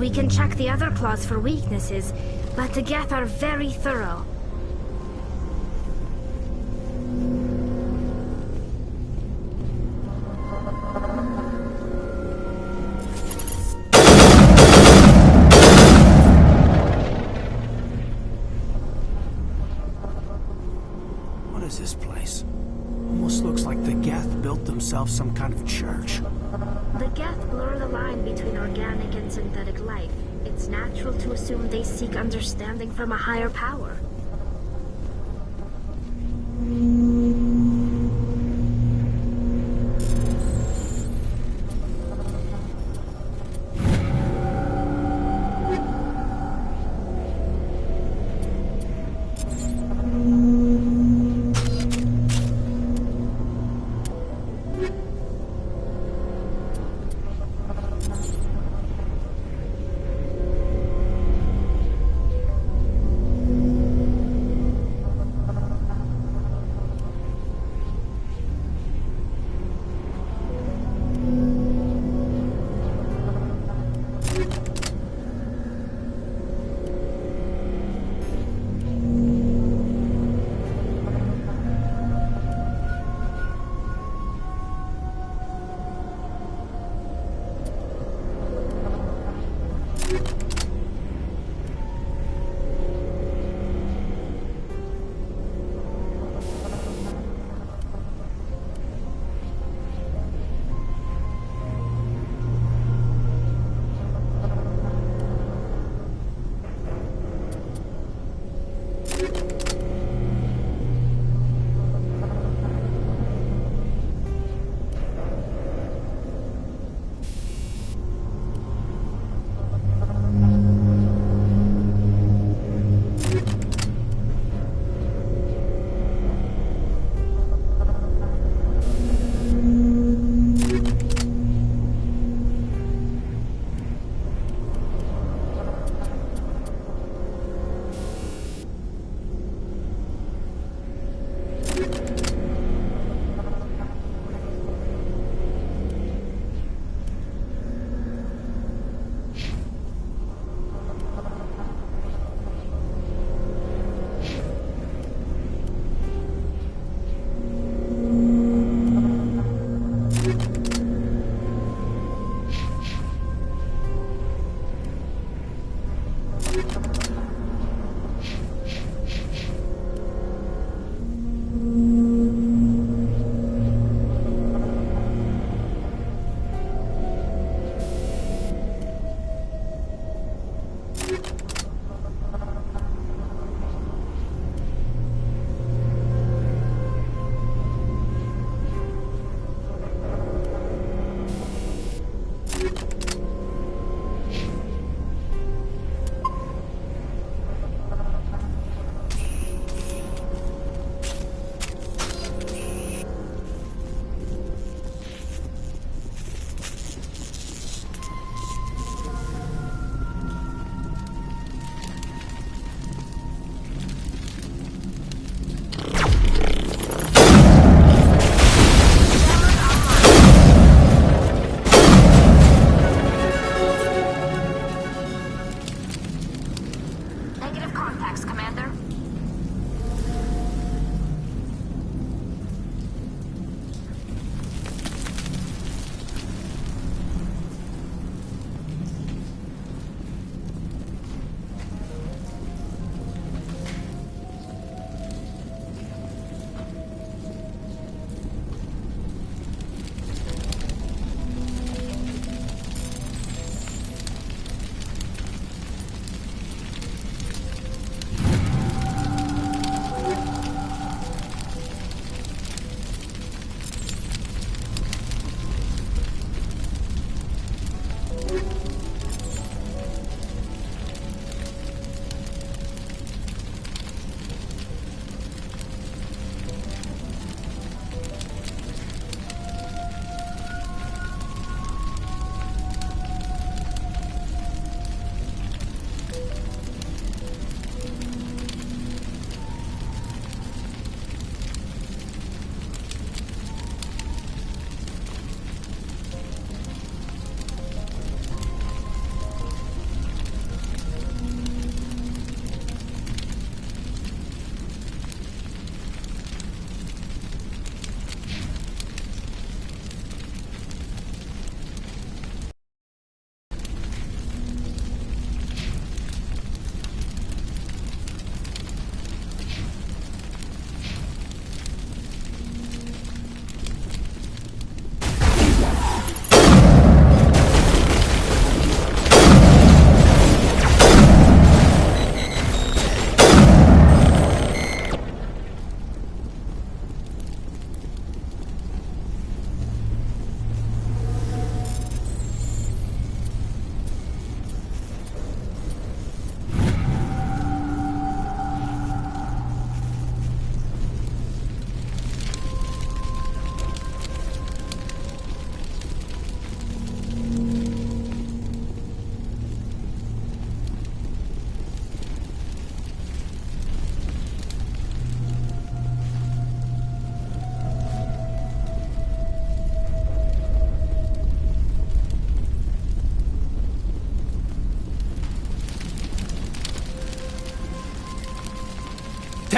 We can check the other claws for weaknesses, but the Geth are very thorough. What is this place? Almost looks like the Geth built themselves some kind of church. The Geth blur the line between organic and synthetic life. It's natural to assume they seek understanding from a higher power.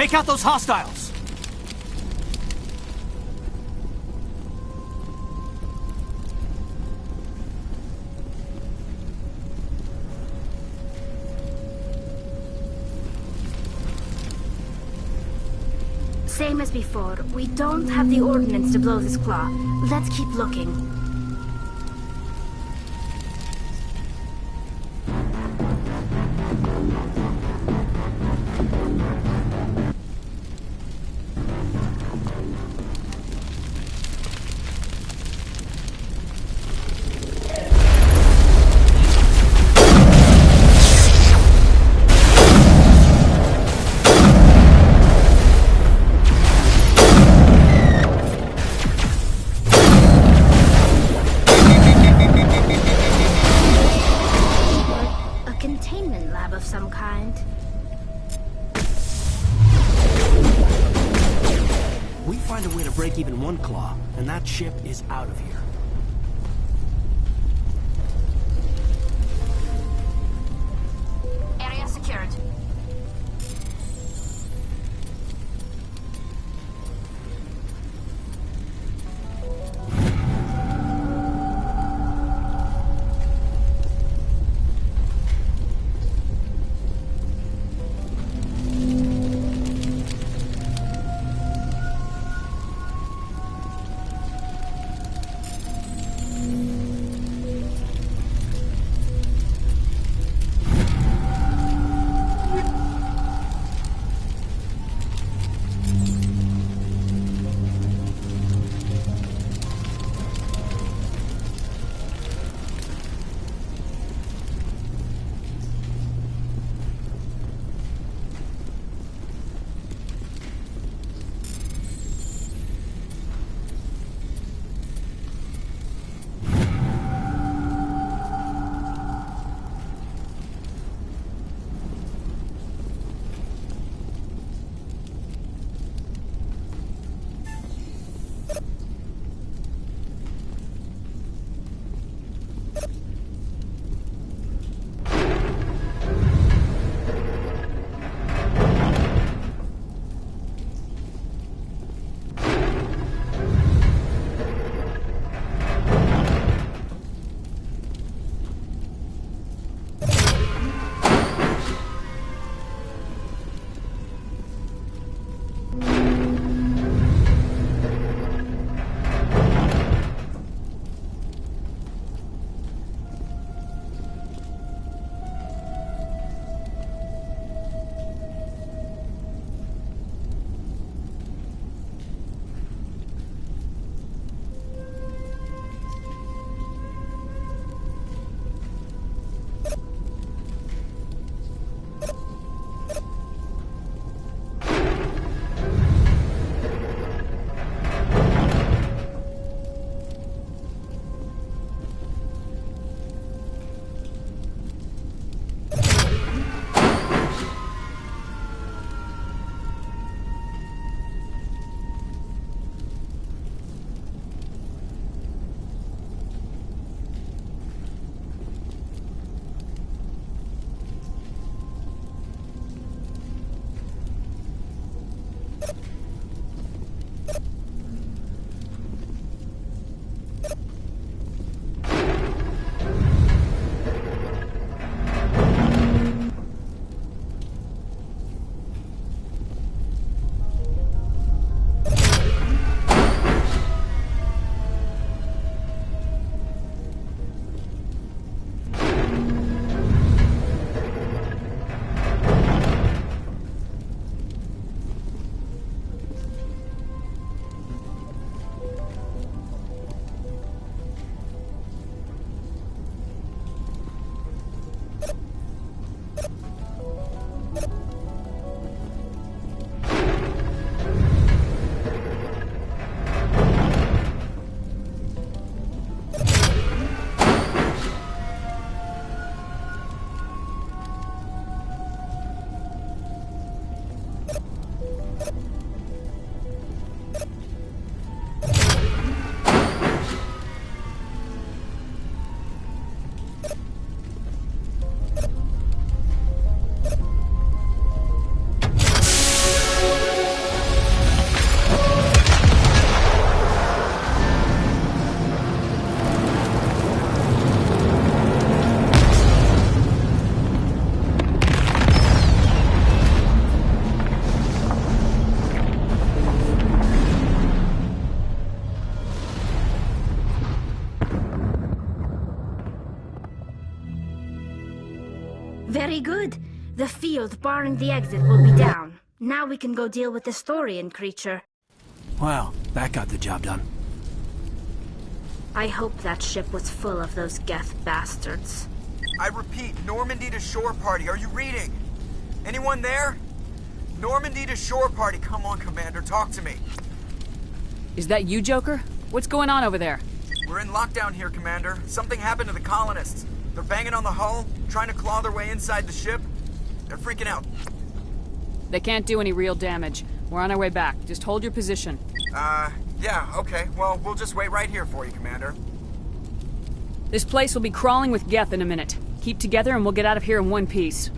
Take out those hostiles! Same as before. We don't have the ordnance to blow this claw. Let's keep looking. Even one claw, and that ship is out of here. Area secured. Very good. The field barring the exit will be down. Now we can go deal with the Storian creature. Well, that got the job done. I hope that ship was full of those Geth bastards. I repeat, Normandy to shore party. Are you reading? Anyone there? Normandy to shore party. Come on, Commander, talk to me. Is that you, Joker? What's going on over there? We're in lockdown here, Commander. Something happened to the colonists. They're banging on the hull, trying to claw their way inside the ship. They're freaking out. They can't do any real damage. We're on our way back. Just hold your position. Yeah, okay. Well, we'll just wait right here for you, Commander. This place will be crawling with Geth in a minute. Keep together and we'll get out of here in one piece.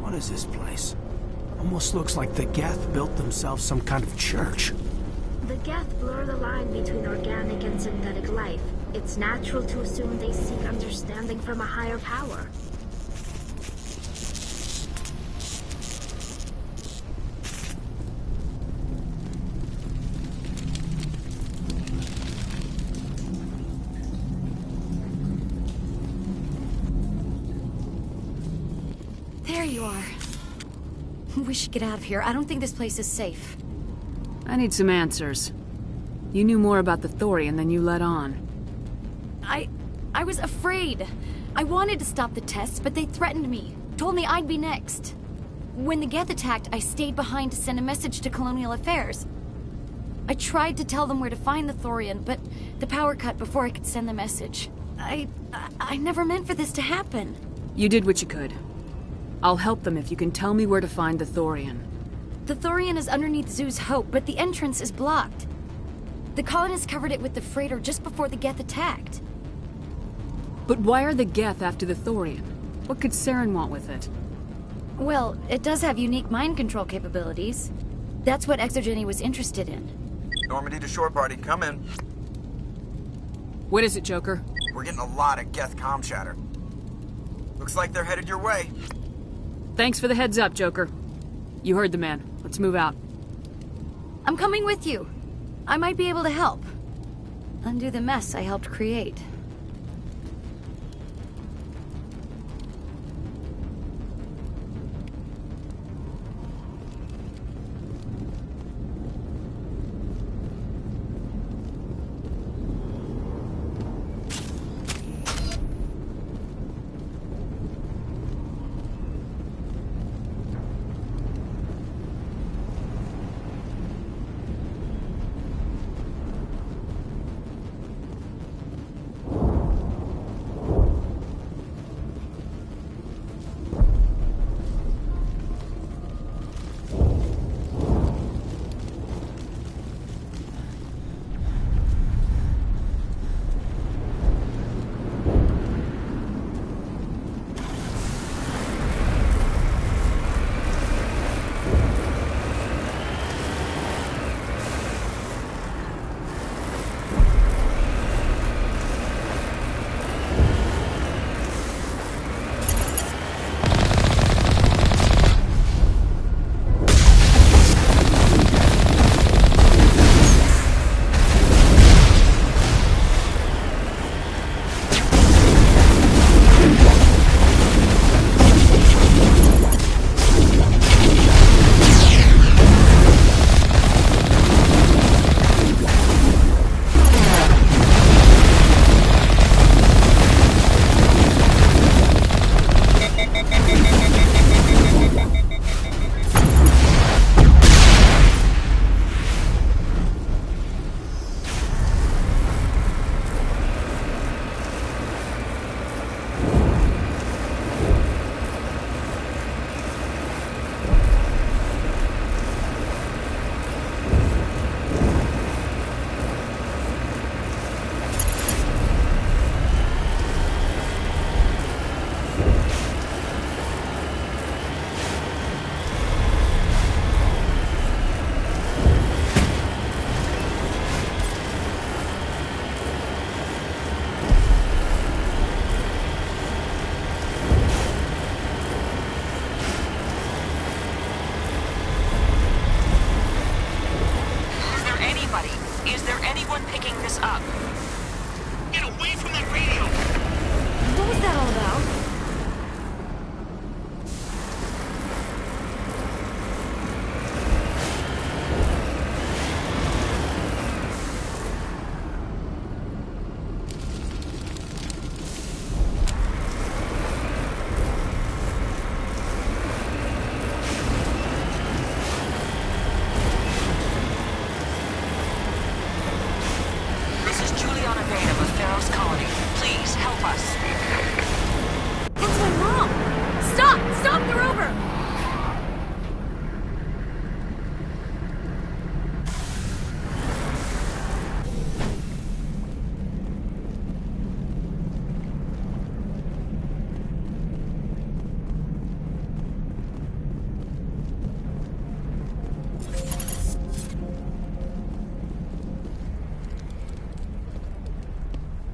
What is this place? Almost looks like the Geth built themselves some kind of church. The Geth blur the line between organic and synthetic life. It's natural to assume they seek understanding from a higher power. There you are. We should get out of here. I don't think this place is safe. I need some answers. You knew more about the Thorian than you let on. I was afraid. I wanted to stop the tests, but they threatened me. Told me I'd be next. When the Geth attacked, I stayed behind to send a message to Colonial Affairs. I tried to tell them where to find the Thorian, but the power cut before I could send the message. I never meant for this to happen. You did what you could. I'll help them if you can tell me where to find the Thorian. The Thorian is underneath Zoo's Hope, but the entrance is blocked. The colonists covered it with the freighter just before the Geth attacked. But why are the Geth after the Thorian? What could Saren want with it? Well, it does have unique mind control capabilities. That's what Exogeny was interested in. Normandy to shore party, come in. What is it, Joker? We're getting a lot of Geth comm chatter. Looks like they're headed your way. Thanks for the heads up, Joker. You heard the man. Let's move out. I'm coming with you. I might be able to help. Undo the mess I helped create.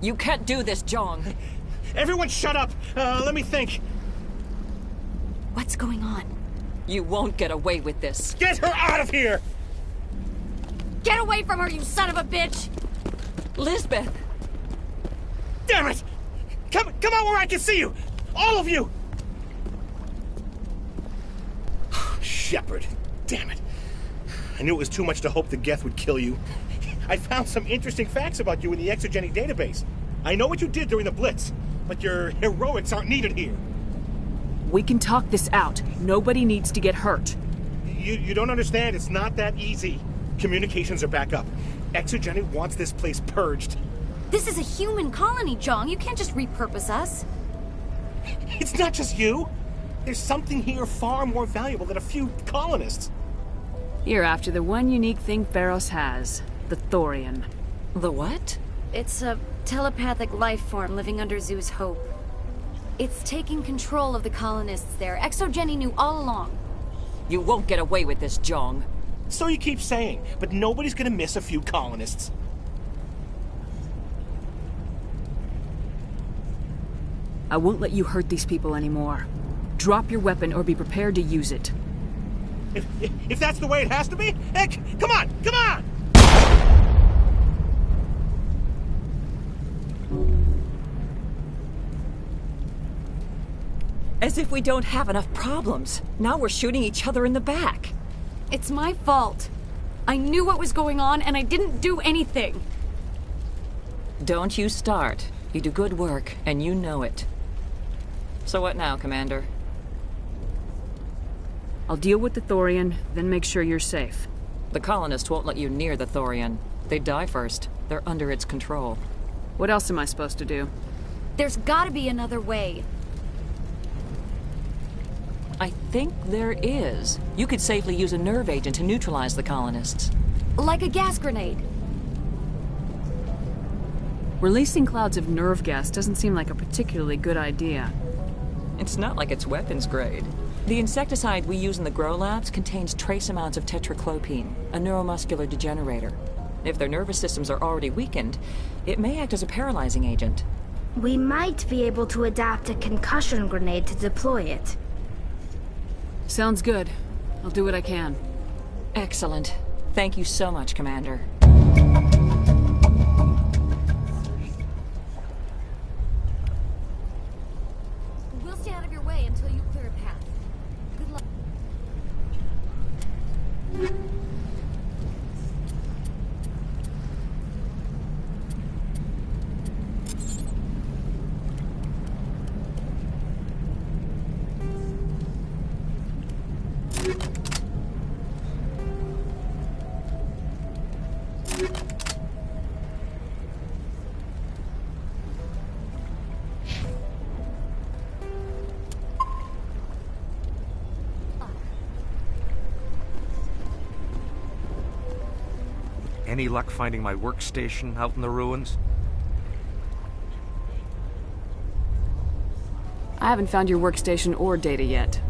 You can't do this, Jong. Everyone shut up! Let me think. What's going on? You won't get away with this. Get her out of here! Get away from her, you son of a bitch! Lisbeth! Damn it! Come out where I can see you! All of you! Shepard. Damn it. I knew it was too much to hope the Geth would kill you. I found some interesting facts about you in the exogenic database. I know what you did during the Blitz, but your heroics aren't needed here. We can talk this out. Nobody needs to get hurt. You don't understand. It's not that easy. Communications are back up. Exogenic wants this place purged. This is a human colony, Jong. You can't just repurpose us. It's not just you. There's something here far more valuable than a few colonists. You're after the one unique thing Pharos has. The Thorian. The what? It's a telepathic life form living under Zoo's hope. It's taking control of the colonists there. Exogeny knew all along. You won't get away with this, Jong. So you keep saying, but nobody's gonna miss a few colonists. I won't let you hurt these people anymore. Drop your weapon or be prepared to use it. If that's the way it has to be, heck, come on, come on! As if we don't have enough problems. Now we're shooting each other in the back. It's my fault. I knew what was going on and I didn't do anything. Don't you start. You do good work, and you know it. So what now, Commander? I'll deal with the Thorian, then make sure you're safe. The colonists won't let you near the Thorian. They die first. They're under its control. What else am I supposed to do? There's gotta be another way. I think there is. You could safely use a nerve agent to neutralize the colonists. Like a gas grenade. Releasing clouds of nerve gas doesn't seem like a particularly good idea. It's not like it's weapons grade. The insecticide we use in the grow labs contains trace amounts of tetraclopine, a neuromuscular degenerator. If their nervous systems are already weakened, it may act as a paralyzing agent. We might be able to adapt a concussion grenade to deploy it. Sounds good. I'll do what I can. Excellent. Thank you so much, Commander. We'll stay out of your way until you clear a path. Good luck. Any luck finding my workstation out in the ruins? I haven't found your workstation or data yet.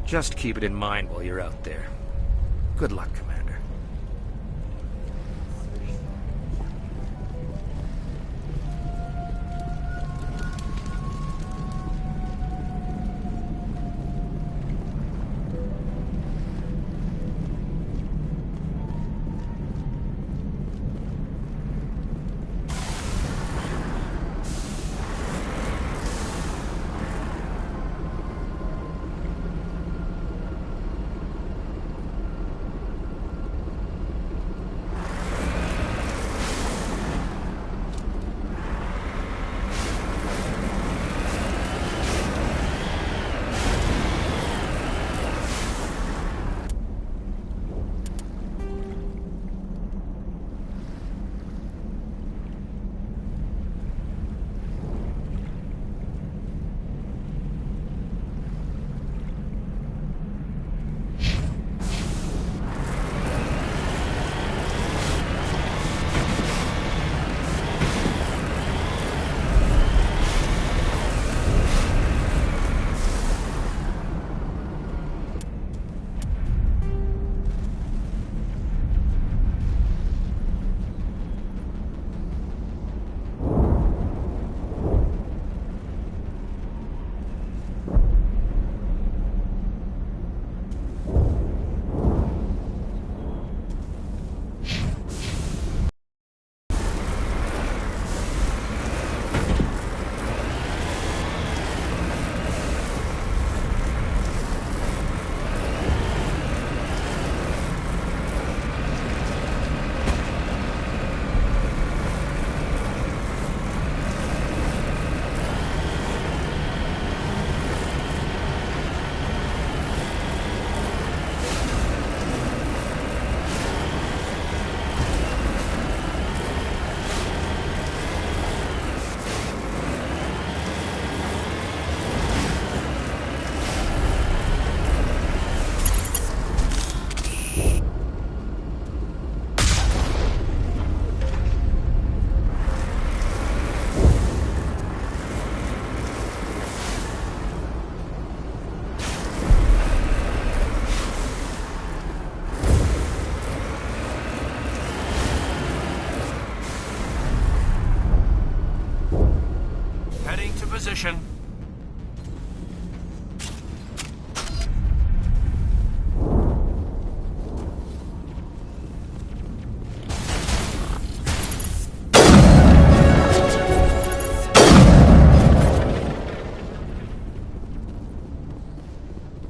Just keep it in mind while you're out there. Good luck, Commander.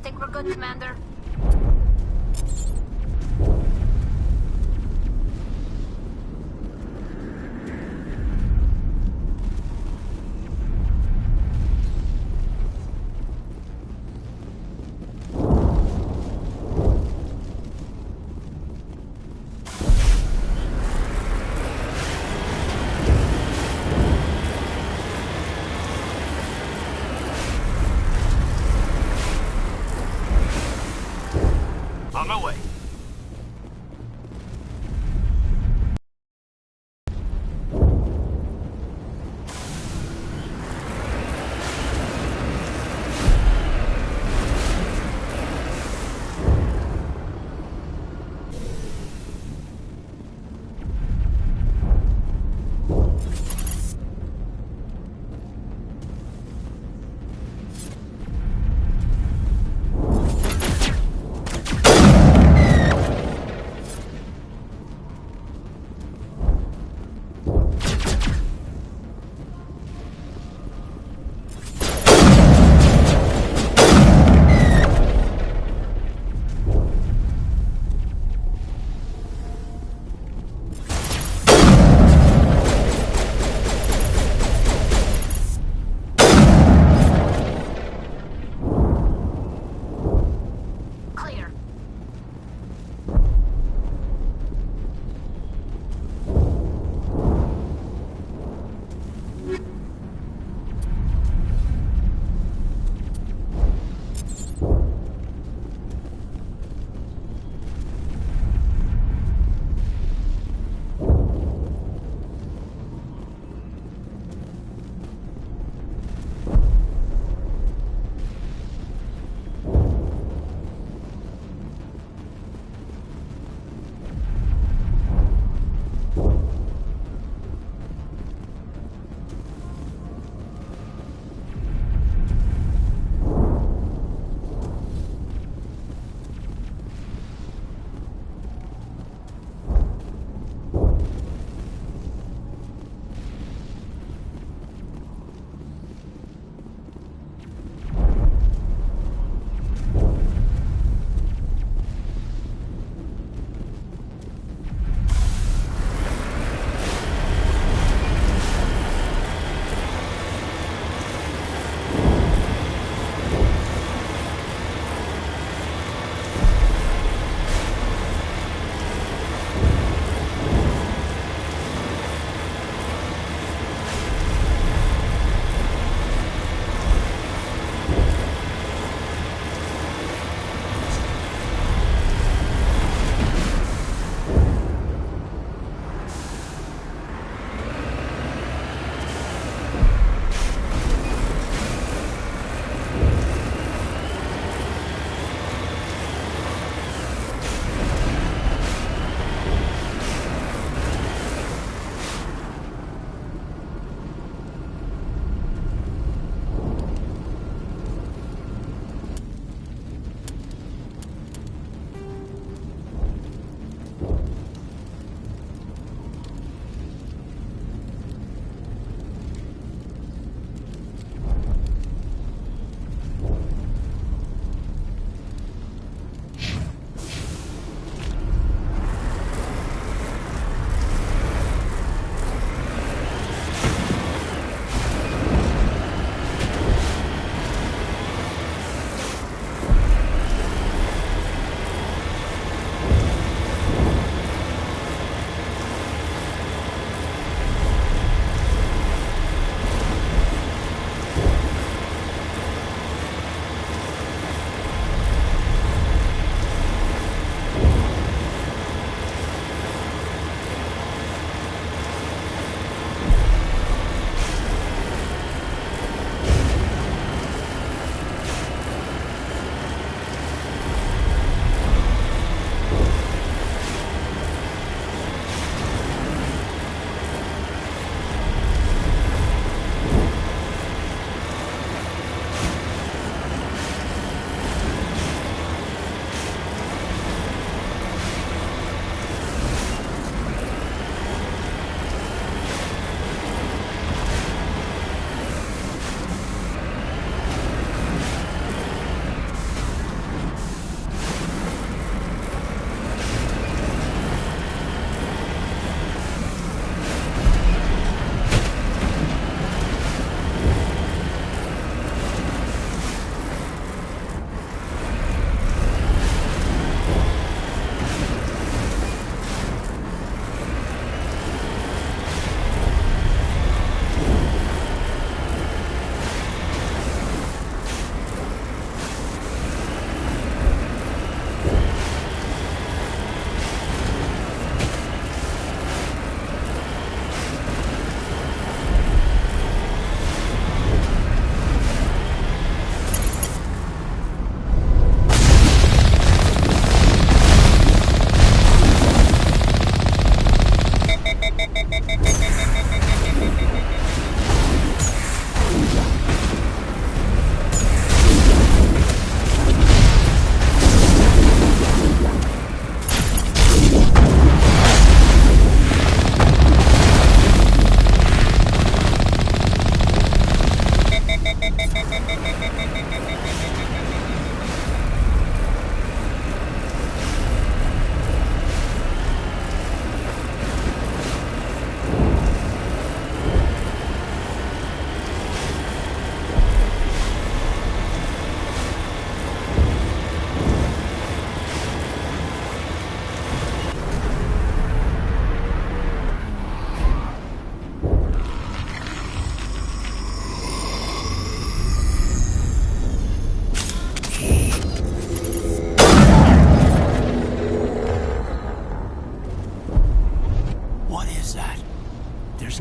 Think we're good, Commander? On my way.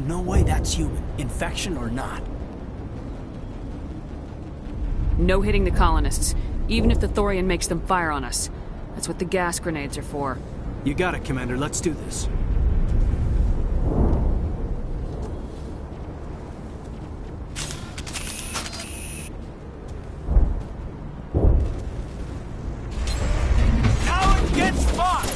no way that's human, infection or not. No hitting the colonists, even if the Thorian makes them fire on us. That's what the gas grenades are for. You got it, Commander. Let's do this. Talon gets fought!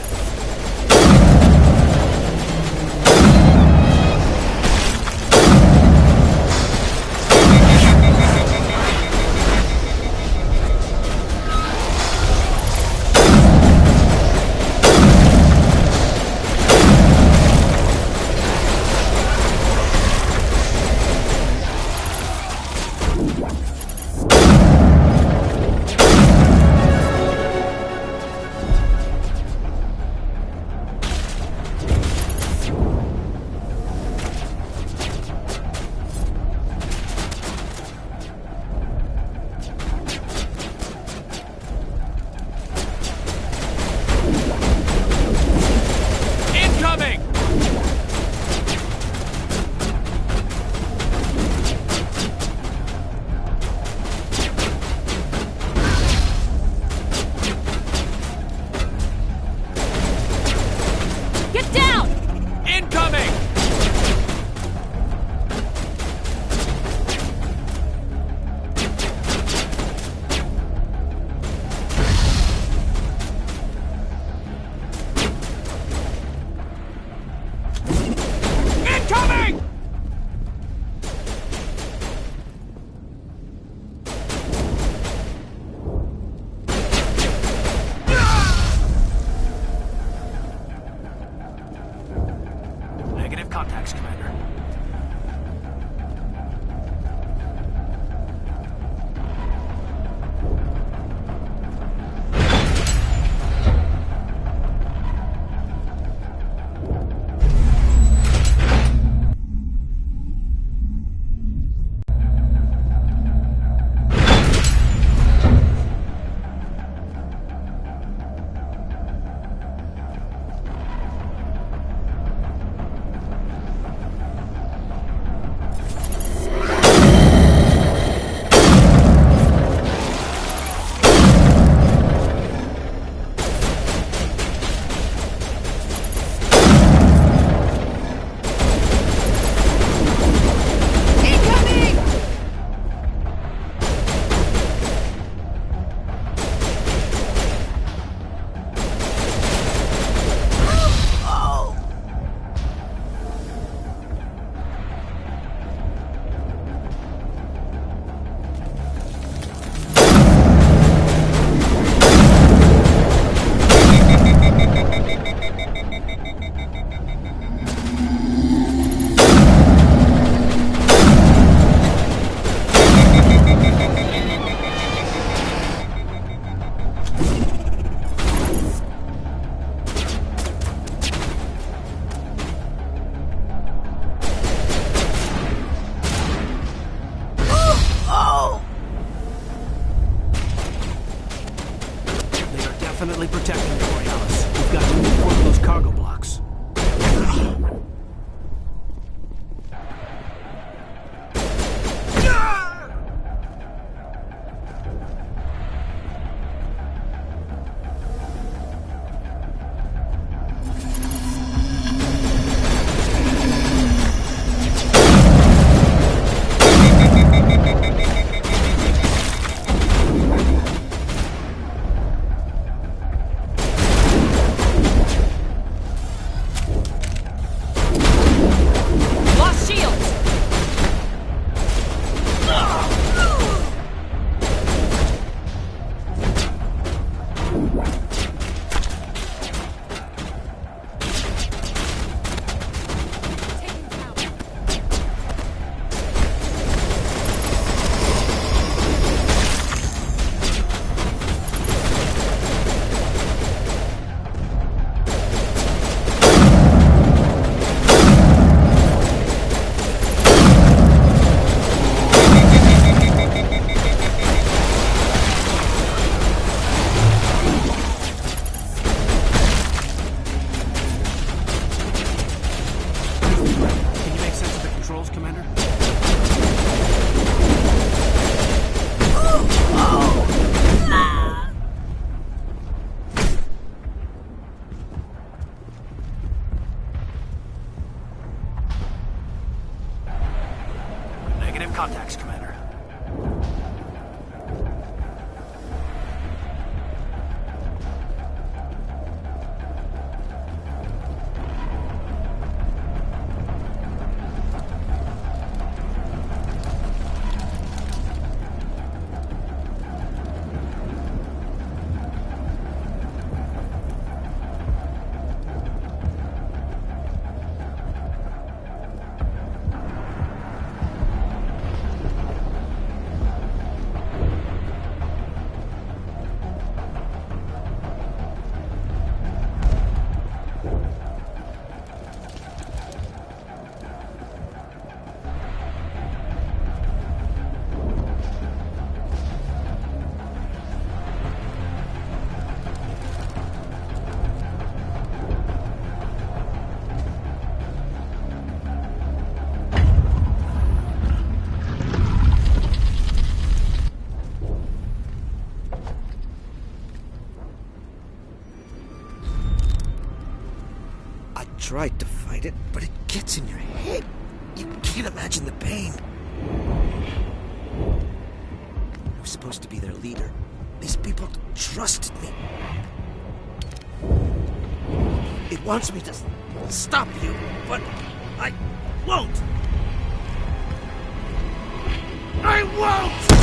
Contacts, Commander. Definitely protecting Borealis. We've got to move one of those cargo blocks. tried to fight it, but it gets in your head. You can't imagine the pain. I was supposed to be their leader. These people trusted me. It wants me to stop you, but I won't. I won't!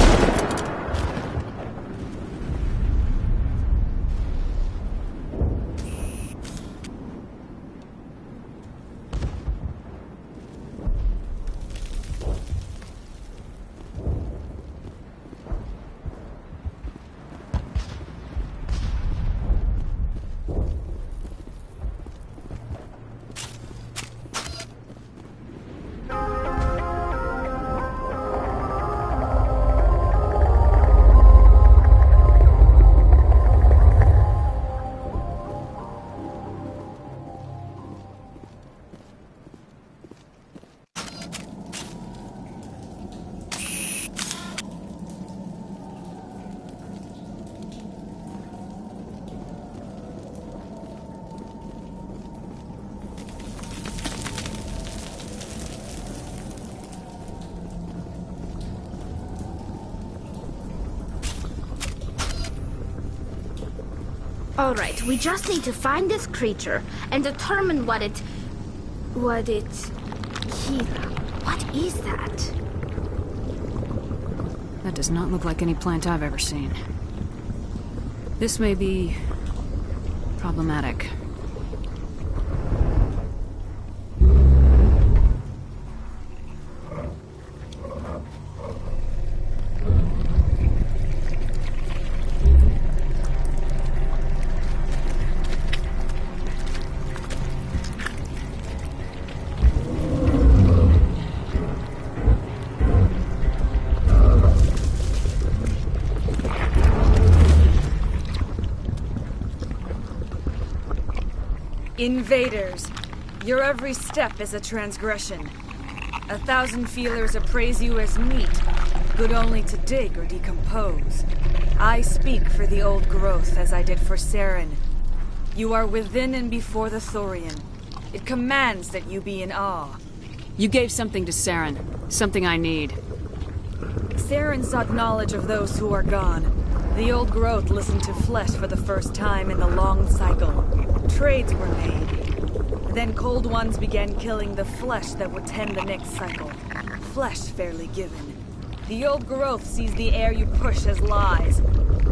Alright, we just need to find this creature and determine what it... Kira, what is that? That does not look like any plant I've ever seen. This may be... problematic. Invaders, your every step is a transgression. 1,000 feelers appraise you as meat, good only to dig or decompose. I speak for the old growth as I did for Saren. You are within and before the Thorian. It commands that you be in awe. You gave something to Saren, something I need. Saren sought knowledge of those who are gone. The old growth listened to flesh for the first time in the long cycle. Trades were made. Then cold ones began killing the flesh that would tend the next cycle. Flesh fairly given. The old growth sees the air you push as lies.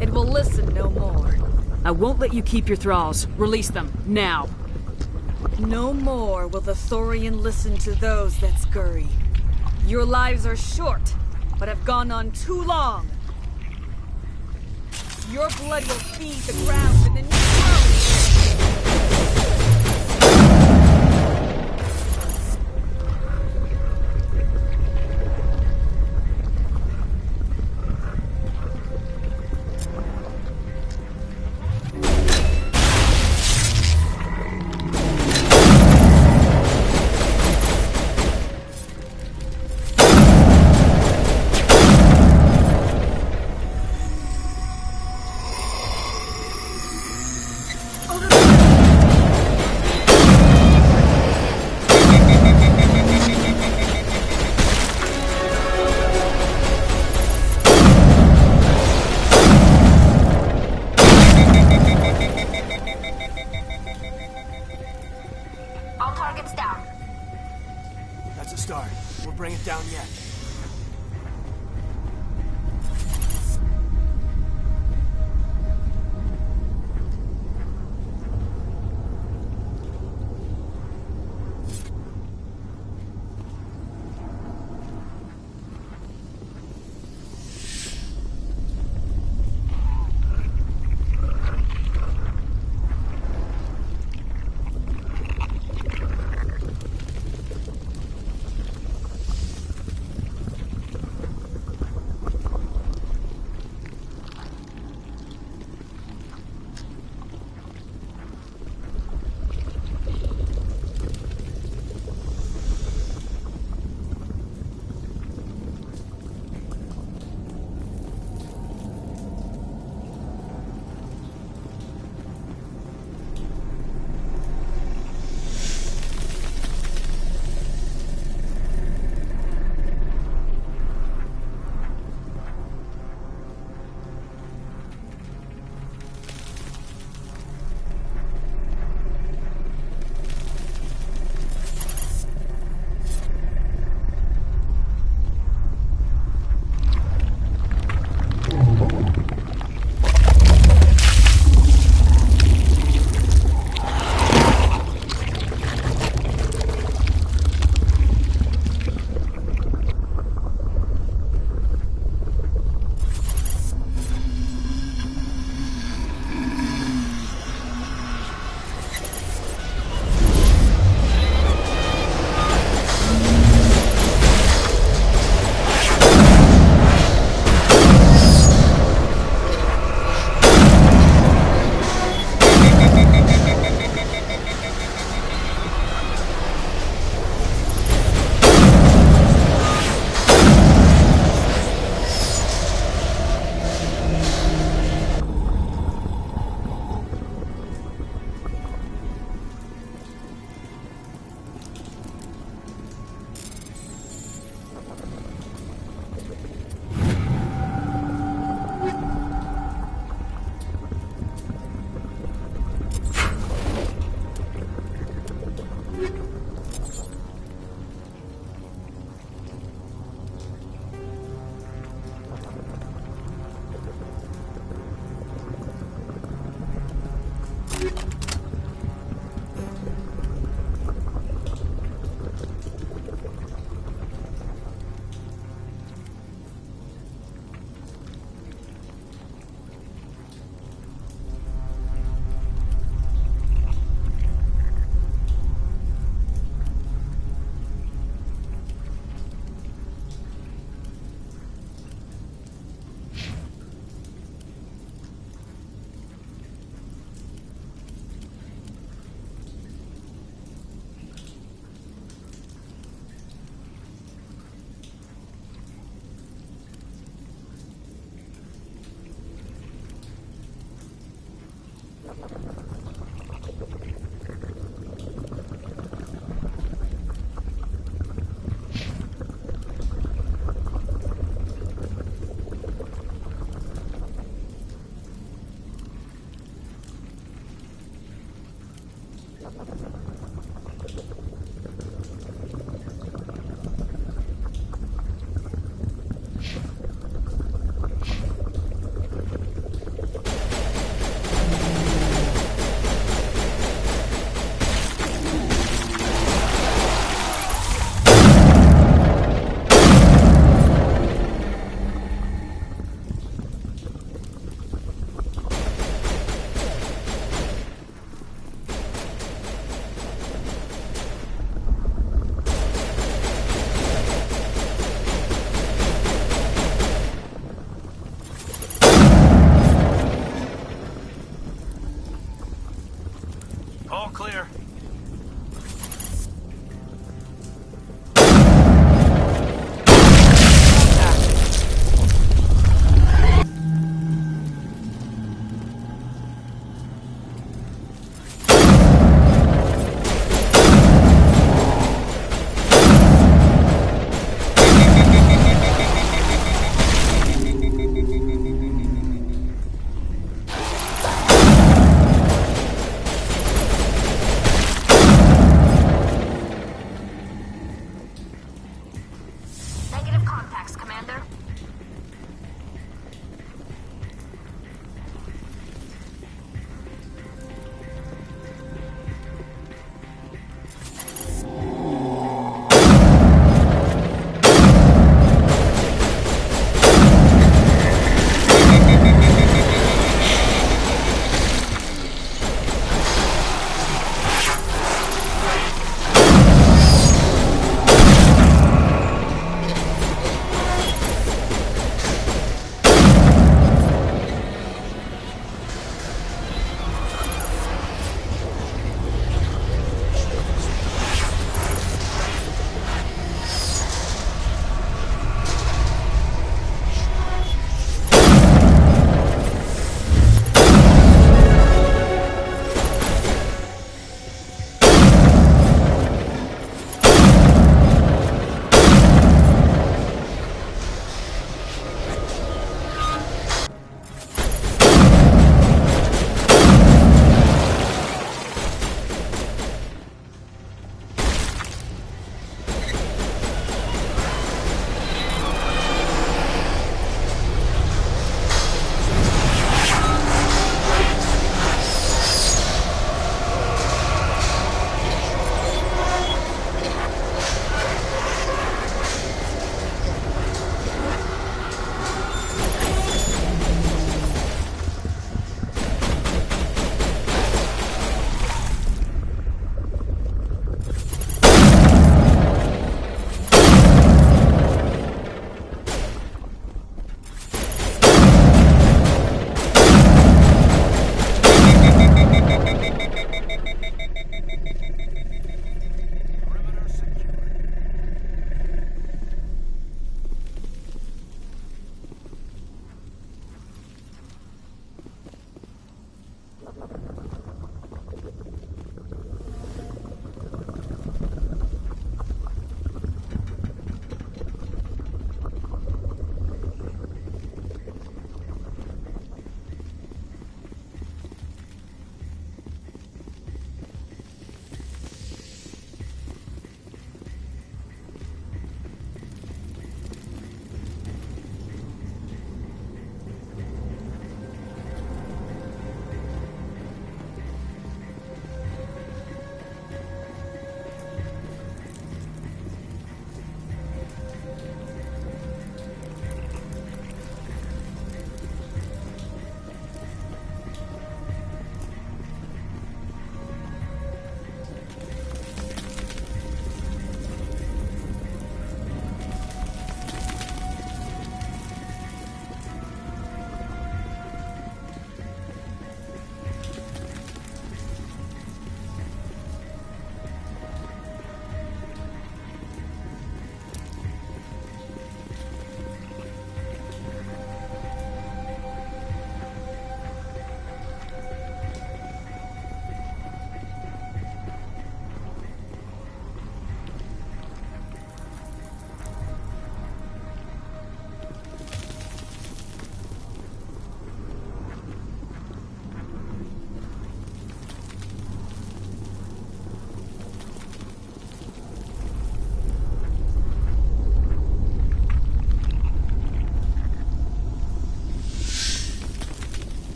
It will listen no more. I won't let you keep your thralls. Release them, now. No more will the Thorian listen to those that scurry. Your lives are short, but have gone on too long. Your blood will feed the ground and then you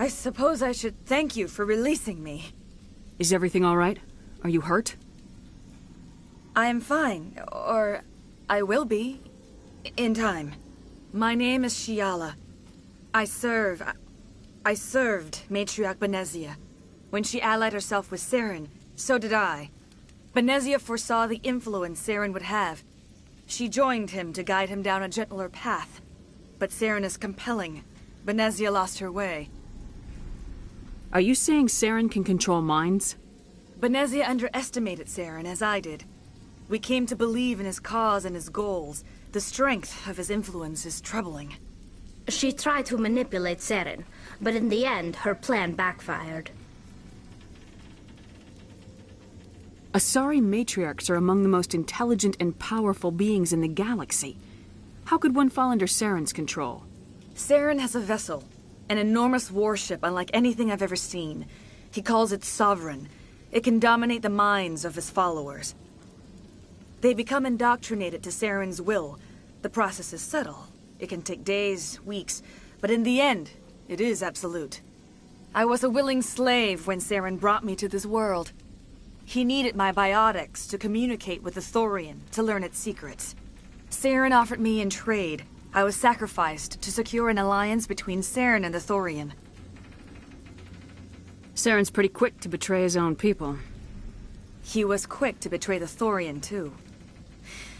I suppose I should thank you for releasing me. Is everything all right? Are you hurt? I am fine, or I will be, in time. My name is Shiala. I served Matriarch Benezia. When she allied herself with Saren, so did I. Benezia foresaw the influence Saren would have. She joined him to guide him down a gentler path. But Saren is compelling. Benezia lost her way. Are you saying Saren can control minds? Benezia underestimated Saren, as I did. We came to believe in his cause and his goals. The strength of his influence is troubling. She tried to manipulate Saren, but in the end, her plan backfired. Asari matriarchs are among the most intelligent and powerful beings in the galaxy. How could one fall under Saren's control? Saren has a vessel, an enormous warship unlike anything I've ever seen. He calls it Sovereign. It can dominate the minds of his followers. They become indoctrinated to Saren's will. The process is subtle. It can take days, weeks, but in the end, it is absolute. I was a willing slave when Saren brought me to this world. He needed my biotics to communicate with the Thorian, to learn its secrets. Saren offered me in trade. I was sacrificed to secure an alliance between Saren and the Thorian. Saren's pretty quick to betray his own people. He was quick to betray the Thorian, too.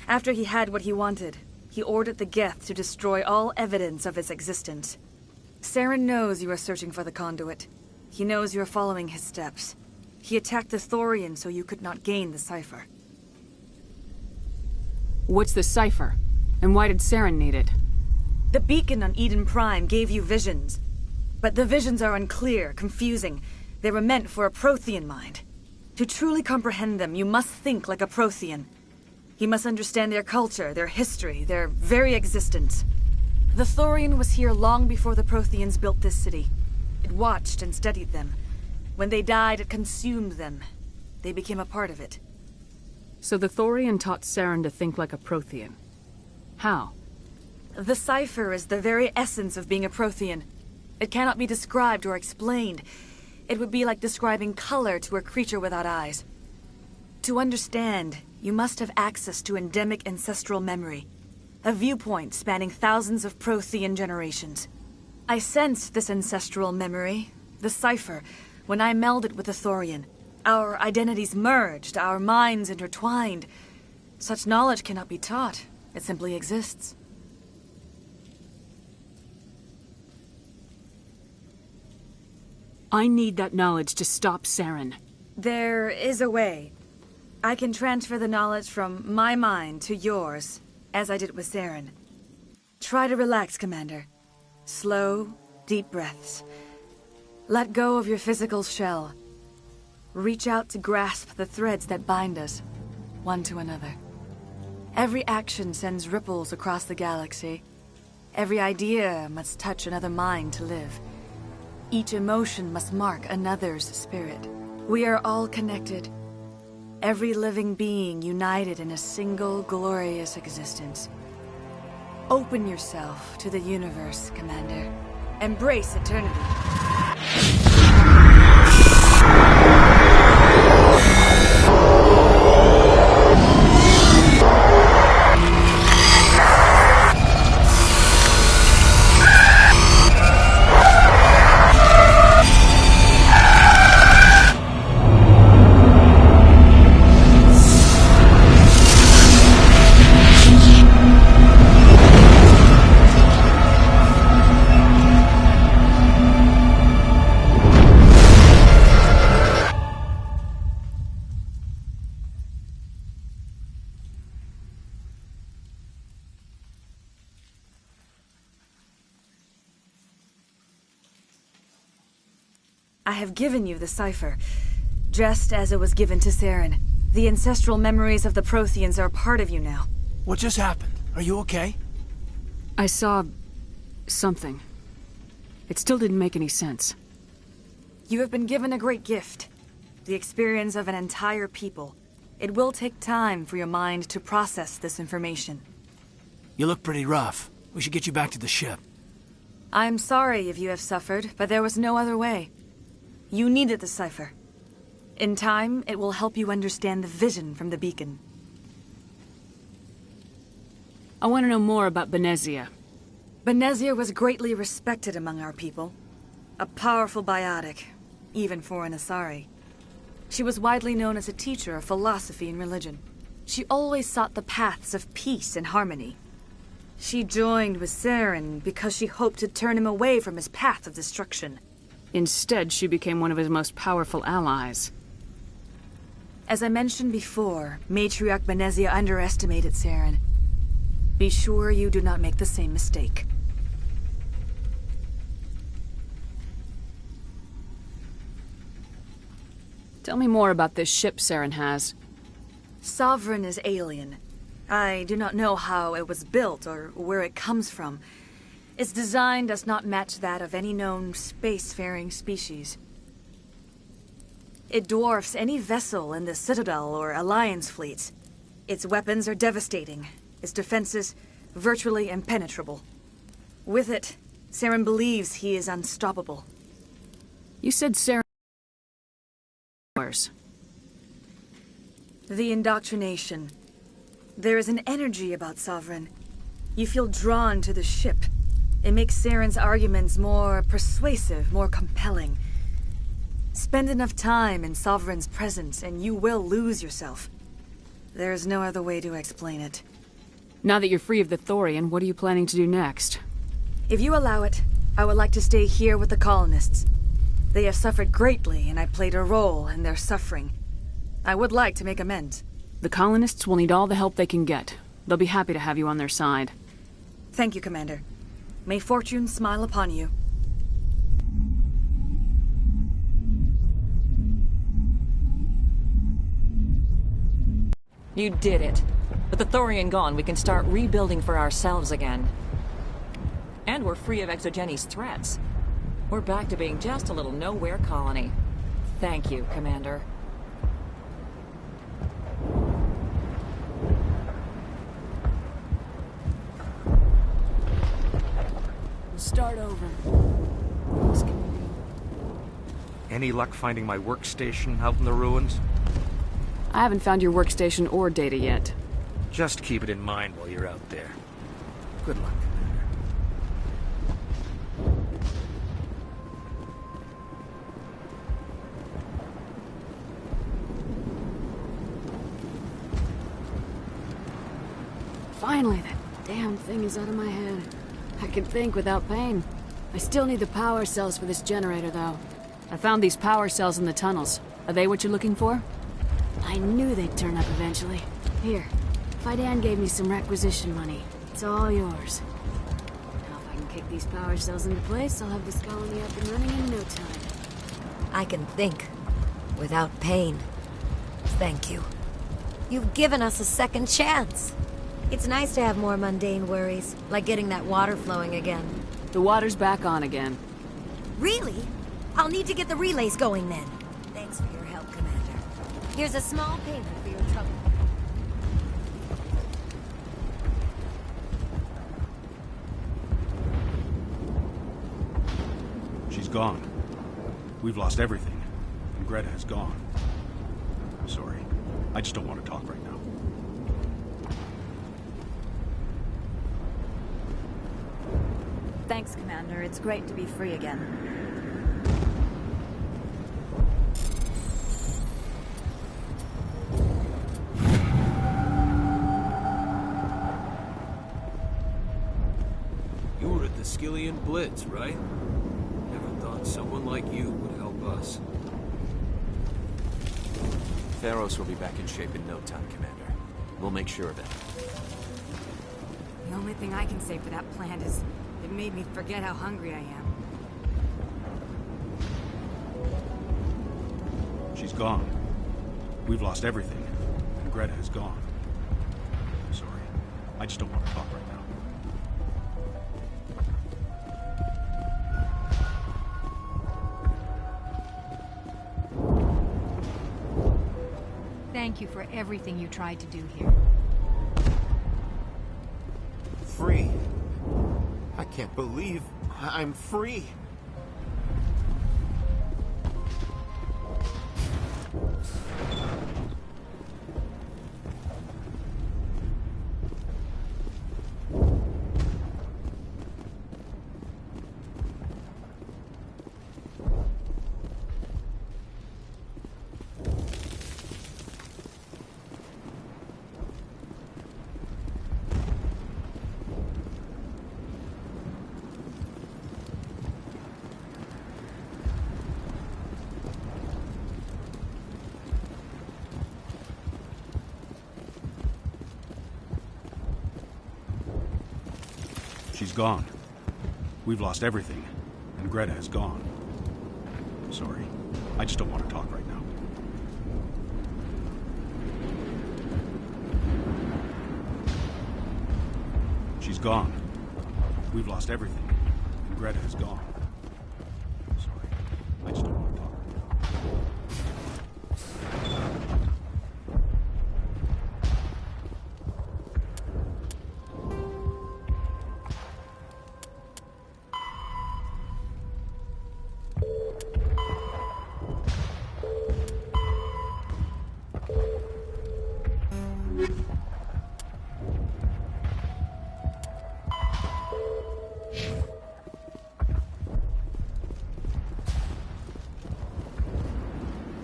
After he had what he wanted, he ordered the Geth to destroy all evidence of its existence. Saren knows you are searching for the conduit. He knows you are following his steps. He attacked the Thorian so you could not gain the cipher. What's the cipher? And why did Saren need it? The beacon on Eden Prime gave you visions. But the visions are unclear, confusing. They were meant for a Prothean mind. To truly comprehend them, you must think like a Prothean. You must understand their culture, their history, their very existence. The Thorian was here long before the Protheans built this city. It watched and studied them. When they died, it consumed them. They became a part of it. So the Thorian taught Saren to think like a Prothean. How? The cipher is the very essence of being a Prothean. It cannot be described or explained. It would be like describing color to a creature without eyes. To understand, you must have access to endemic ancestral memory. A viewpoint spanning thousands of Prothean generations. I sensed this ancestral memory, the cipher, when I melded with the Thorian. Our identities merged, our minds intertwined. Such knowledge cannot be taught. It simply exists. I need that knowledge to stop Saren. There is a way. I can transfer the knowledge from my mind to yours, as I did with Saren. Try to relax, Commander. Slow, deep breaths. Let go of your physical shell. Reach out to grasp the threads that bind us, one to another. Every action sends ripples across the galaxy. Every idea must touch another mind to live. Each emotion must mark another's spirit. We are all connected. Every living being united in a single glorious existence. Open yourself to the universe, Commander. Embrace eternity. I have given you the cipher, just as it was given to Saren. The ancestral memories of the Protheans are a part of you now. What just happened? Are you okay? I saw... something. It still didn't make any sense. You have been given a great gift. The experience of an entire people. It will take time for your mind to process this information. You look pretty rough. We should get you back to the ship. I'm sorry if you have suffered, but there was no other way. You needed the cipher. In time, it will help you understand the vision from the beacon. I want to know more about Benezia. Benezia was greatly respected among our people. A powerful biotic, even for an Asari. She was widely known as a teacher of philosophy and religion. She always sought the paths of peace and harmony. She joined with Saren because she hoped to turn him away from his path of destruction. Instead, she became one of his most powerful allies. As I mentioned before, Matriarch Benezia underestimated Saren. Be sure you do not make the same mistake. Tell me more about this ship Saren has. Sovereign is alien. I do not know how it was built or where it comes from. Its design does not match that of any known spacefaring species. It dwarfs any vessel in the Citadel or Alliance fleets. Its weapons are devastating, its defenses virtually impenetrable. With it, Saren believes he is unstoppable. You said Saren... The indoctrination. There is an energy about Sovereign. You feel drawn to the ship. It makes Saren's arguments more persuasive, more compelling. Spend enough time in Sovereign's presence and you will lose yourself. There is no other way to explain it. Now that you're free of the Thorian, what are you planning to do next? If you allow it, I would like to stay here with the colonists. They have suffered greatly and I played a role in their suffering. I would like to make amends. The colonists will need all the help they can get. They'll be happy to have you on their side. Thank you, Commander. May fortune smile upon you. You did it. With the Thorian gone, we can start rebuilding for ourselves again. And we're free of Exogeni's threats. We're back to being just a little nowhere colony. Thank you, Commander. Start over. Any luck finding my workstation out in the ruins? I haven't found your workstation or data yet. Just keep it in mind while you're out there. Good luck, Commander. Finally, that damn thing is out of my head. I can think without pain. I still need the power cells for this generator, though. I found these power cells in the tunnels. Are they what you're looking for? I knew they'd turn up eventually. Here, Fidan gave me some requisition money. It's all yours. Now if I can kick these power cells into place, I'll have this colony up and running in no time. I can think. Without pain. Thank you. You've given us a second chance. It's nice to have more mundane worries, like getting that water flowing again. The water's back on again. Really? I'll need to get the relays going then. Thanks for your help, Commander. Here's a small payment for your trouble. She's gone. We've lost everything, and Greta has gone. Sorry. I just don't want to talk right now. Thanks, Commander. It's great to be free again. You were at the Skillian Blitz, right? Never thought someone like you would help us. Theros will be back in shape in no time, Commander. We'll make sure of it. The only thing I can say for that plant is it made me forget how hungry I am. She's gone. We've lost everything, and Greta is gone. Sorry. I just don't want to talk right now. Thank you for everything you tried to do here. Free? I can't believe I'm free. She's gone. We've lost everything, and Greta is gone. Sorry. I just don't want to talk right now. She's gone. We've lost everything, and Greta is gone. Sorry. I just don't want to talk right now.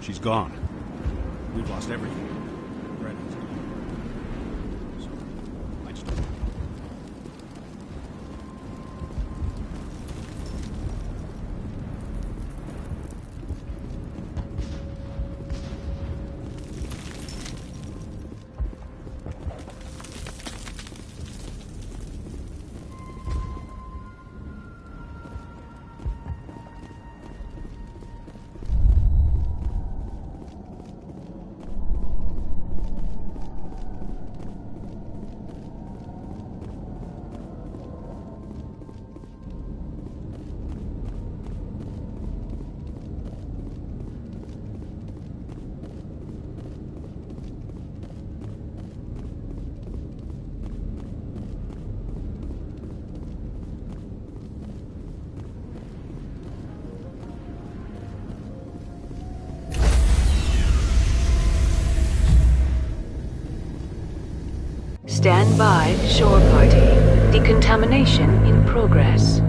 She's gone. We've lost everything. Greta's gone. Sorry. I just don't want to talk. Stand by, shore party. Decontamination in progress.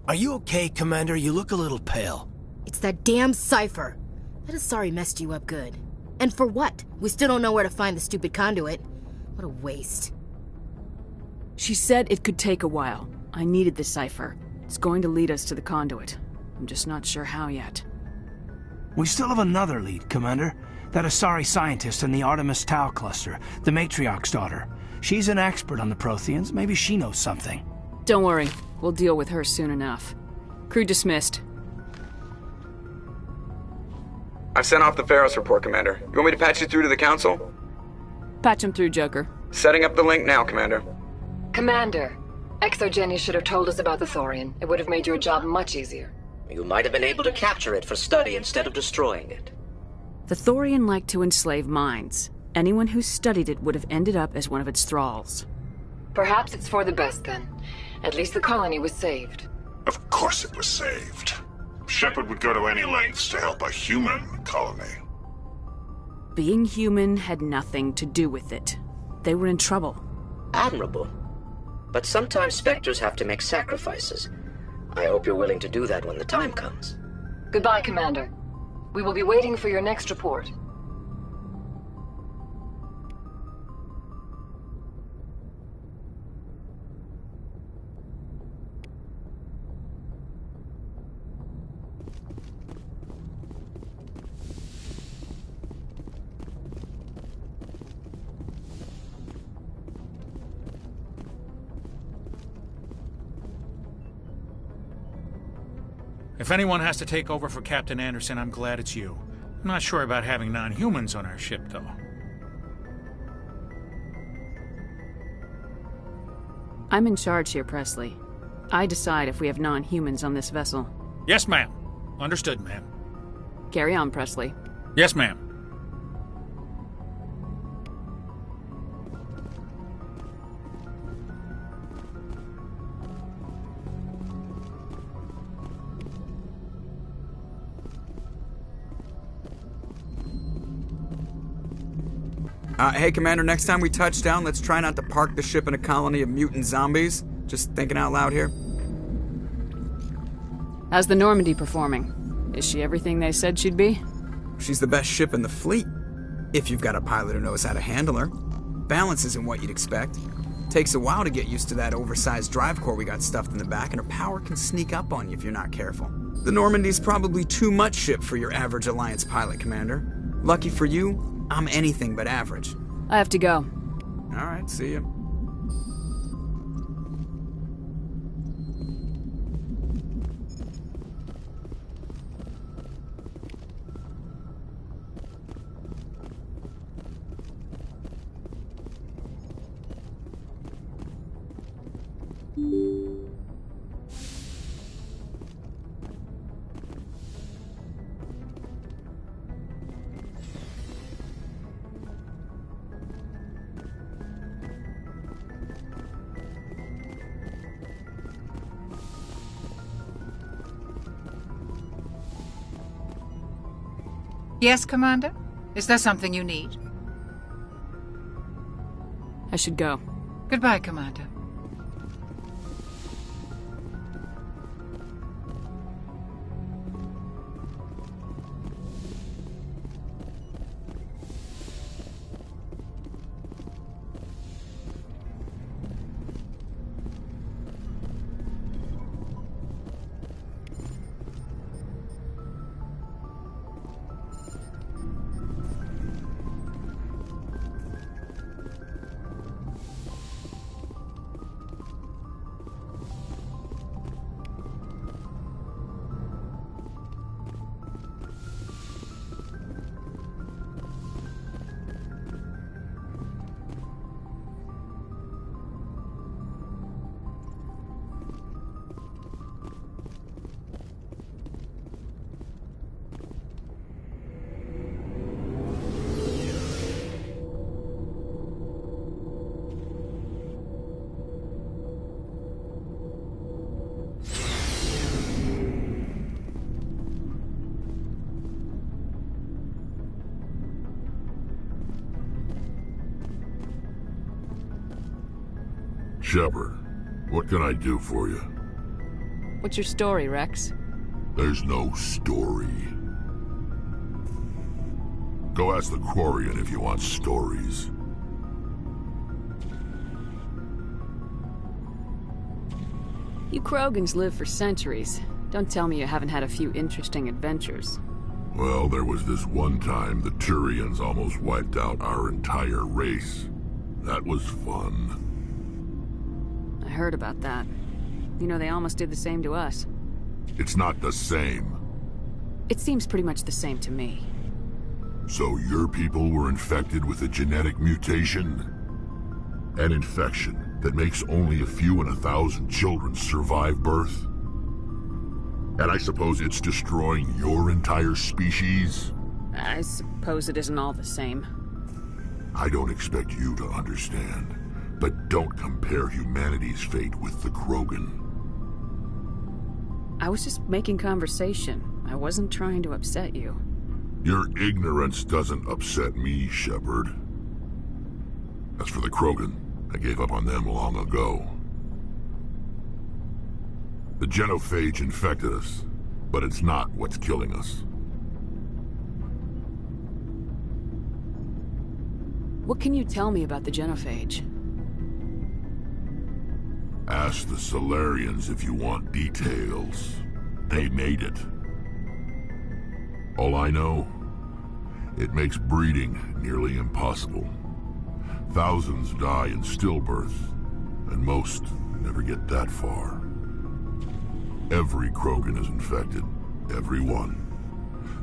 Are you okay, Commander? You look a little pale. It's that damn cipher. That Asari messed you up good. And for what? We still don't know where to find the stupid conduit. What a waste. She said it could take a while. I needed the cipher. It's going to lead us to the conduit. I'm just not sure how yet. We still have another lead, Commander. That Asari scientist in the Artemis Tau cluster, the Matriarch's daughter. She's an expert on the Protheans. Maybe she knows something. Don't worry. We'll deal with her soon enough. Crew dismissed. I've sent off the Pharos report, Commander. You want me to patch you through to the Council? Patch him through, Joker. Setting up the link now, Commander. Commander, Exogeny should have told us about the Thorian. It would have made your job much easier. You might have been able to capture it for study instead of destroying it. The Thorian liked to enslave minds. Anyone who studied it would have ended up as one of its thralls. Perhaps it's for the best, then. At least the colony was saved. Of course it was saved. Shepard would go to any lengths to help a human colony. Being human had nothing to do with it. They were in trouble. Admirable. But sometimes Spectres have to make sacrifices. I hope you're willing to do that when the time comes. Goodbye, Commander. We will be waiting for your next report. If anyone has to take over for Captain Anderson, I'm glad it's you. I'm not sure about having non-humans on our ship, though. I'm in charge here, Presley. I decide if we have non-humans on this vessel. Yes, ma'am. Understood, ma'am. Carry on, Presley. Yes, ma'am. Hey, Commander, next time we touch down, let's try not to park the ship in a colony of mutant zombies. Just thinking out loud here. How's the Normandy performing? Is she everything they said she'd be? She's the best ship in the fleet, if you've got a pilot who knows how to handle her. Balance isn't what you'd expect. Takes a while to get used to that oversized drive core we got stuffed in the back, and her power can sneak up on you if you're not careful. The Normandy's probably too much ship for your average Alliance pilot, Commander. Lucky for you, I'm anything but average. I have to go. Alright, see ya. Yes, Commander? Is there something you need? I should go. Goodbye, Commander. Shepard, what can I do for you? What's your story, Rex? There's no story. Go ask the Quarian if you want stories. You Krogans live for centuries. Don't tell me you haven't had a few interesting adventures. Well, there was this one time the Turians almost wiped out our entire race. That was fun. I heard about that. You know, they almost did the same to us. It's not the same. It seems pretty much the same to me. So your people were infected with a genetic mutation? An infection that makes only a few in 1,000 children survive birth? And I suppose it's destroying your entire species? I suppose it isn't all the same. I don't expect you to understand, but don't compare humanity's fate with the Krogan. I was just making conversation. I wasn't trying to upset you. Your ignorance doesn't upset me, Shepard. As for the Krogan, I gave up on them long ago. The genophage infected us, but it's not what's killing us. What can you tell me about the genophage? Ask the Solarians if you want details. They made it. All I know, it makes breeding nearly impossible. Thousands die in stillbirth, and most never get that far. Every Krogan is infected, every one,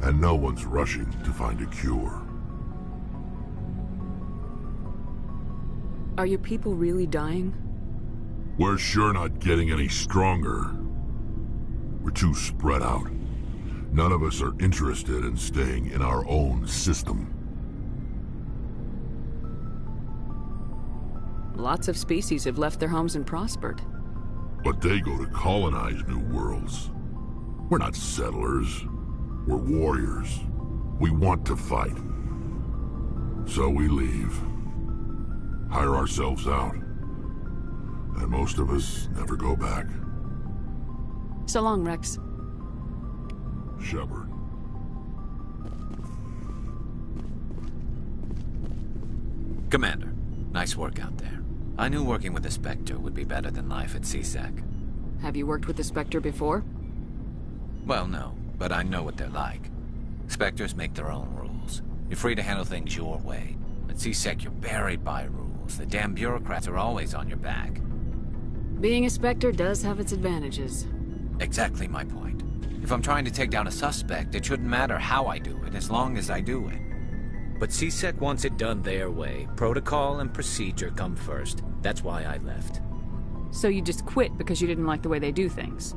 and no one's rushing to find a cure. Are your people really dying? We're sure not getting any stronger. We're too spread out. None of us are interested in staying in our own system. Lots of species have left their homes and prospered. But they go to colonize new worlds. We're not settlers. We're warriors. We want to fight. So we leave. Hire ourselves out. And most of us never go back. So long, Rex. Shepard. Commander, nice work out there. I knew working with the Spectre would be better than life at CSEC. Have you worked with the Spectre before? Well, no, but I know what they're like. Spectres make their own rules. You're free to handle things your way. At CSEC, you're buried by rules. The damn bureaucrats are always on your back. Being a Spectre does have its advantages. Exactly my point. If I'm trying to take down a suspect, it shouldn't matter how I do it, as long as I do it. But CSEC wants it done their way. Protocol and procedure come first. That's why I left. So you just quit because you didn't like the way they do things?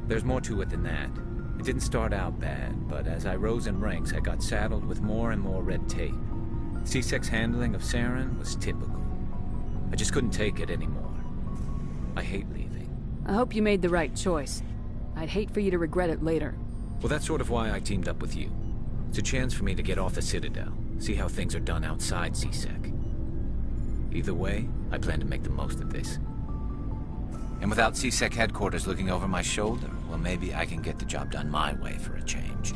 There's more to it than that. It didn't start out bad, but as I rose in ranks, I got saddled with more and more red tape. CSEC's handling of Saren was typical. I just couldn't take it anymore. I hate leaving. I hope you made the right choice. I'd hate for you to regret it later. Well, that's sort of why I teamed up with you. It's a chance for me to get off the Citadel, see how things are done outside CSEC. Either way, I plan to make the most of this. And without CSEC headquarters looking over my shoulder, well, maybe I can get the job done my way for a change.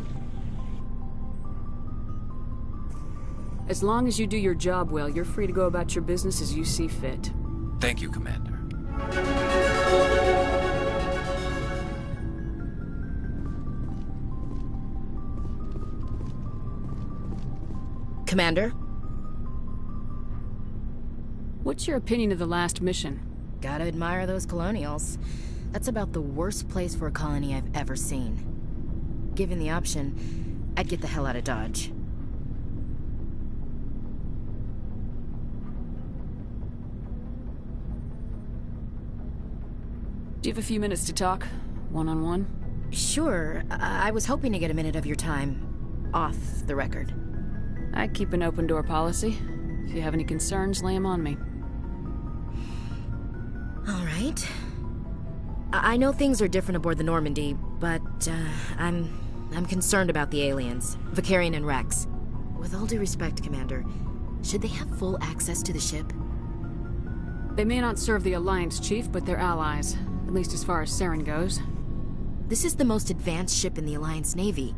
As long as you do your job well, you're free to go about your business as you see fit. Thank you, Commander. Commander? What's your opinion of the last mission? Gotta admire those colonials. That's about the worst place for a colony I've ever seen. Given the option, I'd get the hell out of Dodge. Do you have a few minutes to talk? One-on-one? Sure. I was hoping to get a minute of your time off the record. I keep an open door policy. If you have any concerns, lay them on me. All right. I know things are different aboard the Normandy, but I'm concerned about the aliens, Vicarian and Rex. With all due respect, Commander, should they have full access to the ship? They may not serve the Alliance, Chief, but they're allies. At least as far as Saren goes. This is the most advanced ship in the Alliance Navy.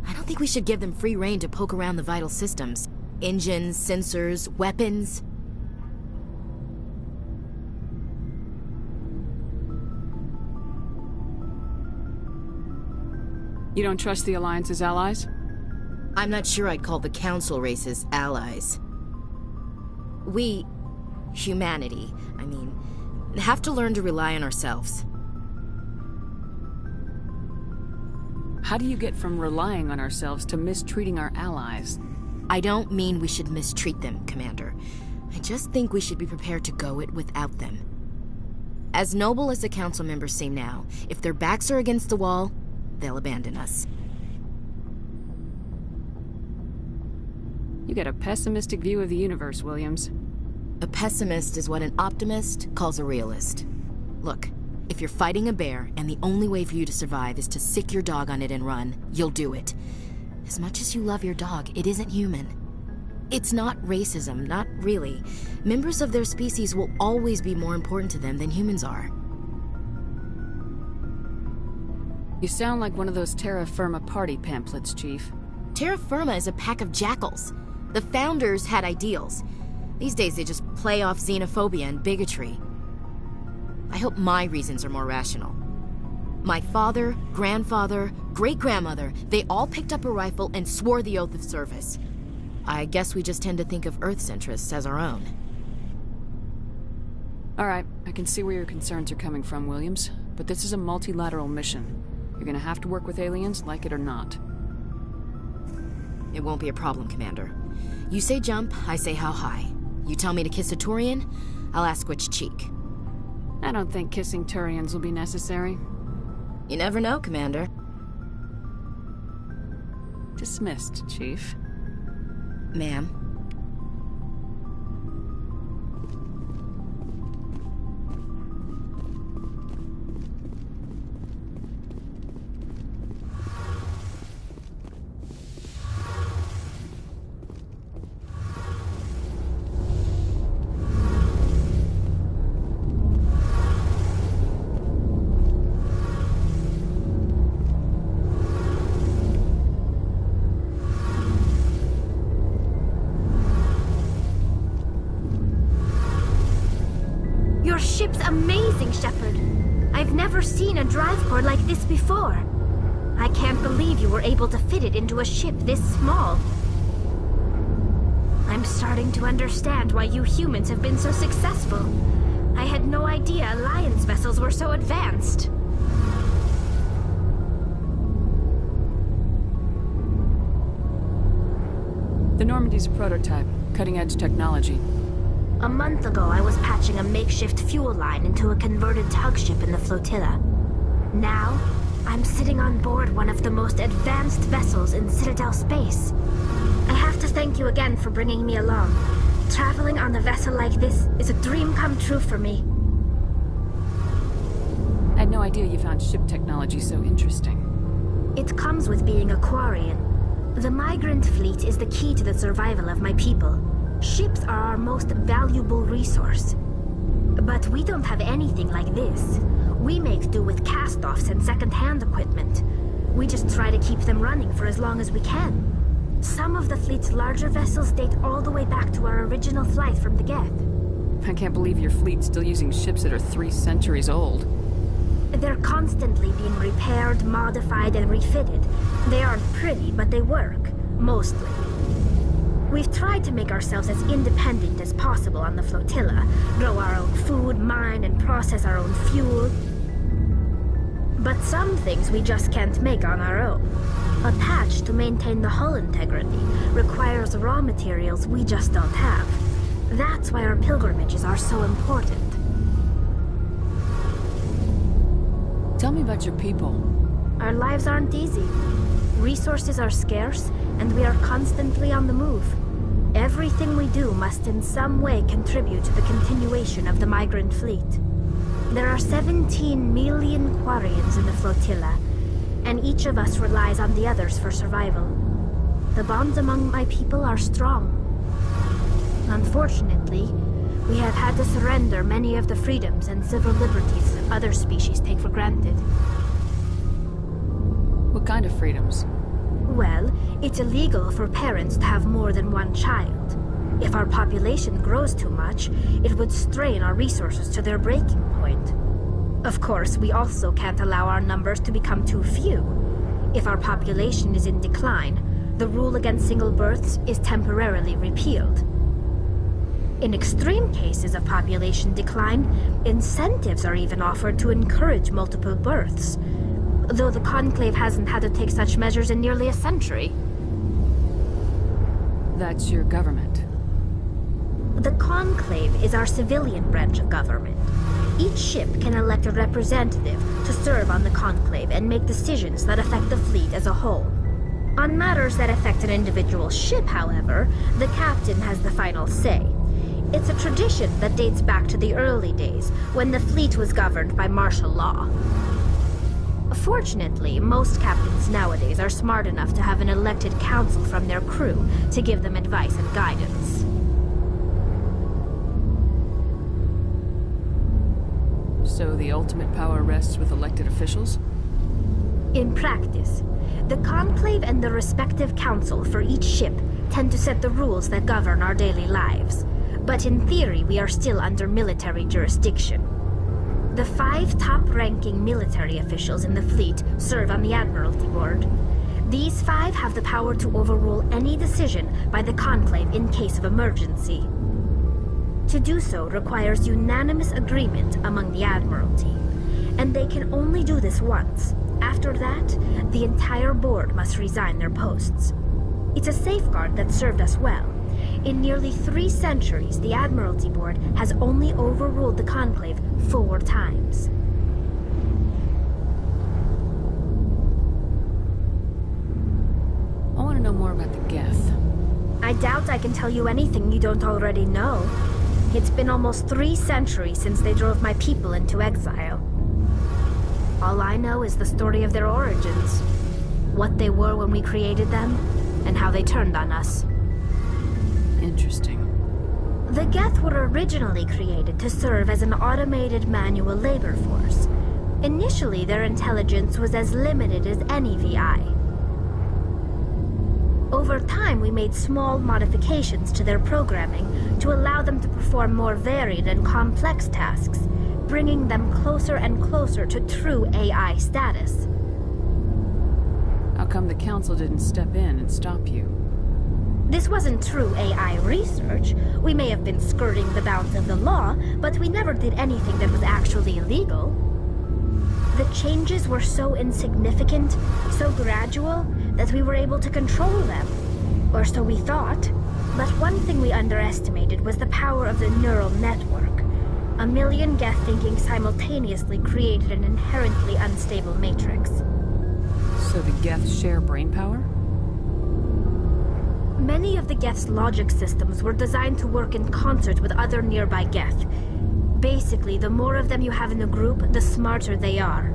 I don't think we should give them free rein to poke around the vital systems. Engines, sensors, weapons. You don't trust the Alliance's allies? I'm not sure I'd call the Council races allies. We, humanity, I mean, have to learn to rely on ourselves. How do you get from relying on ourselves to mistreating our allies? I don't mean we should mistreat them, Commander. I just think we should be prepared to go it without them. As noble as the Council members seem now, if their backs are against the wall, they'll abandon us. You got a pessimistic view of the universe, Williams. A pessimist is what an optimist calls a realist. Look, if you're fighting a bear and the only way for you to survive is to sick your dog on it and run, you'll do it. As much as you love your dog, it isn't human. It's not racism, not really. Members of their species will always be more important to them than humans are. You sound like one of those Terra Firma party pamphlets, Chief. Terra Firma is a pack of jackals. The founders had ideals. These days they just play off xenophobia and bigotry. I hope my reasons are more rational. My father, grandfather, great-grandmother, they all picked up a rifle and swore the oath of service. I guess we just tend to think of Earth's interests as our own. All right, I can see where your concerns are coming from, Williams. But this is a multilateral mission. You're gonna have to work with aliens, like it or not. It won't be a problem, Commander. You say jump, I say how high. You tell me to kiss a Turian, I'll ask which cheek. I don't think kissing Turians will be necessary. You never know, Commander. Dismissed, Chief. Ma'am. ship's amazing, Shepard. I've never seen a drive core like this before. I can't believe you were able to fit it into a ship this small. I'm starting to understand why you humans have been so successful. I had no idea Alliance vessels were so advanced. The Normandy's a prototype, cutting-edge technology. A month ago, I was patching a makeshift fuel line into a converted tug ship in the flotilla. Now, I'm sitting on board one of the most advanced vessels in Citadel space. I have to thank you again for bringing me along. Traveling on a vessel like this is a dream come true for me. I had no idea you found ship technology so interesting. It comes with being a Quarian. The migrant fleet is the key to the survival of my people. Ships are our most valuable resource. But we don't have anything like this. We make do with cast-offs and second-hand equipment. We just try to keep them running for as long as we can. Some of the fleet's larger vessels date all the way back to our original flight from the Geth. I can't believe your fleet's still using ships that are 3 centuries old. They're constantly being repaired, modified, and refitted. They aren't pretty, but they work. Mostly. We've tried to make ourselves as independent as possible on the flotilla, grow our own food, mine, and process our own fuel. But some things we just can't make on our own. A patch to maintain the hull integrity requires raw materials we just don't have. That's why our pilgrimages are so important. Tell me about your people. Our lives aren't easy. Resources are scarce, and we are constantly on the move. Everything we do must in some way contribute to the continuation of the migrant fleet. There are 17 million Quarians in the flotilla, and each of us relies on the others for survival. The bonds among my people are strong. Unfortunately, we have had to surrender many of the freedoms and civil liberties other species take for granted. What kind of freedoms? Well, it's illegal for parents to have more than one child. If our population grows too much, it would strain our resources to their breaking point. Of course, we also can't allow our numbers to become too few. If our population is in decline, the rule against single births is temporarily repealed. In extreme cases of population decline, incentives are even offered to encourage multiple births, though the Conclave hasn't had to take such measures in nearly a century. That's your government. The Conclave is our civilian branch of government. Each ship can elect a representative to serve on the Conclave and make decisions that affect the fleet as a whole. On matters that affect an individual ship, however, the captain has the final say. It's a tradition that dates back to the early days, when the fleet was governed by martial law. Fortunately, most captains nowadays are smart enough to have an elected council from their crew to give them advice and guidance. So the ultimate power rests with elected officials? In practice, the Conclave and the respective council for each ship tend to set the rules that govern our daily lives. But in theory, we are still under military jurisdiction. The 5 top-ranking military officials in the fleet serve on the Admiralty Board. These 5 have the power to overrule any decision by the Conclave in case of emergency. To do so requires unanimous agreement among the Admiralty, and they can only do this once. After that, the entire board must resign their posts. It's a safeguard that served us well. In nearly 3 centuries, the Admiralty Board has only overruled the Conclave 4 times. I want to know more about the Geth. I doubt I can tell you anything you don't already know. It's been almost 3 centuries since they drove my people into exile. All I know is the story of their origins, what they were when we created them, and how they turned on us. Interesting. The Geth were originally created to serve as an automated manual labor force. Initially, their intelligence was as limited as any VI. Over time, we made small modifications to their programming to allow them to perform more varied and complex tasks, bringing them closer and closer to true AI status. How come the Council didn't step in and stop you? This wasn't true AI research. We may have been skirting the bounds of the law, but we never did anything that was actually illegal. The changes were so insignificant, so gradual, that we were able to control them. Or so we thought. But one thing we underestimated was the power of the neural network. A million Geth thinking simultaneously created an inherently unstable matrix. So the Geth share brain power? Many of the Geth's logic systems were designed to work in concert with other nearby Geth. Basically, the more of them you have in a group, the smarter they are.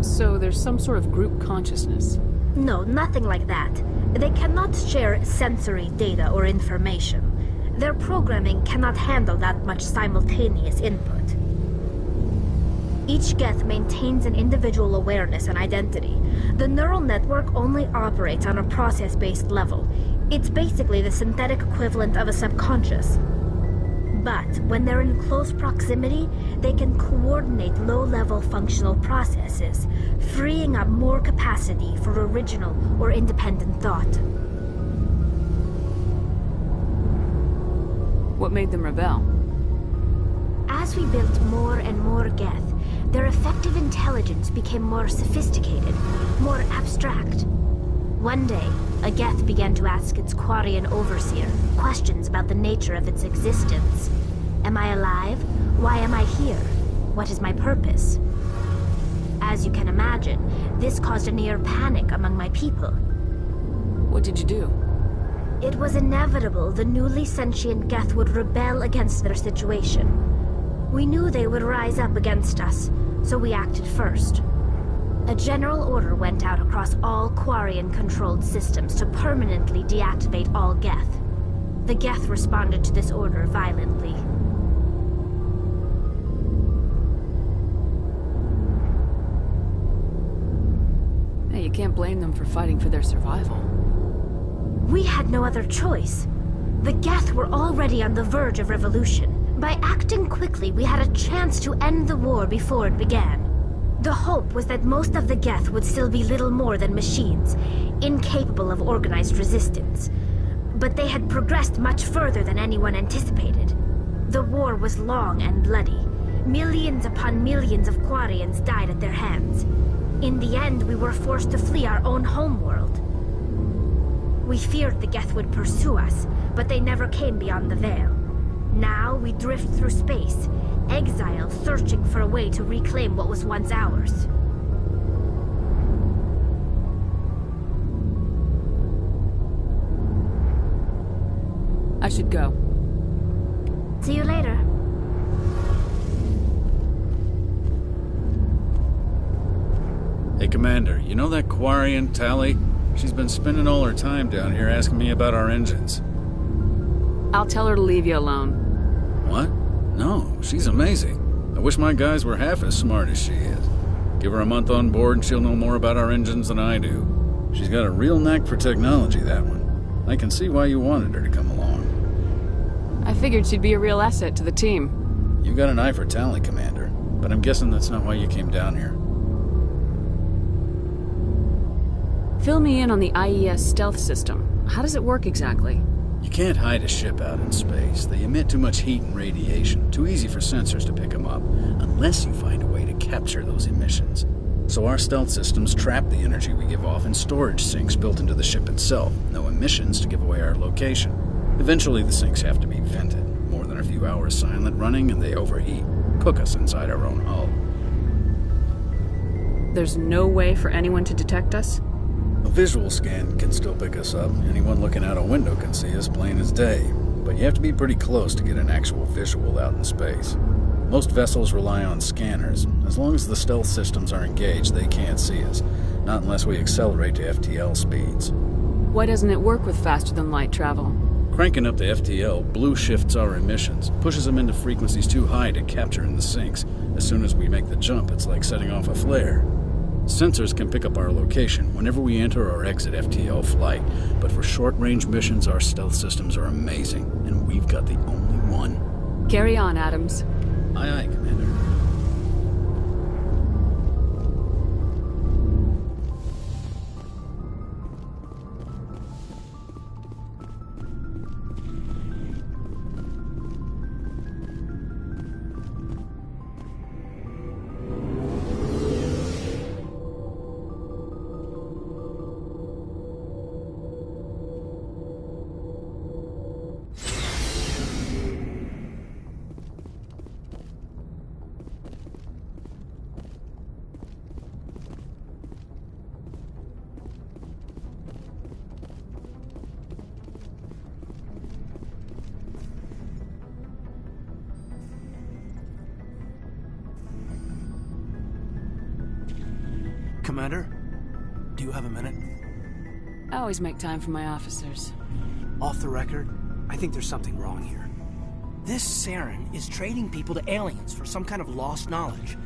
So there's some sort of group consciousness? No, nothing like that. They cannot share sensory data or information. Their programming cannot handle that much simultaneous input. Each Geth maintains an individual awareness and identity. The neural network only operates on a process-based level. It's basically the synthetic equivalent of a subconscious. But when they're in close proximity, they can coordinate low-level functional processes, freeing up more capacity for original or independent thought. What made them rebel? As we built more and more Geth, their effective intelligence became more sophisticated, more abstract. One day, a Geth began to ask its Quarian overseer questions about the nature of its existence. Am I alive? Why am I here? What is my purpose? As you can imagine, this caused a near panic among my people. What did you do? It was inevitable the newly sentient Geth would rebel against their situation. We knew they would rise up against us, so we acted first. A general order went out across all Quarian-controlled systems to permanently deactivate all Geth. The Geth responded to this order violently. Hey, you can't blame them for fighting for their survival. We had no other choice. The Geth were already on the verge of revolution. By acting quickly, we had a chance to end the war before it began. The hope was that most of the Geth would still be little more than machines, incapable of organized resistance. But they had progressed much further than anyone anticipated. The war was long and bloody. Millions upon millions of Quarians died at their hands. In the end, we were forced to flee our own homeworld. We feared the Geth would pursue us, but they never came beyond the Veil. Now we drift through space, exile searching for a way to reclaim what was once ours. I should go. See you later. Hey, Commander, you know that Quarian, Tally? She's been spending all her time down here asking me about our engines. I'll tell her to leave you alone. What? No, she's amazing. I wish my guys were half as smart as she is. Give her a month on board and she'll know more about our engines than I do. She's got a real knack for technology, that one. I can see why you wanted her to come along. I figured she'd be a real asset to the team. You got an eye for Tally, Commander, but I'm guessing that's not why you came down here. Fill me in on the IES stealth system. How does it work exactly? You can't hide a ship out in space. They emit too much heat and radiation. Too easy for sensors to pick them up, unless you find a way to capture those emissions. So our stealth systems trap the energy we give off in storage sinks built into the ship itself. No emissions to give away our location. Eventually the sinks have to be vented. More than a few hours silent running and they overheat. Cook us inside our own hull. There's no way for anyone to detect us? A visual scan can still pick us up. Anyone looking out a window can see us plain as day. But you have to be pretty close to get an actual visual out in space. Most vessels rely on scanners. As long as the stealth systems are engaged, they can't see us. Not unless we accelerate to FTL speeds. Why doesn't it work with faster-than-light travel? Cranking up to FTL blue shifts our emissions, pushes them into frequencies too high to capture in the sinks. As soon as we make the jump, it's like setting off a flare. Sensors can pick up our location whenever we enter or exit FTL flight, but for short-range missions, our stealth systems are amazing, and we've got the only one. Carry on, Adams. Aye, aye, Commander. Commander, do you have a minute? I always make time for my officers. Off the record, I think there's something wrong here. This Saren is trading people to aliens for some kind of lost knowledge,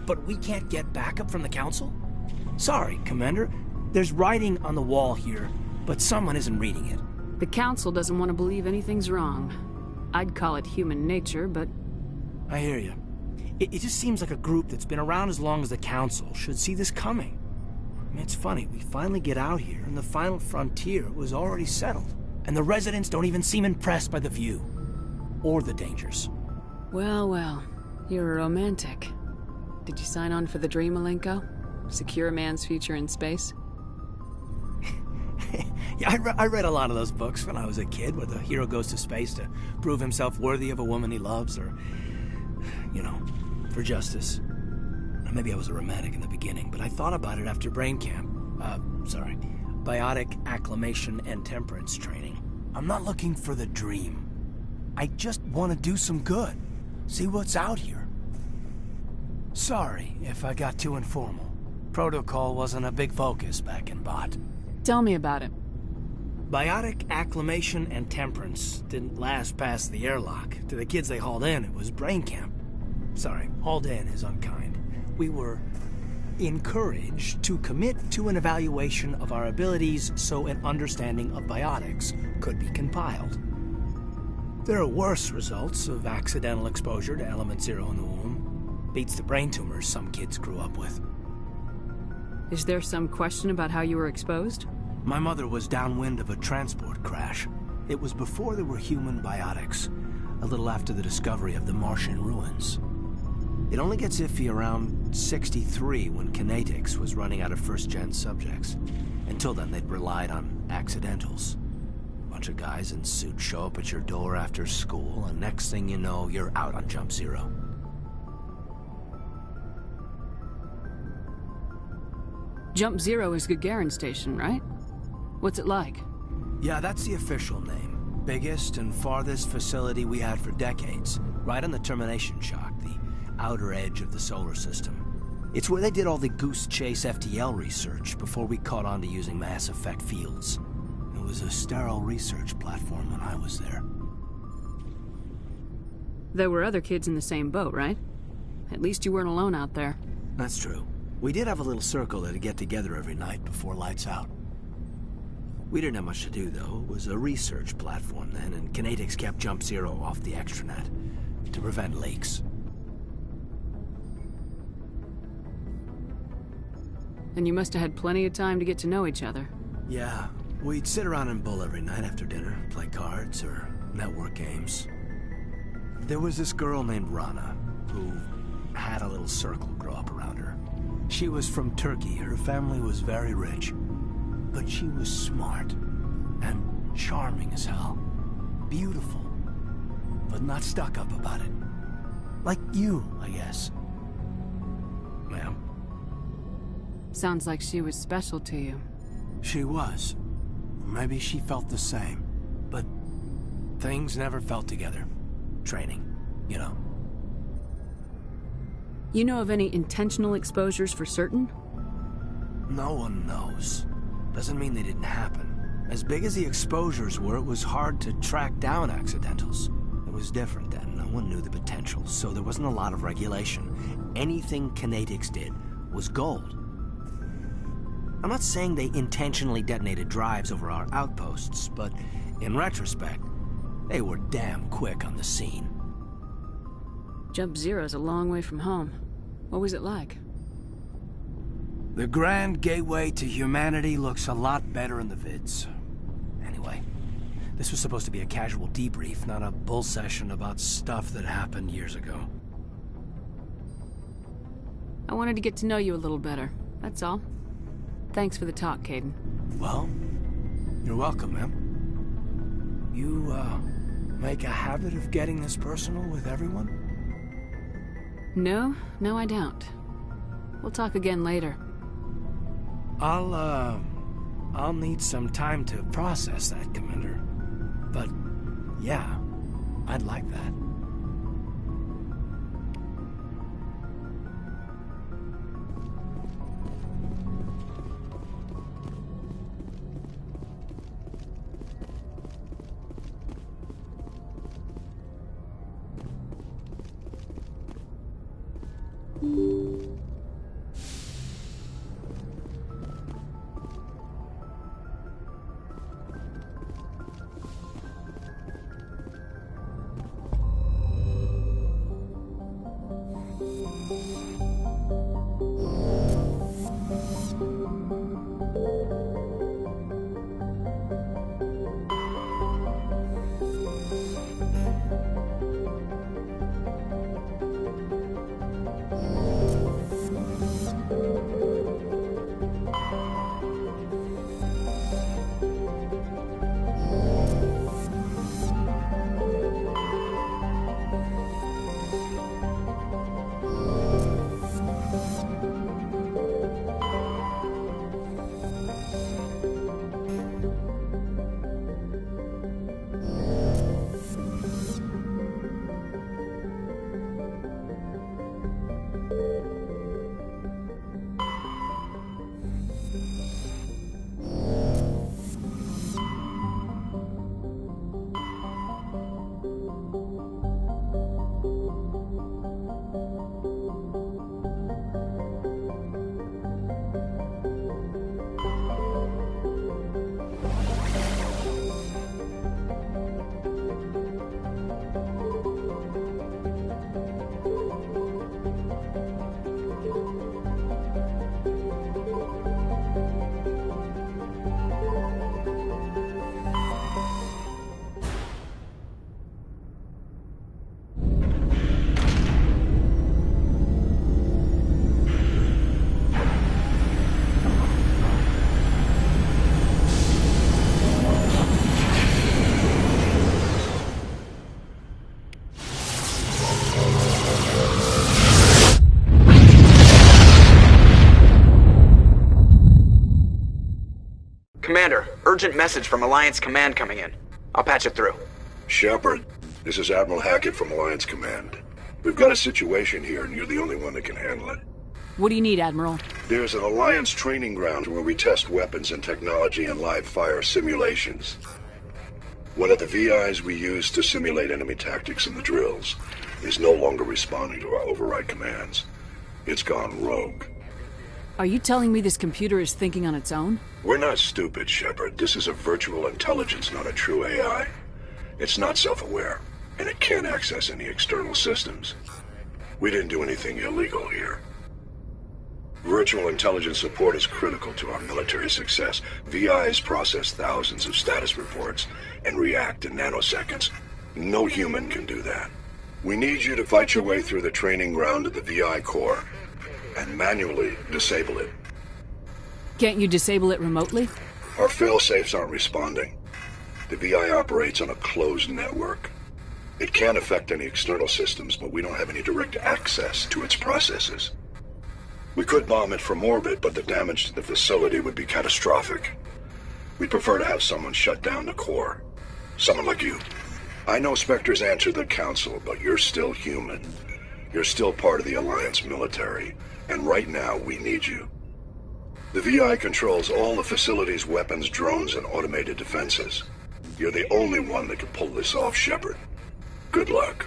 but we can't get backup from the Council? Sorry, Commander. There's writing on the wall here, but someone isn't reading it. The Council doesn't want to believe anything's wrong. I'd call it human nature, but... I hear you. It just seems like a group that's been around as long as the Council should see this coming. I mean, it's funny, we finally get out here, and the final frontier was already settled. And the residents don't even seem impressed by the view. Or the dangers. Well, well. You're a romantic. Did you sign on for the dream, Malenko? Secure a man's future in space? Yeah, I read a lot of those books when I was a kid, where the hero goes to space to prove himself worthy of a woman he loves, or, you know, for justice. Maybe I was a romantic in the beginning, but I thought about it after brain camp. Biotic acclimation and temperance training. I'm not looking for the dream. I just want to do some good. See what's out here. Sorry if I got too informal. Protocol wasn't a big focus back in Bot. Tell me about it. Biotic acclimation and temperance didn't last past the airlock. To the kids they hauled in, it was brain camp. Sorry, hauled in is unkind. We were encouraged to commit to an evaluation of our abilities so an understanding of biotics could be compiled. There are worse results of accidental exposure to Element Zero in the womb. Beats the brain tumors some kids grew up with. Is there some question about how you were exposed? My mother was downwind of a transport crash. It was before there were human biotics, a little after the discovery of the Martian ruins. It only gets iffy around 63 when Kinetics was running out of first-gen subjects. Until then, they'd relied on accidentals. A bunch of guys in suits show up at your door after school, and next thing you know, you're out on Jump Zero. Jump Zero is Gagarin Station, right? What's it like? Yeah, that's the official name. Biggest and farthest facility we had for decades. Right on the termination shock, the outer edge of the solar system. It's where they did all the Goose Chase FTL research before we caught on to using mass effect fields. It was a sterile research platform when I was there. There were other kids in the same boat, right? At least you weren't alone out there. That's true. We did have a little circle that'd get together every night before lights out. We didn't have much to do, though. It was a research platform then, and Kinetics kept Jump Zero off the extranet to prevent leaks. And you must have had plenty of time to get to know each other. Yeah, we'd sit around and bull every night after dinner, play cards or network games. There was this girl named Rana, who had a little circle grow up around her. She was from Turkey. Her family was very rich. But she was smart and charming as hell. Beautiful, but not stuck up about it. Like you, I guess. Ma'am? Sounds like she was special to you. She was. Maybe she felt the same. But things never felt together. Training, you know. You know of any intentional exposures for certain? No one knows. Doesn't mean they didn't happen. As big as the exposures were, it was hard to track down accidentals. It was different then. No one knew the potential, so there wasn't a lot of regulation. Anything Kinetics did was gold. I'm not saying they intentionally detonated drives over our outposts, but in retrospect, they were damn quick on the scene. Jump Zero's a long way from home. What was it like? The grand gateway to humanity looks a lot better in the vids. Anyway, this was supposed to be a casual debrief, not a bull session about stuff that happened years ago. I wanted to get to know you a little better, that's all. Thanks for the talk, Caden. Well, you're welcome, ma'am. You, make a habit of getting this personal with everyone? No, I don't. We'll talk again later. I'll need some time to process that, Commander. But, yeah, I'd like that. Commander, urgent message from Alliance Command coming in. I'll patch it through. Shepard, this is Admiral Hackett from Alliance Command. We've got a situation here, and you're the only one that can handle it. What do you need, Admiral? There's an Alliance training ground where we test weapons and technology in live fire simulations. One of the VIs we use to simulate enemy tactics in the drills is no longer responding to our override commands. It's gone rogue. Are you telling me this computer is thinking on its own? We're not stupid, Shepard. This is a virtual intelligence, not a true AI. It's not self-aware, and it can't access any external systems. We didn't do anything illegal here. Virtual intelligence support is critical to our military success. VIs process thousands of status reports and react in nanoseconds. No human can do that. We need you to fight your way through the training ground of the VI core and manually disable it. Can't you disable it remotely? Our fail-safes aren't responding. The VI operates on a closed network. It can affect any external systems, but we don't have any direct access to its processes. We could bomb it from orbit, but the damage to the facility would be catastrophic. We'd prefer to have someone shut down the core. Someone like you. I know Spectres answer the Council, but you're still human. You're still part of the Alliance military, and right now we need you. The VI controls all the facility's weapons, drones, and automated defenses. You're the only one that can pull this off, Shepard. Good luck.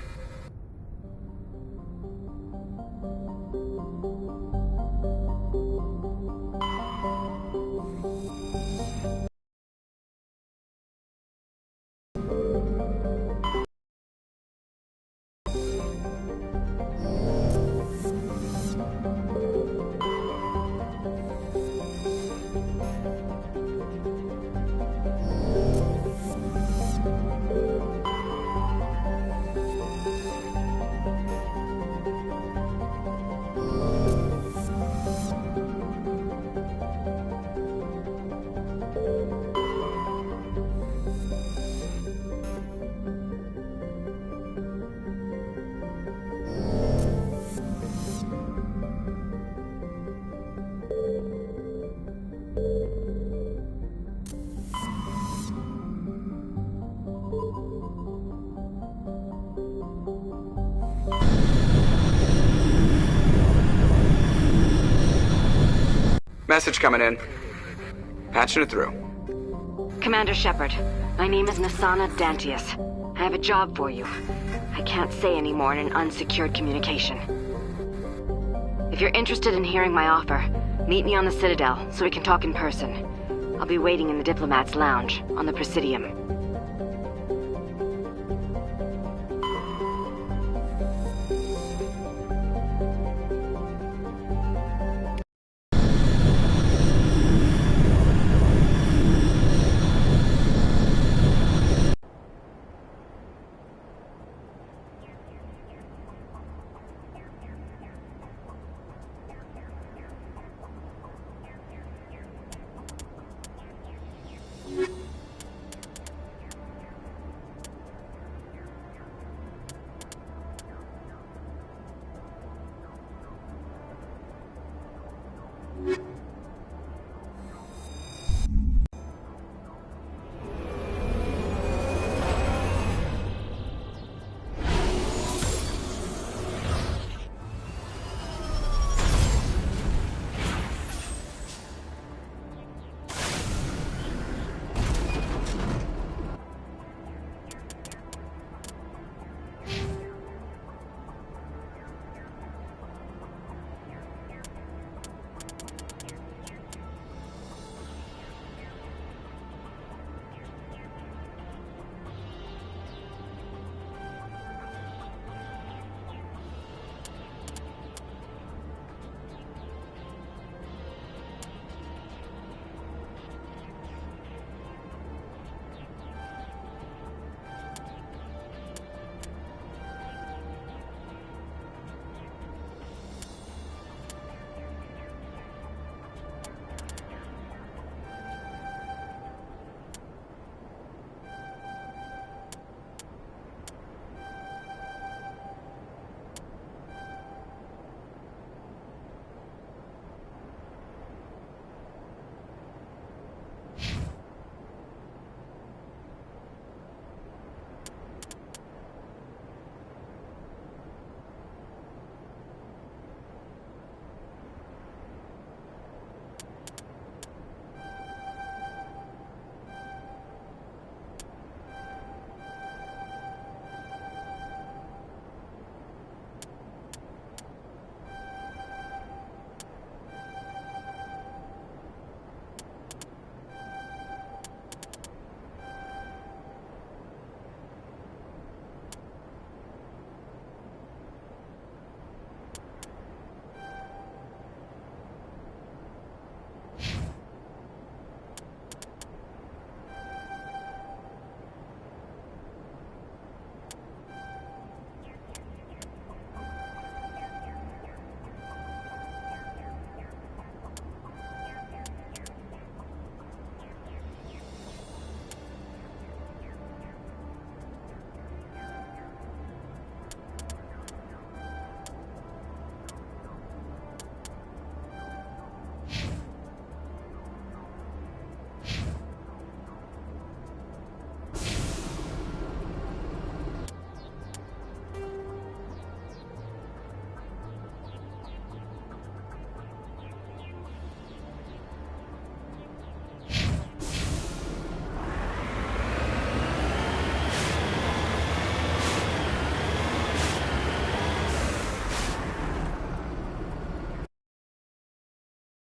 Message coming in. Patching it through. Commander Shepard, my name is Nasana Dantius. I have a job for you. I can't say any more in an unsecured communication. If you're interested in hearing my offer, meet me on the Citadel so we can talk in person. I'll be waiting in the Diplomat's Lounge on the Presidium. You